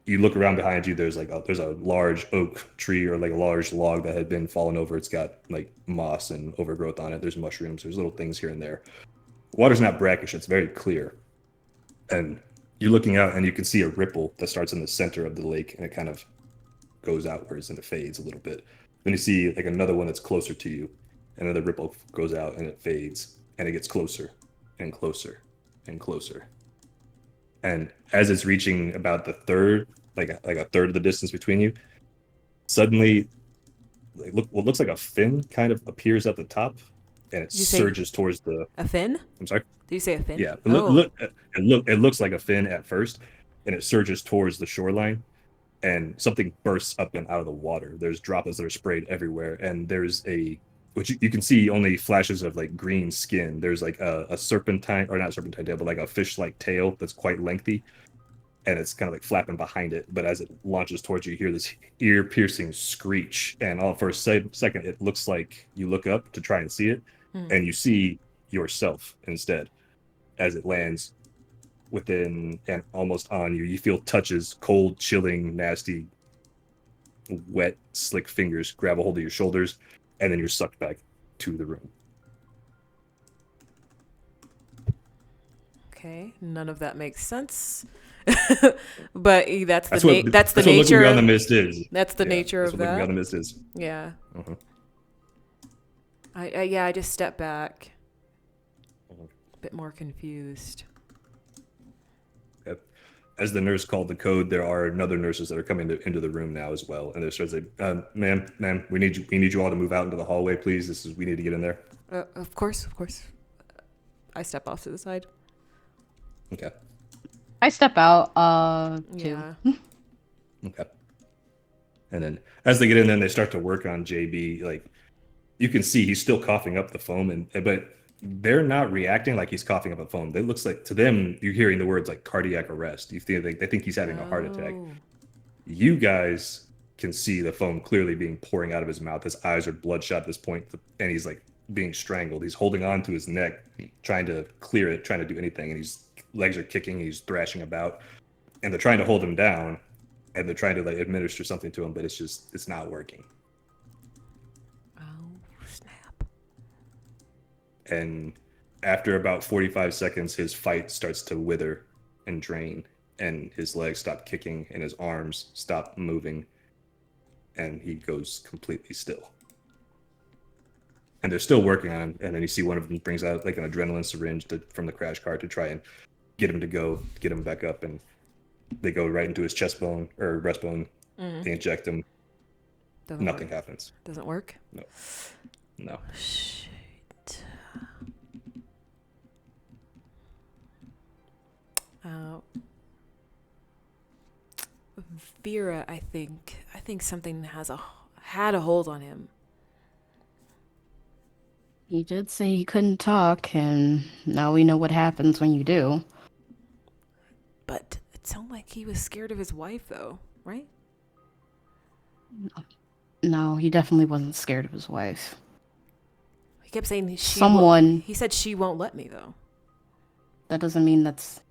you look around behind you. There's a large oak tree or like a large log that had been fallen over. It's got like moss and overgrowth on it. There's mushrooms. There's little things here and there. Water's not brackish. It's very clear. And you're looking out, and you can see a ripple that starts in the center of the lake, and it kind of goes outwards and it fades a little bit. Then you see like another one that's closer to you. Another ripple goes out and it fades, and it gets closer and closer and closer. And as it's reaching about the third, like a third of the distance between you, suddenly, what looks like a fin kind of appears at the top, and it surges towards the. A fin? I'm sorry. Did you say a fin? Yeah. It looks like a fin at first, and it surges towards the shoreline, and something bursts up and out of the water. There's droplets that are sprayed everywhere, and there's which you can see only flashes of like green skin. There's like a serpentine, or not serpentine tail, but like a fish-like tail that's quite lengthy, and it's kind of like flapping behind it. But as it launches towards you, you hear this ear-piercing screech, and all for a second, it looks like you look up to try and see it, and you see yourself instead as it lands within and almost on you. You feel touches, cold, chilling, nasty, wet, slick fingers grab a hold of your shoulders, and then you're sucked back to the room. Okay, none of that makes sense. but that's the That's what looking nature. beyond the mist is. That's the Yeah, nature that's of what looking that. beyond the mist is. Yeah. Uh-huh. I just step back. Uh-huh. A bit more confused. Okay. As the nurse called the code, there are other nurses that are coming into the room now as well, and they're sort of like, "Ma'am, we need you all to move out into the hallway, please. We need to get in there." Of course. I step off to the side. Okay. I step out, too. Yeah. Okay. And then as they get in there and they start to work on JB, like you can see he's still coughing up the foam, but they're not reacting like he's coughing up a foam. It looks like to them you're hearing the words like cardiac arrest. They think he's having a heart attack. Oh. You guys can see the foam clearly being pouring out of his mouth. His eyes are bloodshot at this point, and he's like being strangled. He's holding on to his neck, trying to clear it, trying to do anything, and his legs are kicking. He's thrashing about, and they're trying to hold him down, and they're trying to like administer something to him, but it's not working. Oh, snap. And after about 45 seconds, his fight starts to wither and drain, and his legs stop kicking, and his arms stop moving, and he goes completely still. And they're still working on him, and then you see one of them brings out like an adrenaline syringe from the crash cart to try and get him back up, and they go right into his chest bone or breastbone. Mm-hmm. They inject him. Doesn't Nothing work. happens. Doesn't work? No. Shit. Vera, I think something had a hold on him. He did say he couldn't talk, and now we know what happens when you do. But it sounded like he was scared of his wife, though, right? No, he definitely wasn't scared of his wife. He kept saying he said she won't let me, though. That doesn't mean that's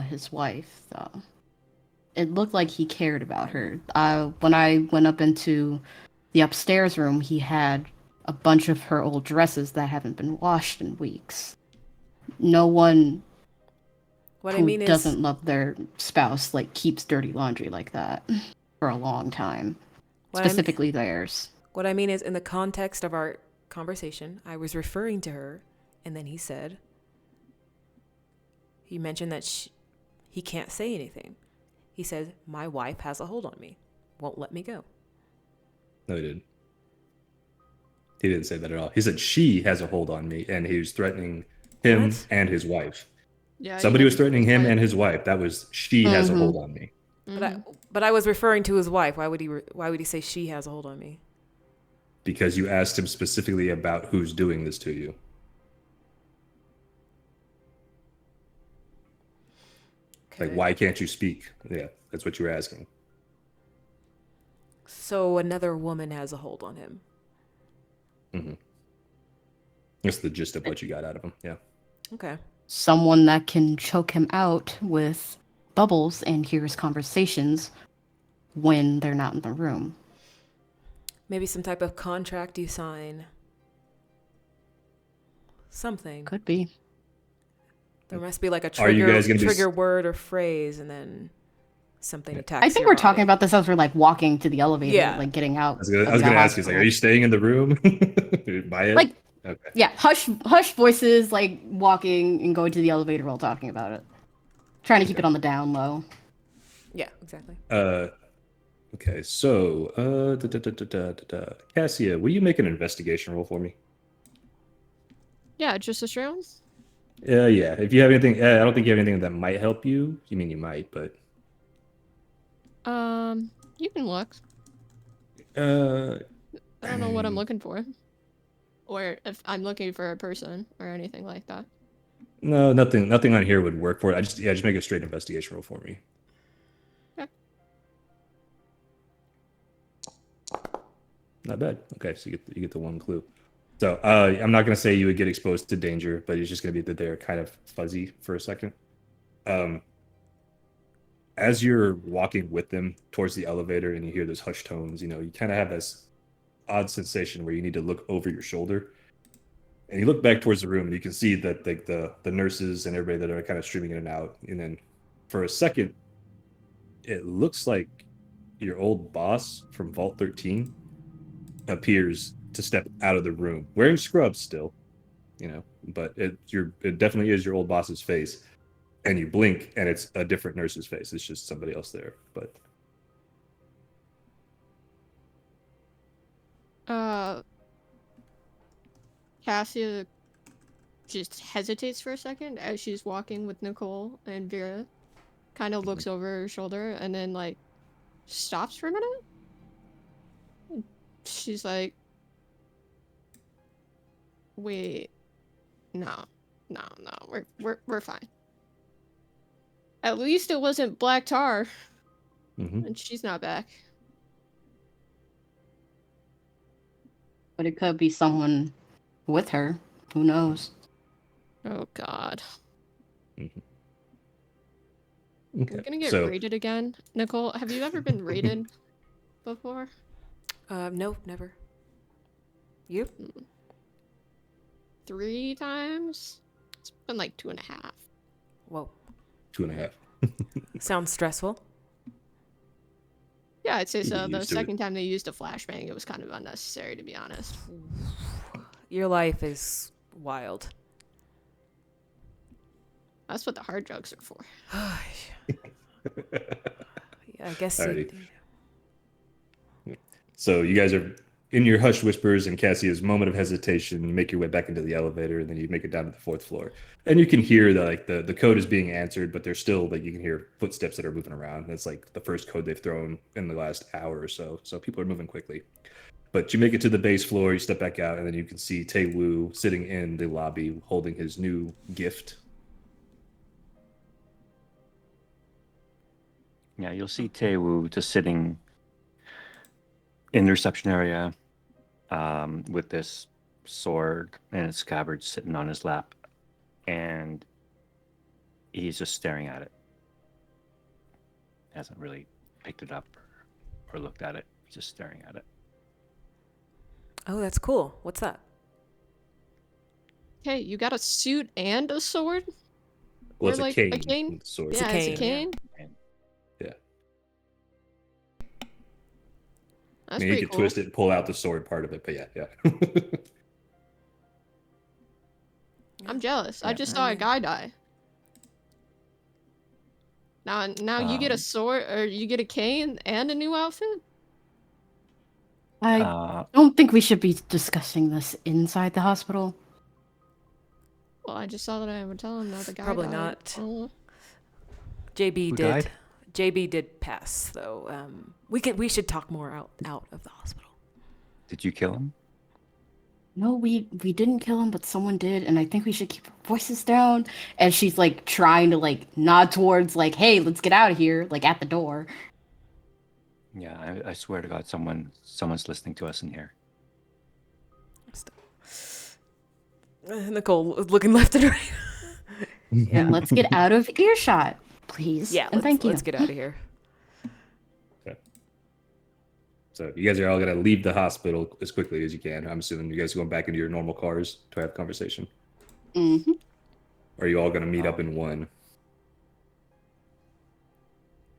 his wife, though. It looked like he cared about her. When I went up into the upstairs room, he had a bunch of her old dresses that haven't been washed in weeks. No one doesn't love their spouse keeps dirty laundry like that for a long time. Specifically theirs. What I mean is, in the context of our conversation, I was referring to her, and then he mentioned that he can't say anything. He said, "My wife has a hold on me, won't let me go." No, he didn't. He didn't say that at all. He said she has a hold on me, and he was threatening him and his wife. Yeah, Somebody was threatening him and his wife. That was she has a hold on me. But I was referring to his wife. Why would he say she has a hold on me? Because you asked him specifically about who's doing this to you. Okay. Like, why can't you speak? Yeah, that's what you were asking. So another woman has a hold on him. Mm-hmm. That's the gist of what you got out of him. Yeah. Okay. Someone that can choke him out with bubbles and hear his conversations when they're not in the room. Maybe some type of contract you sign. Something. Could be. There must be like a you guys gonna trigger word or phrase, and then something attacks. I think we're talking about this as we're walking to the elevator, getting out. I was gonna ask you, are you staying in the room? By it? Okay. Yeah, hush voices, walking and going to the elevator while talking about it. Trying to keep it on the down low. Yeah, exactly. Okay, so Cassia, will you make an investigation roll for me? Yeah, just a strong. Yeah. If you have anything, I don't think you have anything that might help you. You mean you might, but You can look. I I don't know what I'm looking for, or if I'm looking for a person or anything like that. No, nothing on here would work for it. Just make a straight investigation roll for me. Okay. Not bad. Okay, so you get the one clue. So I'm not going to say you would get exposed to danger, but it's just going to be that they're kind of fuzzy for a second. As you're walking with them towards the elevator and you hear those hushed tones, you kind of have this odd sensation where you need to look over your shoulder. And you look back towards the room, and you can see that the nurses and everybody that are kind of streaming in and out. And then for a second, it looks like your old boss from Vault 13 appears to step out of the room, wearing scrubs still, but it definitely is your old boss's face. And you blink, and it's a different nurse's face. It's just somebody else there. But Cassia just hesitates for a second as she's walking with Nicole and Vera. Kind of looks over her shoulder and then like stops for a minute. She's like, "Wait, no, we're fine. At least it wasn't Black Tar, and she's not back." But it could be someone with her. Who knows? Oh God. okay. We're gonna get raided again. Nicole, have you ever been raided before? No, never. You? 3 times? It's been like 2.5. Whoa. 2.5. Sounds stressful. Yeah, I'd say so. get The used to second time they used a flashbang, it was kind of unnecessary, to be honest. Your life is wild. That's what the hard drugs are for. Yeah, I guess. Alrighty. So you guys are in your hushed whispers, and Cassia's moment of hesitation. You make your way back into the elevator, and then you make it down to the 4th floor. And you can hear that the code is being answered, but there's still you can hear footsteps that are moving around. That's like the first code they've thrown in the last hour or so. So people are moving quickly. But you make it to the base floor, you step back out, and then you can see Tae Woo sitting in the lobby holding his new gift. Yeah, you'll see Taewoo just sitting in the reception area with this sword and its scabbard sitting on his lap. And he's just staring at it. Hasn't really picked it up or looked at it. He's just staring at it. Oh, that's cool. What's that? Hey, you got a suit and a sword? Well, Or, it's like, a cane. a cane? with a sword. Yeah, it's a cane. Yeah. That's You pretty can cool. twist it and pull out the sword part of it, but yeah. I'm jealous. I Yeah. just saw a guy die. Now you get a sword, or you get a cane and a new outfit? I don't think we should be discussing this inside the hospital. Well, I just saw that I would tell him that the guy Probably died. not. Oh. JB Who did. died? JB did pass, though. We should talk more out of the hospital. Did you kill him? No, we didn't kill him, but someone did, and I think we should keep our voices down. And she's like trying to like nod towards like, hey, let's get out of here, like at the door. Yeah, I swear to God, someone's listening to us in here. Nicole looking left and right. Yeah, let's get out of earshot, please. Yeah, and thank you. let's get out of here. Okay. So you guys are all gonna leave the hospital as quickly as you can. I'm assuming you guys are going back into your normal cars to have a conversation. Mm-hmm. Or are you all gonna meet up in one?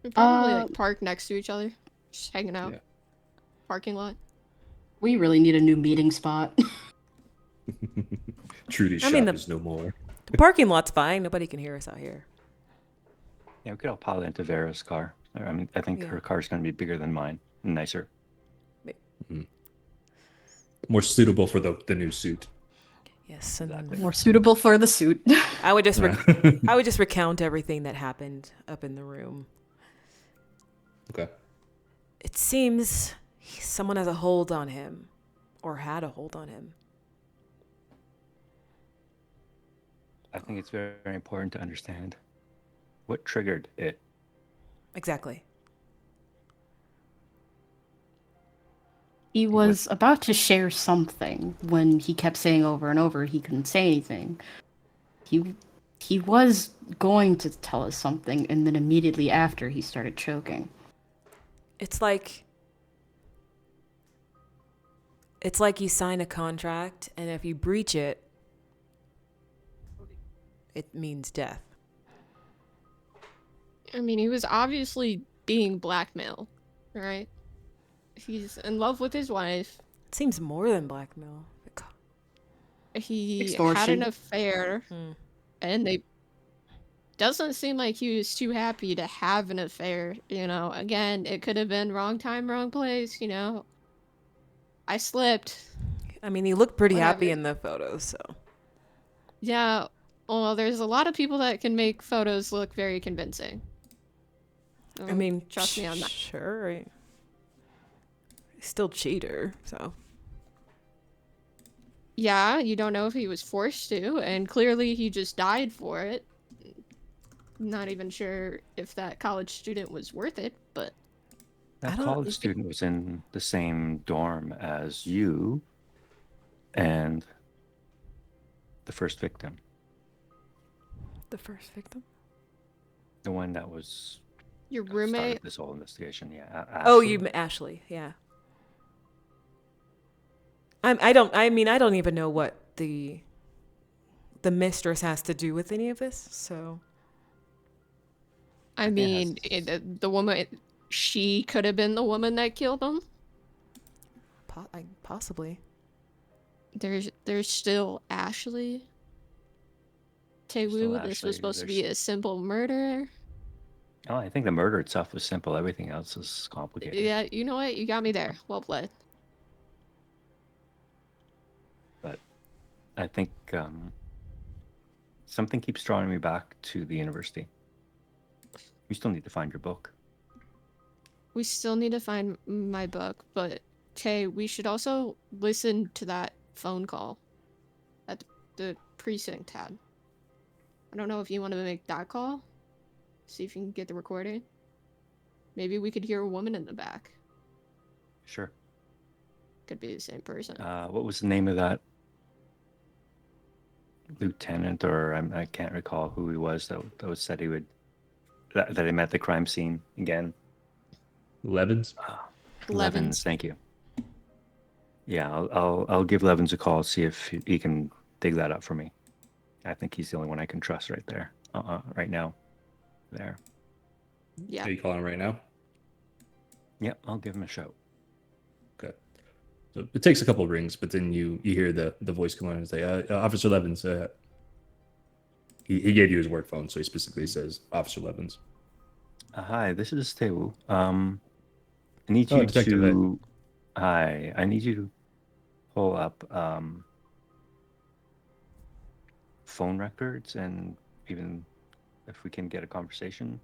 We probably like park next to each other, just hanging out. Yeah. Parking lot. We really need a new meeting spot. Trudy's I shop mean, is no more. The parking lot's fine. Nobody can hear us out here. Yeah, we could all pile into Vera's car. I mean, I think Yeah. her car's going to be bigger than mine and nicer. More suitable for the new suit. Yes, and Exactly. More suitable for the suit. I would just I would just recount everything that happened up in the room. Okay. It seems someone has a hold on him, or had a hold on him. I think it's very, very important to understand what triggered it. Exactly. He was about to share something when he kept saying over and over he couldn't say anything. He was going to tell us something, and then immediately after he started choking. It's like you sign a contract, and if you breach it, it means death. I mean, he was obviously being blackmailed, right? He's in love with his wife. It seems more than blackmail. He had Extortion. an affair, and they doesn't seem like he was too happy to have an affair. You know, again, it could have been wrong time, wrong place. You know, I slipped. I mean, he looked pretty happy Whatever. in the photos, so. Yeah. Well, there's a lot of people that can make photos look very convincing. I mean, trust me on that. Sure. He's still cheater, so. Yeah, you don't know if he was forced to, and clearly he just died for it. Not even sure if that college student was worth it, but That I don't- college student was in the same dorm as you and the first victim. The first victim? The one that was your started roommate. this whole investigation. Yeah. Oh, Ashley. you Ashley, yeah. I don't even know what the mistress has to do with any of this, so. I mean, the woman, she could have been the woman that killed him. Possibly. There's still Ashley. Taewoo, this Ashley, was supposed to be a simple murder. Oh, I think the murder itself was simple. Everything else is complicated. Yeah, you know what? You got me there. Well played. But I think something keeps drawing me back to the university. We still need to find your book. We still need to find my book, but Tay, we should also listen to that phone call that the precinct had. I don't know if you want to make that call. See if you can get the recording. Maybe we could hear a woman in the back. Sure. Could be the same person. What was the name of that lieutenant, or I can't recall who he was that said he would that he met the crime scene again? Levins. Levins, thank you. Yeah, I'll give Levins a call, see if he can dig that up for me. I think he's the only one I can trust right there, right now. There. Yeah. Are you calling him right now? Yep, I'll give him a shout. Okay. So it takes a couple of rings, but then you hear the voice come on and say, Officer Levins. He gave you his work phone, so he specifically says, Officer Levins. Hi, this is Taewoo. I need Oh, you Detective to. Hi, I need you to pull up phone records, and even if we can get a conversation.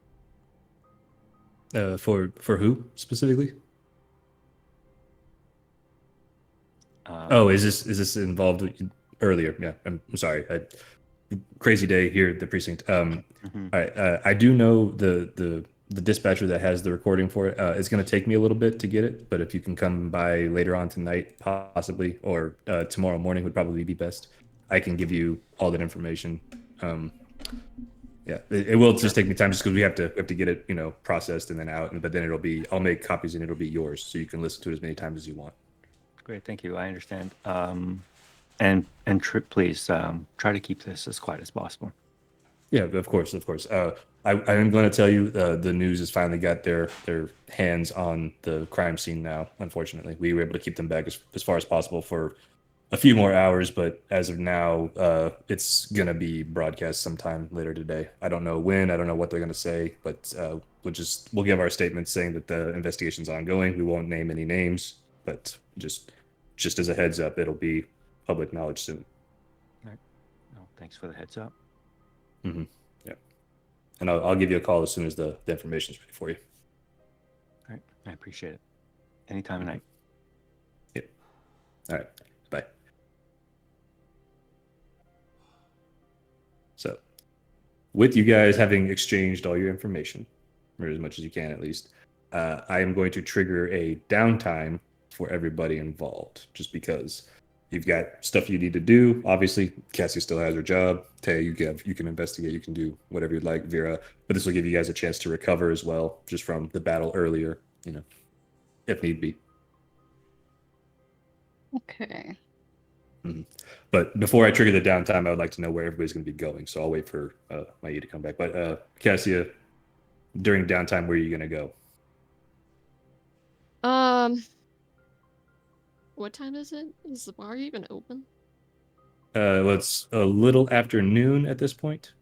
For who specifically? Is this involved earlier? Yeah, I'm sorry. Crazy day here at the precinct. All right, I do know the dispatcher that has the recording for it. It's going to take me a little bit to get it, but if you can come by later on tonight, possibly, or tomorrow morning would probably be best. I can give you all that information. Yeah, it will just take me time just because we have to get it, processed and then out. But then I'll make copies and it'll be yours, so you can listen to it as many times as you want. Great, thank you. I understand. Please try to keep this as quiet as possible. Yeah, of course. I am going to tell you the news has finally got their hands on the crime scene now. Unfortunately, we were able to keep them back as far as possible for a few more hours, but as of now, it's going to be broadcast sometime later today. I don't know when, I don't know what they're going to say, but we'll give our statement saying that the investigation's ongoing. We won't name any names, but just as a heads up, it'll be public knowledge soon. All right. No, thanks for the heads up. Mm-hmm. Yeah. And I'll give you a call as soon as the information's ready for you. All right. I appreciate it. Anytime of night. Yep. All right. Bye. So, with you guys having exchanged all your information, or as much as you can at least, I am going to trigger a downtime for everybody involved, just because you've got stuff you need to do. Obviously, Cassie still has her job. Tay, you can investigate, you can do whatever you'd like. Vera, but this will give you guys a chance to recover as well, just from the battle earlier, if need be. Okay. But before I trigger the downtime, I would like to know where everybody's going to be going. So I'll wait for Maia to come back. But Cassia, during downtime, where are you going to go? What time is it? Is the bar even open? Well, it's a little afternoon at this point.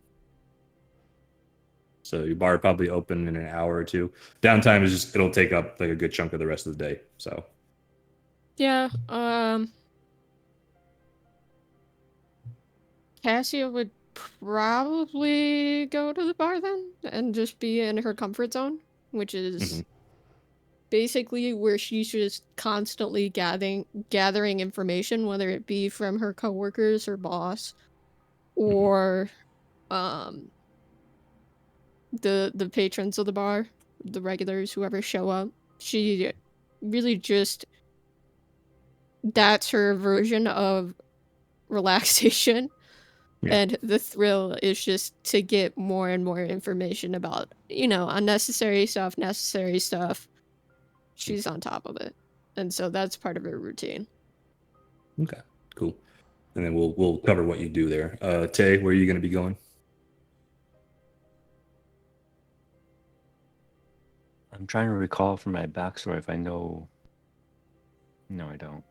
So your bar probably open in an hour or two. Downtime is just, it'll take up like a good chunk of the rest of the day. So Yeah, Cassia would probably go to the bar then and just be in her comfort zone, which is basically where she's just constantly gathering information, whether it be from her coworkers or boss, or the patrons of the bar, the regulars, whoever show up. She really just, that's her version of relaxation. Yeah. And the thrill is just to get more and more information about, unnecessary stuff, necessary stuff. She's on top of it. And so that's part of her routine. Okay, cool. And then we'll cover what you do there. Tay, where are you going to be going? I'm trying to recall from my backstory if I know. No, I don't.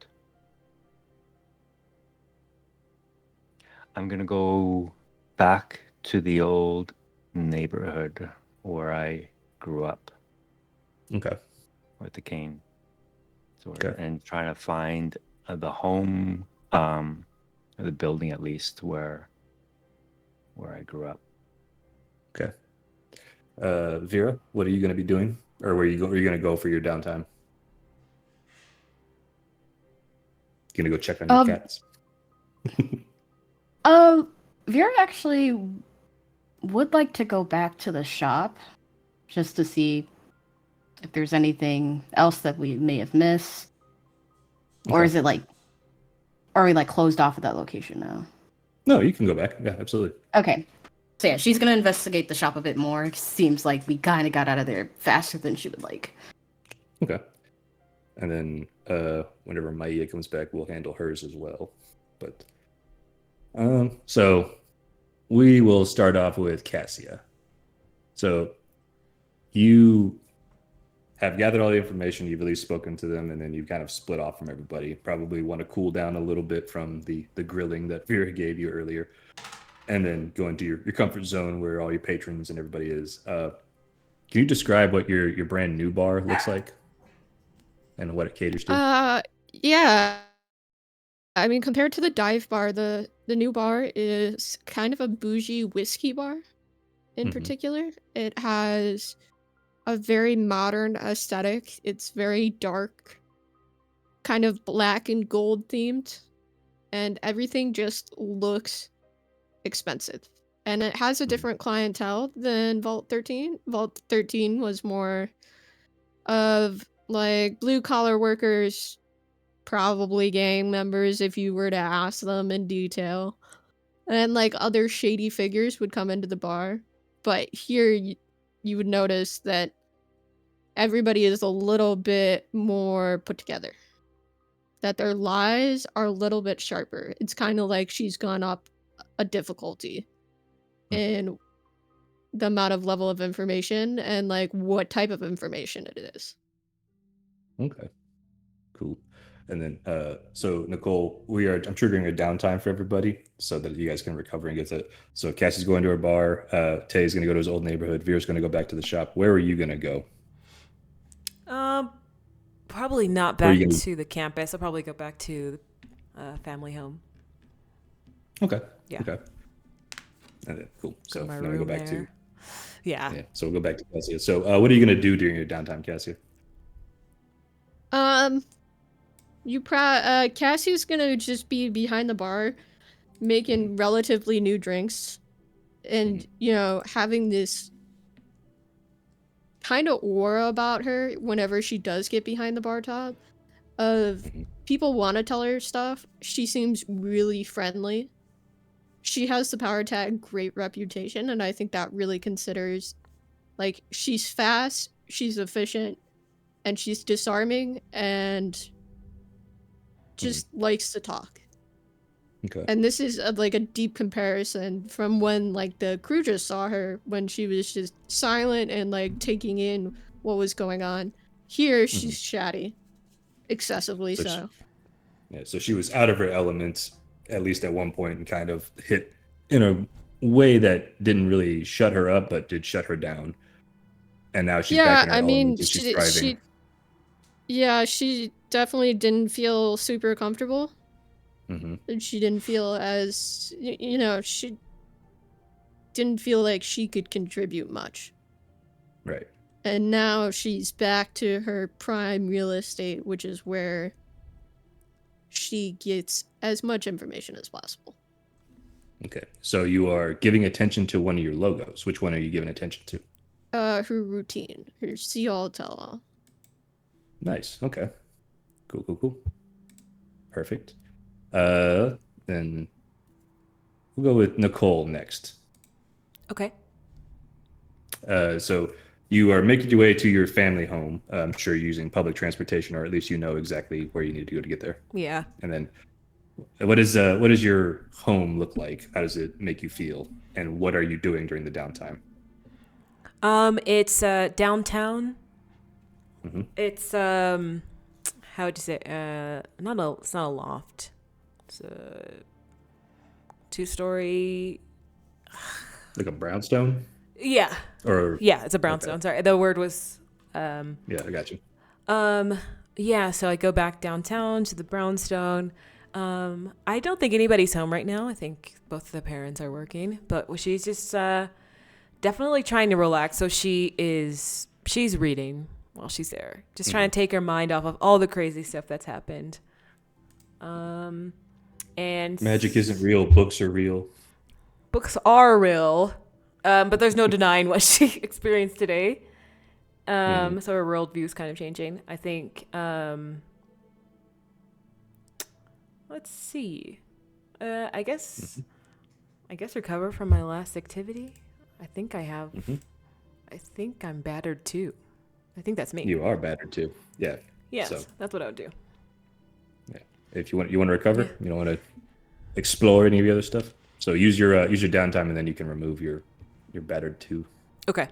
I'm gonna go back to the old neighborhood where I grew up Okay. with the cane. Okay. And trying to find the home, the building at least where I grew up. Okay. Vera, what are you going to be doing? Or where are you going to go for your downtime? You going to go check on your cats? Vera actually would like to go back to the shop just to see if there's anything else that we may have missed. Or Okay. is it like, are we like closed off at that location now? No, you can go back. Yeah, absolutely. Okay. So yeah, she's gonna investigate the shop a bit more. Seems like we kind of got out of there faster than she would like. Okay. And then whenever Maia comes back, we'll handle hers as well. But so we will start off with Cassia. So you have gathered all the information, you've at least spoken to them, and then you've kind of split off from everybody. Probably want to cool down a little bit from the grilling that Vera gave you earlier, and then go into your comfort zone where all your patrons and everybody is. Can you describe what your brand new bar looks like and what it caters to? Yeah. I mean, compared to the dive bar, the new bar is kind of a bougie whiskey bar in particular. It has a very modern aesthetic. It's very dark, kind of black and gold themed, and everything just looks expensive. And it has a different clientele than Vault 13. Vault 13 was more of like blue collar workers, probably gang members if you were to ask them in detail. And like other shady figures would come into the bar. But here you would notice that everybody is a little bit more put together. That their lies are a little bit sharper. It's kind of like she's gone up a difficulty in the amount of level of information and like what type of information it is. Okay, cool. And then, so Nicole, I'm triggering a downtime for everybody so that you guys can recover and get to. So Cassie's going to her bar. Tay's going to go to his old neighborhood. Vera's going to go back to the shop. Where are you going to go? Probably not back to the campus. I'll probably go back to the family home. Okay. Yeah. Okay. And then, cool. So my I'm going to go room back there. to. Yeah. So we'll go back to Cassia. So what are you going to do during your downtime, Cassia? Cassie's gonna just be behind the bar, making relatively new drinks, and having this kind of aura about her whenever she does get behind the bar top of people want to tell her stuff. She seems really friendly. She has the power tag great reputation, and I think that really considers, like, she's fast, she's efficient, and she's disarming, and just likes to talk. Okay. And this is like a deep comparison from when like the crew just saw her when she was just silent and like taking in what was going on. Here she's chatty, excessively So so. Yeah, so she was out of her element, at least at one point, and kind of hit in a way that didn't really shut her up, but did shut her down. And now she's back Yeah, in her I mean, element and she's thriving. she definitely didn't feel super comfortable. Hmm. And she didn't feel as, she didn't feel like she could contribute much. Right. And now she's back to her prime real estate, which is where she gets as much information as possible. Okay. So you are giving attention to one of your logos. Which one are you giving attention to? Her routine, her see all, tell all. Nice. Okay. Cool. Perfect. Then we'll go with Nicole next. Okay. So you are making your way to your family home. I'm sure using public transportation, or at least you know exactly where you need to go to get there. Yeah. And then, what does your home look like? How does it make you feel? And what are you doing during the downtime? It's downtown. Mm-hmm. It's how would you say? It's not a loft. It's a 2-story. Like a brownstone? Yeah. Or Yeah, it's a brownstone. Okay. Sorry, the word was. Yeah, I got you. Yeah. So I go back downtown to the brownstone. I don't think anybody's home right now. I think both of the parents are working, but she's just definitely trying to relax. So she's reading while she's there, just trying to take her mind off of all the crazy stuff that's happened. And Magic isn't real. Books are real. books are real, but there's no denying what she experienced today. So her worldview is kind of changing. I think. Let's see. I guess recover from my last activity. I think I have. I think I'm battered too. I think that's me. You are battered too. Yeah. Yes, So, that's what I would do. yeah. If you want to recover, you don't want to explore any of the other stuff. So use your downtime, and then you can remove your battered too. Okay.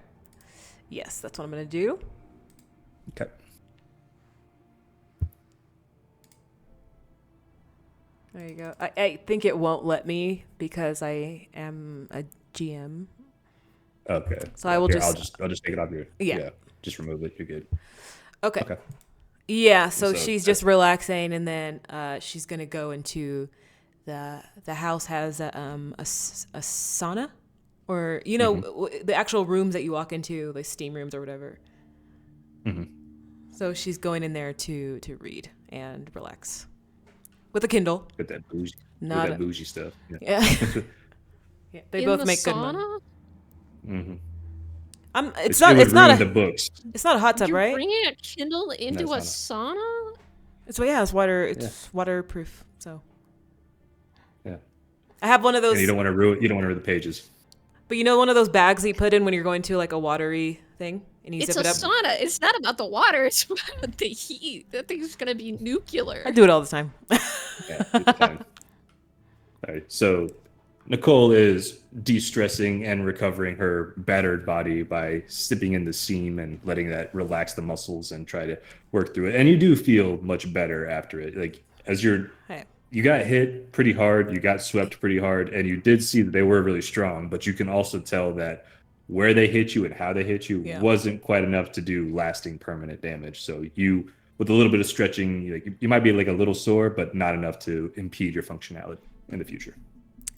Yes, that's what I'm gonna do. Okay. There you go. I think it won't let me because I am a GM. Okay. So I will Here, just. I'll just take it off your. Yeah. Just remove it. You're good. Okay. Okay. Yeah. So So she's just relaxing, and then she's gonna go into the house has a sauna, or the actual rooms that you walk into, like steam rooms or whatever. So she's going in there to read and relax with a Kindle. With that bougie. Not with a- that bougie stuff. Yeah. Yeah. Yeah, they In both the make good money. sauna? It's It not. would It's not ruin a. the books. It's not a hot tub, You're right? bringing a Kindle into a it's sauna? It's It's waterproof. So Yeah. I have one of those. And you don't want to ruin the pages. But one of those bags that you put in when you're going to like a watery thing, and you It's zip a it up. sauna. It's not about the water. It's about the heat. That thing's gonna be nuclear. I do it all the time. Yeah, it's fine. All right. So Nicole is de-stressing and recovering her battered body by sipping in the steam and letting that relax the muscles and try to work through it. And you do feel much better after it. Like as you got hit pretty hard, you got swept pretty hard, and you did see that they were really strong, but you can also tell that where they hit you and how they hit you wasn't quite enough to do lasting permanent damage. So you, with a little bit of stretching, you might be like a little sore, but not enough to impede your functionality in the future.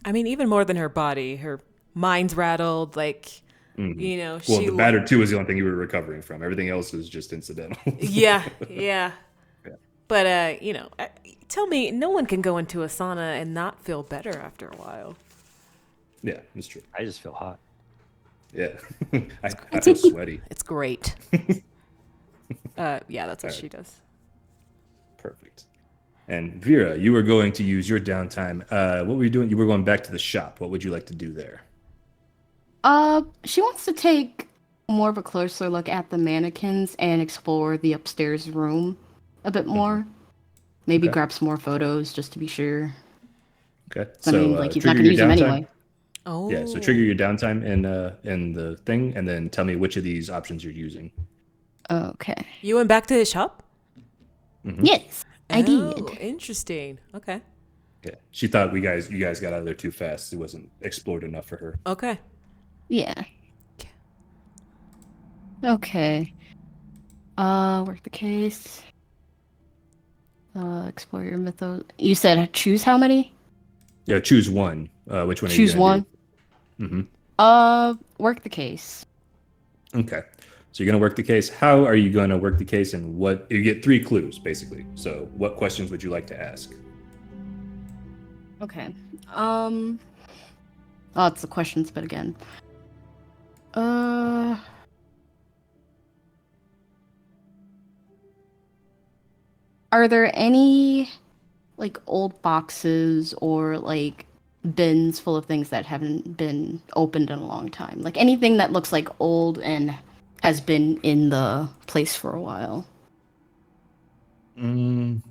I mean, even more than her body, her mind's rattled. Like, Well, she. the battered too is the only thing you were recovering from. Everything else is just incidental. Yeah. But tell me, no one can go into a sauna and not feel better after a while. Yeah, that's true. I just feel hot. Yeah, I feel sweaty. It's great. Yeah, that's what she does. Perfect. And Vera, you were going to use your downtime. What were you doing? You were going back to the shop. What would you like to do there? She wants to take more of a closer look at the mannequins and explore the upstairs room a bit more. Maybe Okay. grab some more photos just to be sure. Okay. I mean, like, he's not trigger gonna your use them downtime. anyway. Oh. Yeah, so trigger your downtime in the thing, and then tell me which of these options you're using. Okay. You went back to his shop? Mhm. Yes, I Oh, did. interesting. Okay. Yeah, she thought you guys got out of there too fast. It wasn't explored enough for her. Okay. Yeah. Okay. Work the case. Explore your mythos. You said choose how many? Yeah, choose one. Which one are you Choose gonna one. do? Hmm. Work the case. Okay. So you're gonna work the case. How are you gonna work the case, and what you get 3 clues basically. So what questions would you like to ask? Okay. Oh, it's the questions, but again. Uh. Are there any like old boxes or like bins full of things that haven't been opened in a long time? Like anything that looks like old and has been in the place for a while. Mm,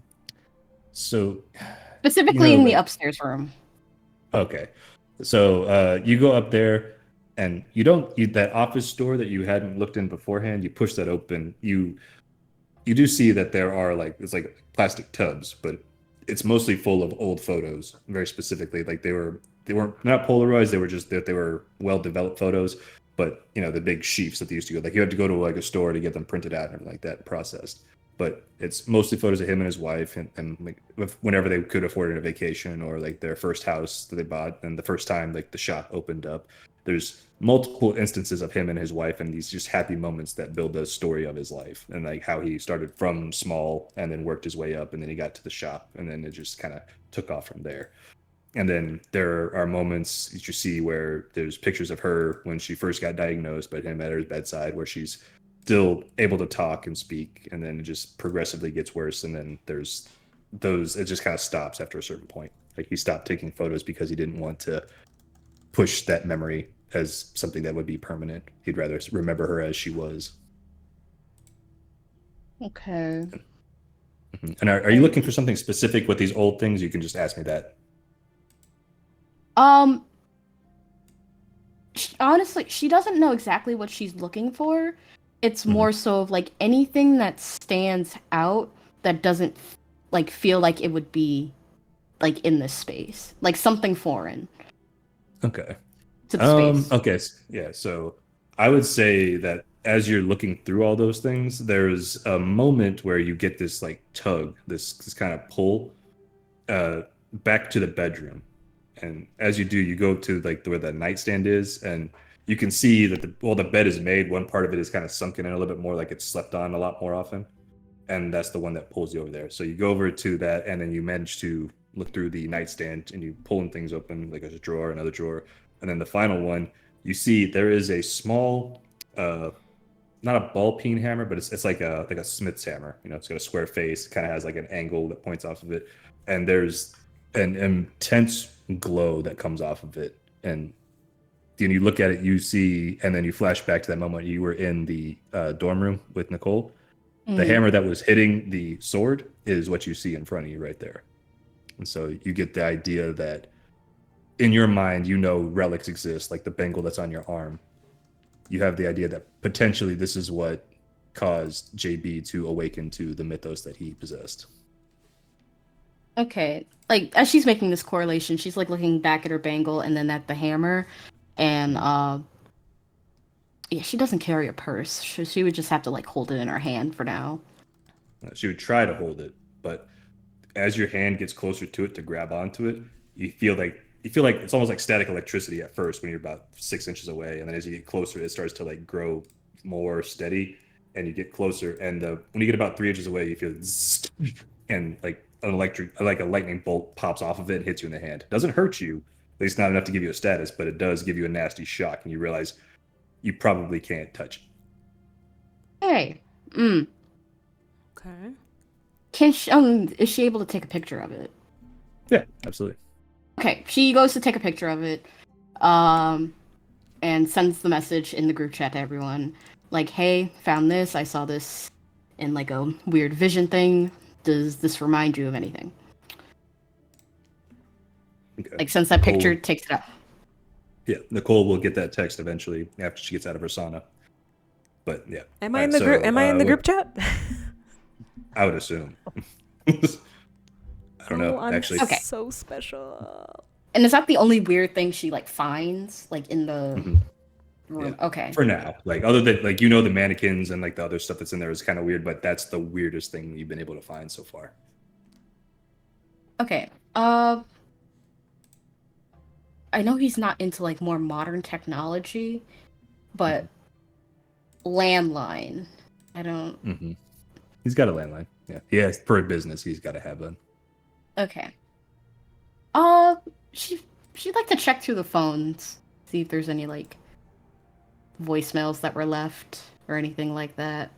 so Specifically in the like upstairs room. okay. So you go up there, and that office door that you hadn't looked in beforehand. You push that open. You do see that there are it's like plastic tubs, but it's mostly full of old photos. Very specifically, like they weren't not Polaroids. They were just that they were well developed photos. But the big sheets that they used to go, like you had to go to like a store to get them printed out and everything like that, and processed. But it's mostly photos of him and his wife, and like whenever they could afford it, a vacation or like their first house that they bought, and the first time like the shop opened up. There's multiple instances of him and his wife, and these just happy moments that build the story of his life, and like how he started from small and then worked his way up, and then he got to the shop, and then it just kind of took off from there. And then there are moments that you see where there's pictures of her when she first got diagnosed, but him at her bedside, where she's still able to talk and speak, and then it just progressively gets worse. And then there's it just kind of stops after a certain point. Like he stopped taking photos because he didn't want to push that memory as something that would be permanent. He'd rather remember her as she was. Okay. Mhm. And are you looking for something specific with these old things? You can just ask me that. Um, honestly, she doesn't know exactly what she's looking for. It's Mhm. more so of like anything that stands out that doesn't like feel like it would be like in this space, like something foreign Okay. to the space. Okay. Yeah. So I would say that as you're looking through all those things, there's a moment where you get this like tug, this kind of pull, uh, back to the bedroom. And as you do, you go to like where the nightstand is, and you can see that the bed is made. One part of it is kind of sunken in a little bit more, like it's slept on a lot more often, and that's the one that pulls you over there. So you go over to that, and then you manage to look through the nightstand, and you pulling things open, like a drawer, another drawer, and then the final one, you see there is a small, not a ball peen hammer, but it's like a Smith's hammer. It's got a square face, kind of has like an angle that points off of it, and there's an intense glow that comes off of it, and then you look at it, you see, and then you flash back to that moment you were in the dorm room with Nicole. The hammer that was hitting the sword is what you see in front of you right there. And so you get the idea that in your mind, relics exist, like the bangle that's on your arm. You have the idea that potentially this is what caused JB to awaken to the mythos that he possessed. Okay. Like as she's making this correlation, she's like looking back at her bangle and then at the hammer, and yeah, she doesn't carry a purse. She would just have to like hold it in her hand for now. She would try to hold it, but as your hand gets closer to it to grab onto it, you feel like it's almost like static electricity at first when you're about 6 inches away, and then as you get closer, it starts to like grow more steady, and you get closer, and when you get about 3 inches away, you feel zzz, and like like a lightning bolt pops off of it and hits you in the hand. It doesn't hurt you, at least not enough to give you a status, but it does give you a nasty shock, and you realize you probably can't touch it. Hey. Okay. Is she able to take a picture of it? Yeah, absolutely. Okay, she goes to take a picture of it, and sends the message in the group chat to everyone, like, "Hey, found this. I saw this in like a weird vision thing. Does this remind you of anything?" Okay. Like since that Nicole- picture takes it up. Yeah, Nicole will get that text eventually after she gets out of her sauna. But yeah. Am I Alright, in the so, group? Am I in the what- group chat? I would assume. I don't know, I'm actually. Okay. so special. And is that the only weird thing she like finds like in the Mhm. room? Yeah. Okay. For now, like other than like the mannequins and like the other stuff that's in there is kind of weird, but that's the weirdest thing you've been able to find so far. Okay. I know he's not into like more modern technology, but landline. I don't. Mm-hmm. He's got a landline. Yeah, he has for a business. He's got to have one. Okay. She'd like to check through the phones, see if there's any like voicemails that were left or anything like that.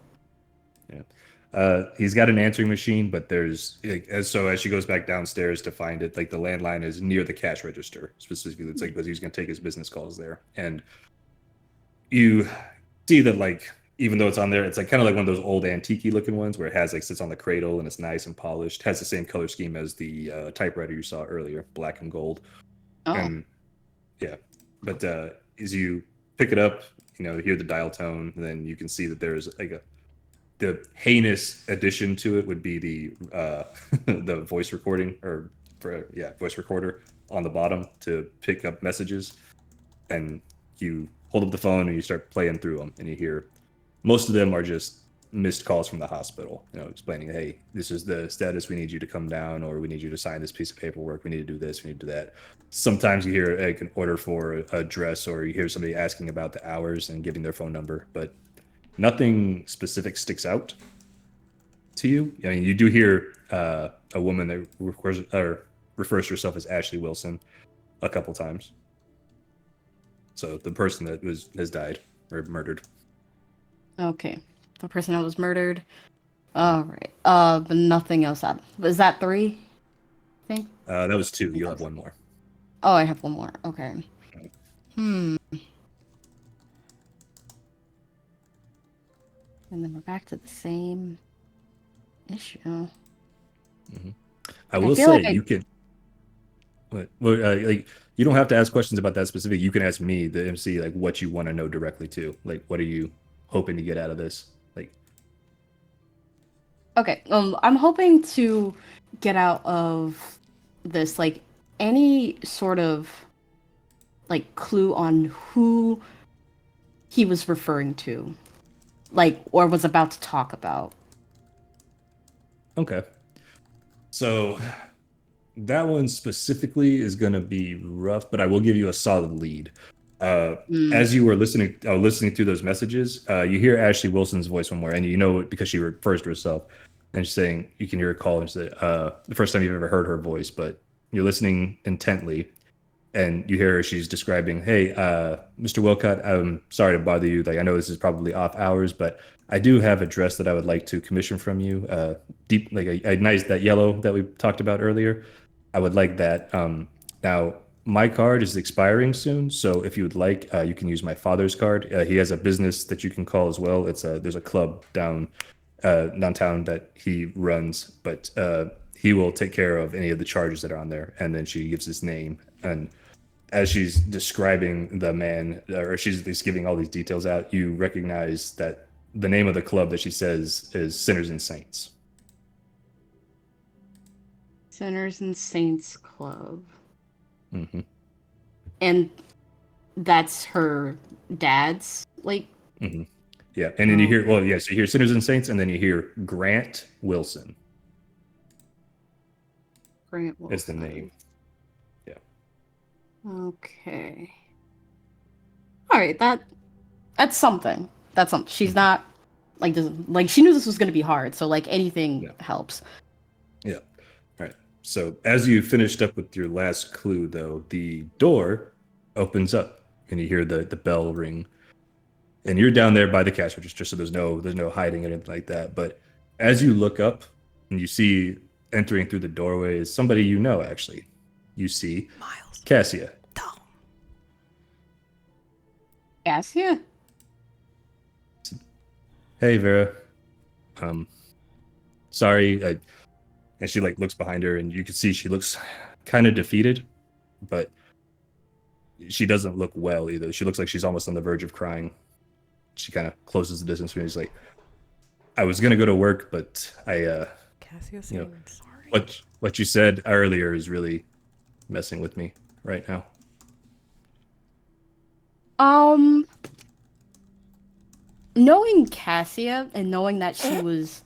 He's got an answering machine, but there's as she goes back downstairs to find it, like the landline is near the cash register specifically. It's like because he's going to take his business calls there, and you see that like even though it's on there, it's like kind of like one of those old antique looking ones where it has like sits on the cradle and it's nice and polished. Has the same color scheme as the typewriter you saw earlier, black and gold. Oh. And yeah, but as you pick it up, hear the dial tone, and then you can see that there's like the heinous addition to it would be the the voice recording voice recorder on the bottom to pick up messages. And you hold up the phone and you start playing through them, and you hear most of them are just missed calls from the hospital, explaining, hey, this is the status, we need you to come down, or we need you to sign this piece of paperwork, we need to do this, we need to do that. Sometimes you hear like an order for a dress, or you hear somebody asking about the hours and giving their phone number, but nothing specific sticks out to you. I mean, you do hear a woman that refers to herself as Ashley Wilson a couple times. So the person that has died or murdered. Okay. The person that was murdered. All right. But nothing else. Was that 3? I think. That was 2. You'll have one more. Oh, I have one more. Okay. And then we're back to the same issue. Mm-hmm. I will feel say like you can. Like you don't have to ask questions about that specific. You can ask me, the MC, like what you want to know directly too. Like, what are you hoping to get out of this? Like, Okay. I'm hoping to get out of this like any sort of like clue on who he was referring to, like, or was about to talk about. okay. So that one specifically is going to be rough, but I will give you a solid lead. As you were listening through those messages, you hear Ashley Wilson's voice somewhere, and because she refers to herself, and she's saying, you can hear her call and say, the first time you've ever heard her voice, but you're listening intently, and you hear her, she's describing, hey, Mr. Wilcott, I'm sorry to bother you. Like, I know this is probably off hours, but I do have a dress that I would like to commission from you. Deep, like a nice, that yellow that we talked about earlier. I would like that. Now, my card is expiring soon, so if you would like, you can use my father's card. He has a business that you can call as well. There's a club downtown that he runs, but he will take care of any of the charges that are on there. And then she gives his name, and as she's describing the man, or she's at least giving all these details out, you recognize that the name of the club that she says is Sinners and Saints. Sinners and Saints Club. Mm-hmm. And that's her dad's, like. Mm-hmm. Yeah, and then you hear, so you hear Sinners and Saints, and then you hear Grant Wilson. Grant Wilson. Is the name. Yeah. Okay. All right, that's something. That's something. She's not like she knew this was going to be hard, so like anything helps. Yeah. All right. So as you finished up with your last clue, though, the door opens up, and you hear the bell ring. And you're down there by the cash register, so there's no hiding or anything like that. But as you look up and you see entering through the doorway is somebody you know, actually. You see Miles. Cassia. Cassia? Hey, Vera. Sorry. And she like looks behind her, and you can see she looks kind of defeated. but she doesn't look well either. She looks like she's almost on the verge of crying. She kind of closes the distance from me. She's like, I was gonna go to work, but Cassia saying you know, sorry. what you said earlier is really messing with me right now. Knowing Cassia and knowing that she was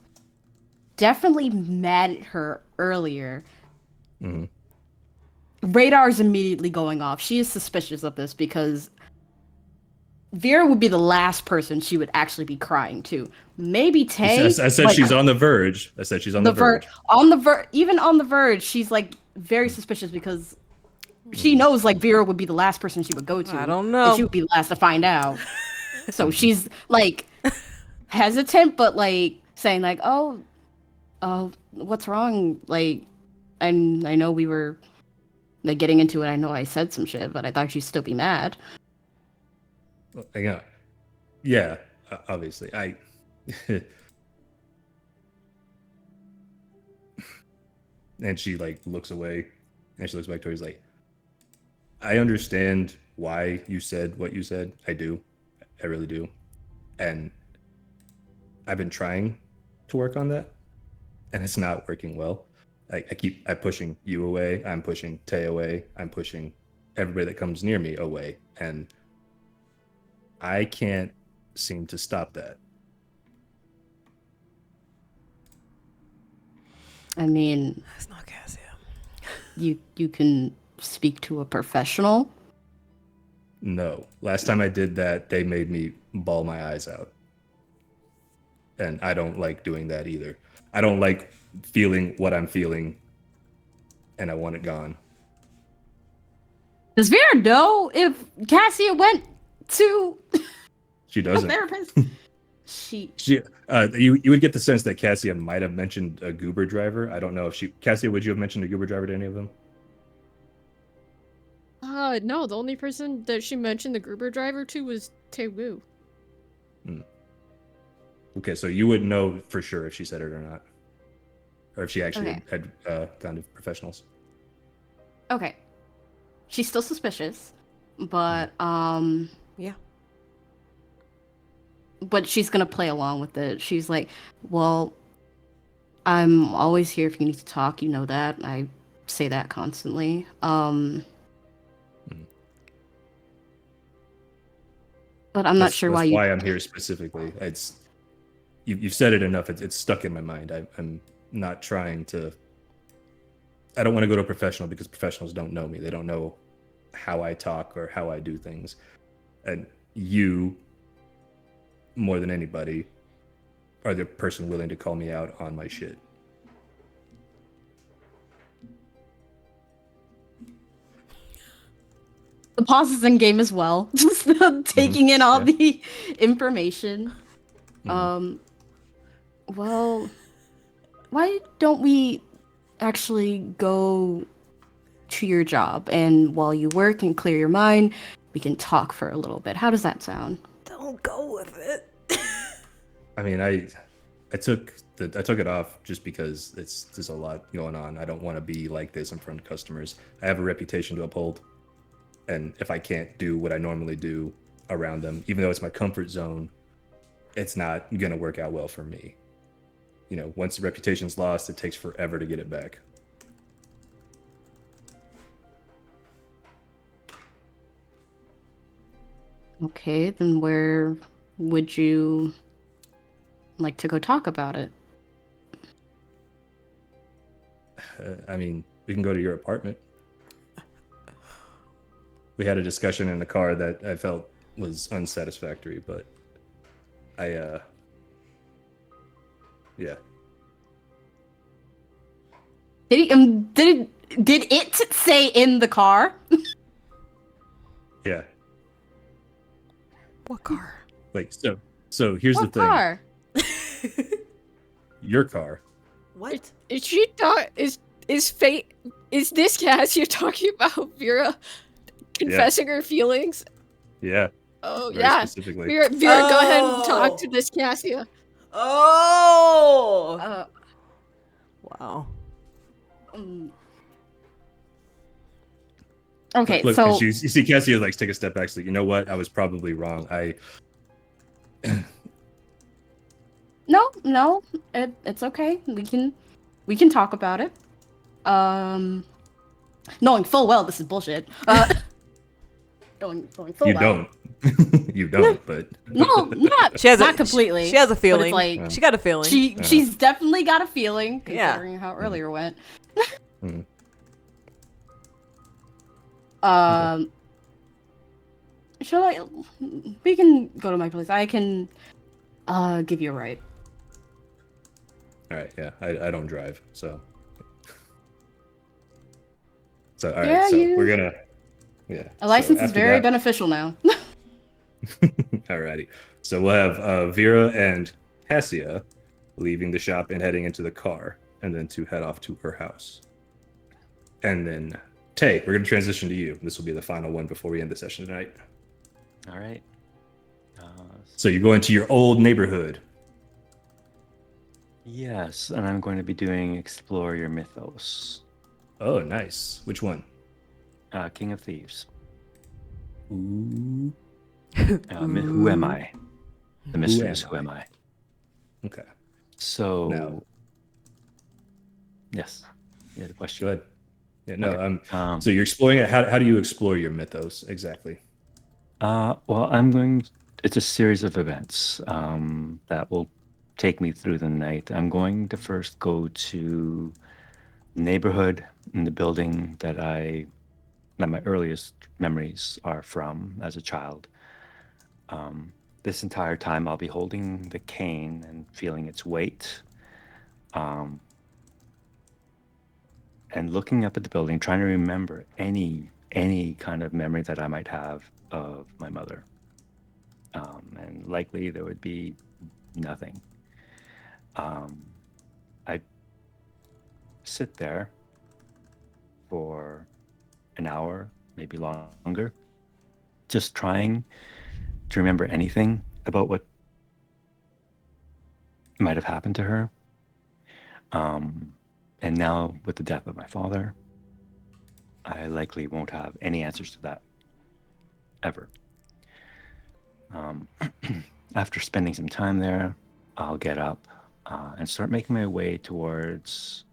definitely mad at her earlier, Mm-hmm. radar's immediately going off. She is suspicious of this because Vera would be the last person she would actually be crying to. Maybe Tay. I said but she's on the verge. I said she's on the verge. Even on the verge, she's like very suspicious because she knows like Vera would be the last person she would go to. I don't And know. she would be the last to find out. So she's like hesitant, but like saying like, "Oh, what's wrong?" Like, I know we were like getting into it. I know I said some shit, but I thought you'd still be mad. Yeah, obviously. And she like looks away, and she looks back to her. He's like, I understand why you said what you said. I do. I really do. And I've been trying to work on that, and it's not working well. I'm pushing you away. I'm pushing Tay away. I'm pushing everybody that comes near me away. And I can't seem to stop that. I mean, That's not Cassia. you can speak to a professional. No. Last time I did that, they made me bawl my eyes out. And I don't like doing that either. I don't like feeling what I'm feeling, and I want it gone. Does Vera know if Cassia went to She a doesn't. therapist? She You would get the sense that Cassia might have mentioned a goober driver. I don't know if Cassia, would you have mentioned a goober driver to any of them? No, the only person that she mentioned the Gruber driver to was Taewoo. Okay, so you would know for sure if she said it or not, or if she actually Okay. had gone to professionals. okay. She's still suspicious, but Yeah. but she's gonna play along with it. She's like, well, I'm always here if you need to talk. You know that. I say that constantly. But I'm not sure That's why you. why I'm here specifically. You've said it enough. It's stuck in my mind. I'm not trying to. I don't want to go to a professional because professionals don't know me. They don't know how I talk or how I do things. And you, more than anybody, are the person willing to call me out on my shit. The pauses in game as well. Just taking in all the information. Well, why don't we actually go to your job, and while you work and clear your mind, we can talk for a little bit. How does that sound? Don't go with it. I mean, I took it off just because there's a lot going on. I don't want to be like this in front of customers. I have a reputation to uphold. And if I can't do what I normally do around them, even though it's my comfort zone, it's not going to work out well for me. You know, once the reputation's lost, it takes forever to get it back. Okay, then where would you like to go talk about it? I mean, we can go to your apartment. We had a discussion in the car that I felt was unsatisfactory, but yeah. Did it say in the car? Yeah. What car? Like, so here's What the thing. car? Your car. What? Is she is fate? Is this Cass you're talking about? Vera confessing her feelings? Yeah. Oh Very yeah. specifically. Vera, go ahead and Oh. talk to this Cassia. Oh. Wow. Um, Okay, Look, so you see Cassia like take a step back. So you know what? I was probably wrong. no, it's okay. We can talk about it. Knowing full well this is bullshit. Knowing full You well. don't. You don't. But No, She has not a completely. She has a But feeling. it's like She got a feeling. she's definitely got a feeling, Yeah. considering how earlier went. Mhm. Shall I? We can go to my place. I can give you a ride. All right, yeah, I don't drive, so all right, Yeah, so you. we're gonna A license is after very that, beneficial now. alrighty. So we'll have Vera and Cassia leaving the shop and heading into the car, and then to head off to her house. And then Tay, we're gonna transition to you. This will be the final one before we end the session tonight. All right. So you go into your old neighborhood. Yes, and I'm going to be doing Explore Your Mythos. Oh, nice. Which one? King of Thieves. Ooh. Who am I? The mystery is am who am I? Okay. So, Now- yes. You had a Go question? ahead. Yeah, no. Okay. So you're exploring it. How do you explore your mythos exactly? Well, it's a series of events that will take me through the night. I'm going to first go to the neighborhood in the building that my earliest memories are from as a child. This entire time, I'll be holding the cane and feeling its weight, and looking up at the building, trying to remember any kind of memory that I might have of my mother. And likely there would be nothing. I sit there for an hour, maybe longer, just trying to remember anything about what might have happened to her. And now, with the death of my father, I likely won't have any answers to that ever. After spending some time there, I'll get up and start making my way towards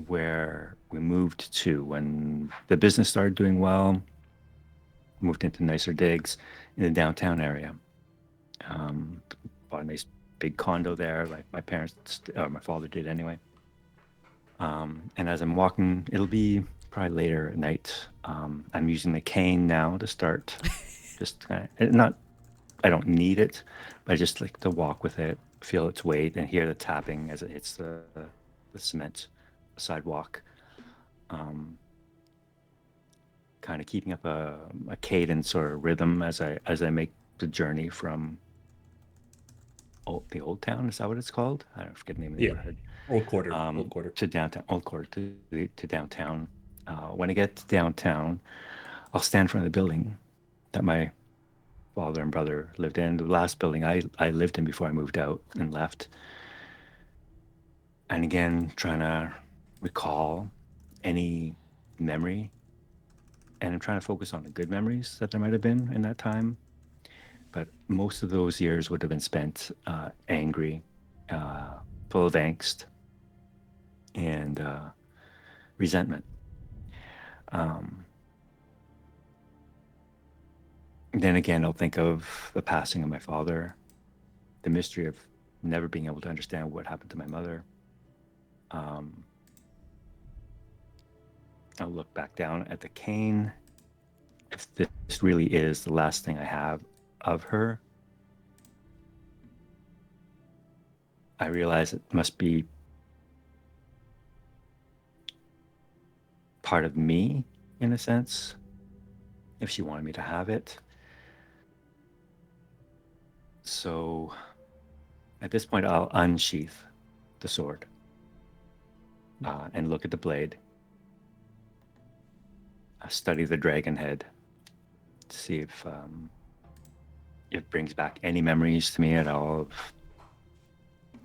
where we moved to when the business started doing well. Moved into nicer digs in the downtown area. Bought a nice big condo there, like my parents, my father did anyway. And as I'm walking, it'll be probably later at night. I'm using the cane now to start. Just kind of not. I don't need it, but I just like to walk with it, feel its weight, and hear the tapping as it hits the cement sidewalk. Kind of keeping up a cadence or a rhythm as I make the journey from the old town. Is that what it's called? I don't forget the name of the neighborhood. Old quarter. To downtown, old quarter to downtown. When I get to downtown, I'll stand in front of the building that my father and brother lived in. The last building I lived in before I moved out and left. And again, trying to recall any memory. And I'm trying to focus on the good memories that there might have been in that time. But most of those years would have been spent angry, full of angst, and resentment. Then again, I'll think of the passing of my father, the mystery of never being able to understand what happened to my mother. I'll look back down at the cane. If this really is the last thing I have of her, I realize it must be part of me, in a sense, if she wanted me to have it. So at this point, I'll unsheath the sword and look at the blade. I study the dragon head to see if it brings back any memories to me at all of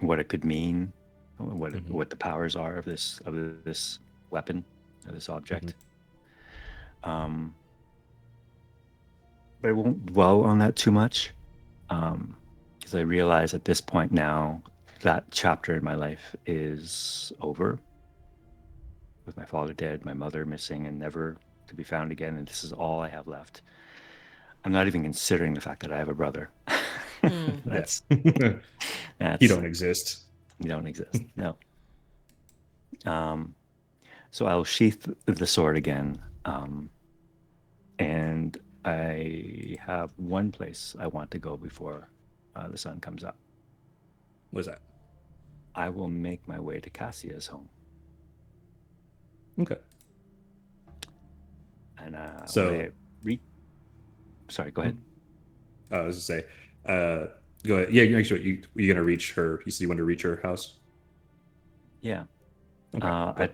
what it could mean, what the powers are of this weapon, of this object. But I won't dwell on that too much, because I realize at this point now that chapter in my life is over. With my father dead, my mother missing and never to be found again, and this is all I have left. I'm not even considering the fact that I have a brother. That's You don't exist. You don't exist. No. So I'll sheath the sword again, and I have one place I want to go before the sun comes up. What's that? I will make my way to Cassia's home. Okay. And so, sorry, go ahead. I was to say, go ahead. Yeah, make sure you're gonna reach her. You said you want to reach her house. Yeah. Okay.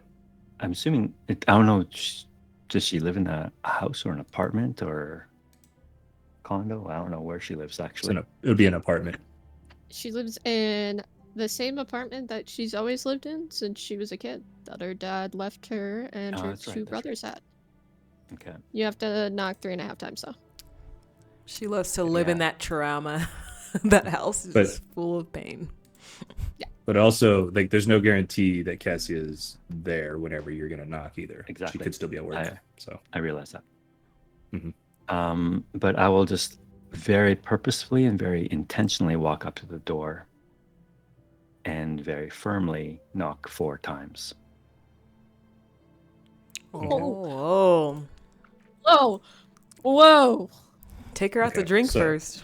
I'm assuming. I don't know. Does she live in a house or an apartment or condo? I don't know where she lives actually. It would be an apartment. She lives in the same apartment that she's always lived in since she was a kid. That her dad left her and her two brothers had. Okay. You have to knock 3.5 times though. She loves to live in that trauma. That house is just full of pain. Yeah. But also, like, there's no guarantee that Cassia is there whenever you're gonna knock either. Exactly. She could still be at work. So I realize that. Mm-hmm. But I will just very purposefully and very intentionally walk up to the door and very firmly knock 4 times. Oh. Whoa. Whoa. Take her out to drink first.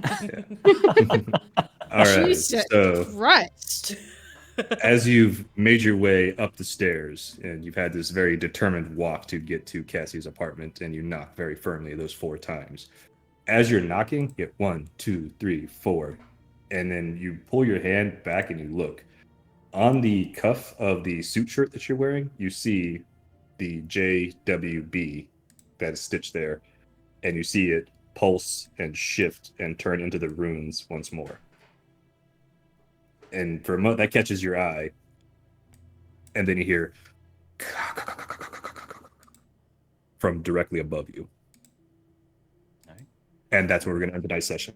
All right. Jesus So Christ. as you've made your way up the stairs and you've had this very determined walk to get to Cassie's apartment, and you knock very firmly those 4 times. As you're knocking, you get 1, 2, 3, 4, and then you pull your hand back and you look. On the cuff of the suit shirt that you're wearing, you see the JWB that is stitched there, and you see it pulse and shift and turn into the runes once more. And for a moment, that catches your eye, and then you hear from directly above you. Right. And that's where we're going to end tonight's session.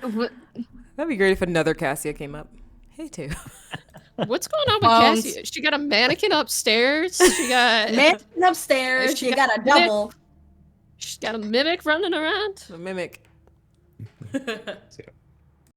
What? That'd be great if another Cassia came up. Hey, too. What's going on with Cassie? She got a mannequin upstairs. She got mannequin upstairs. She got a double. She's got a mimic running around. A mimic. So,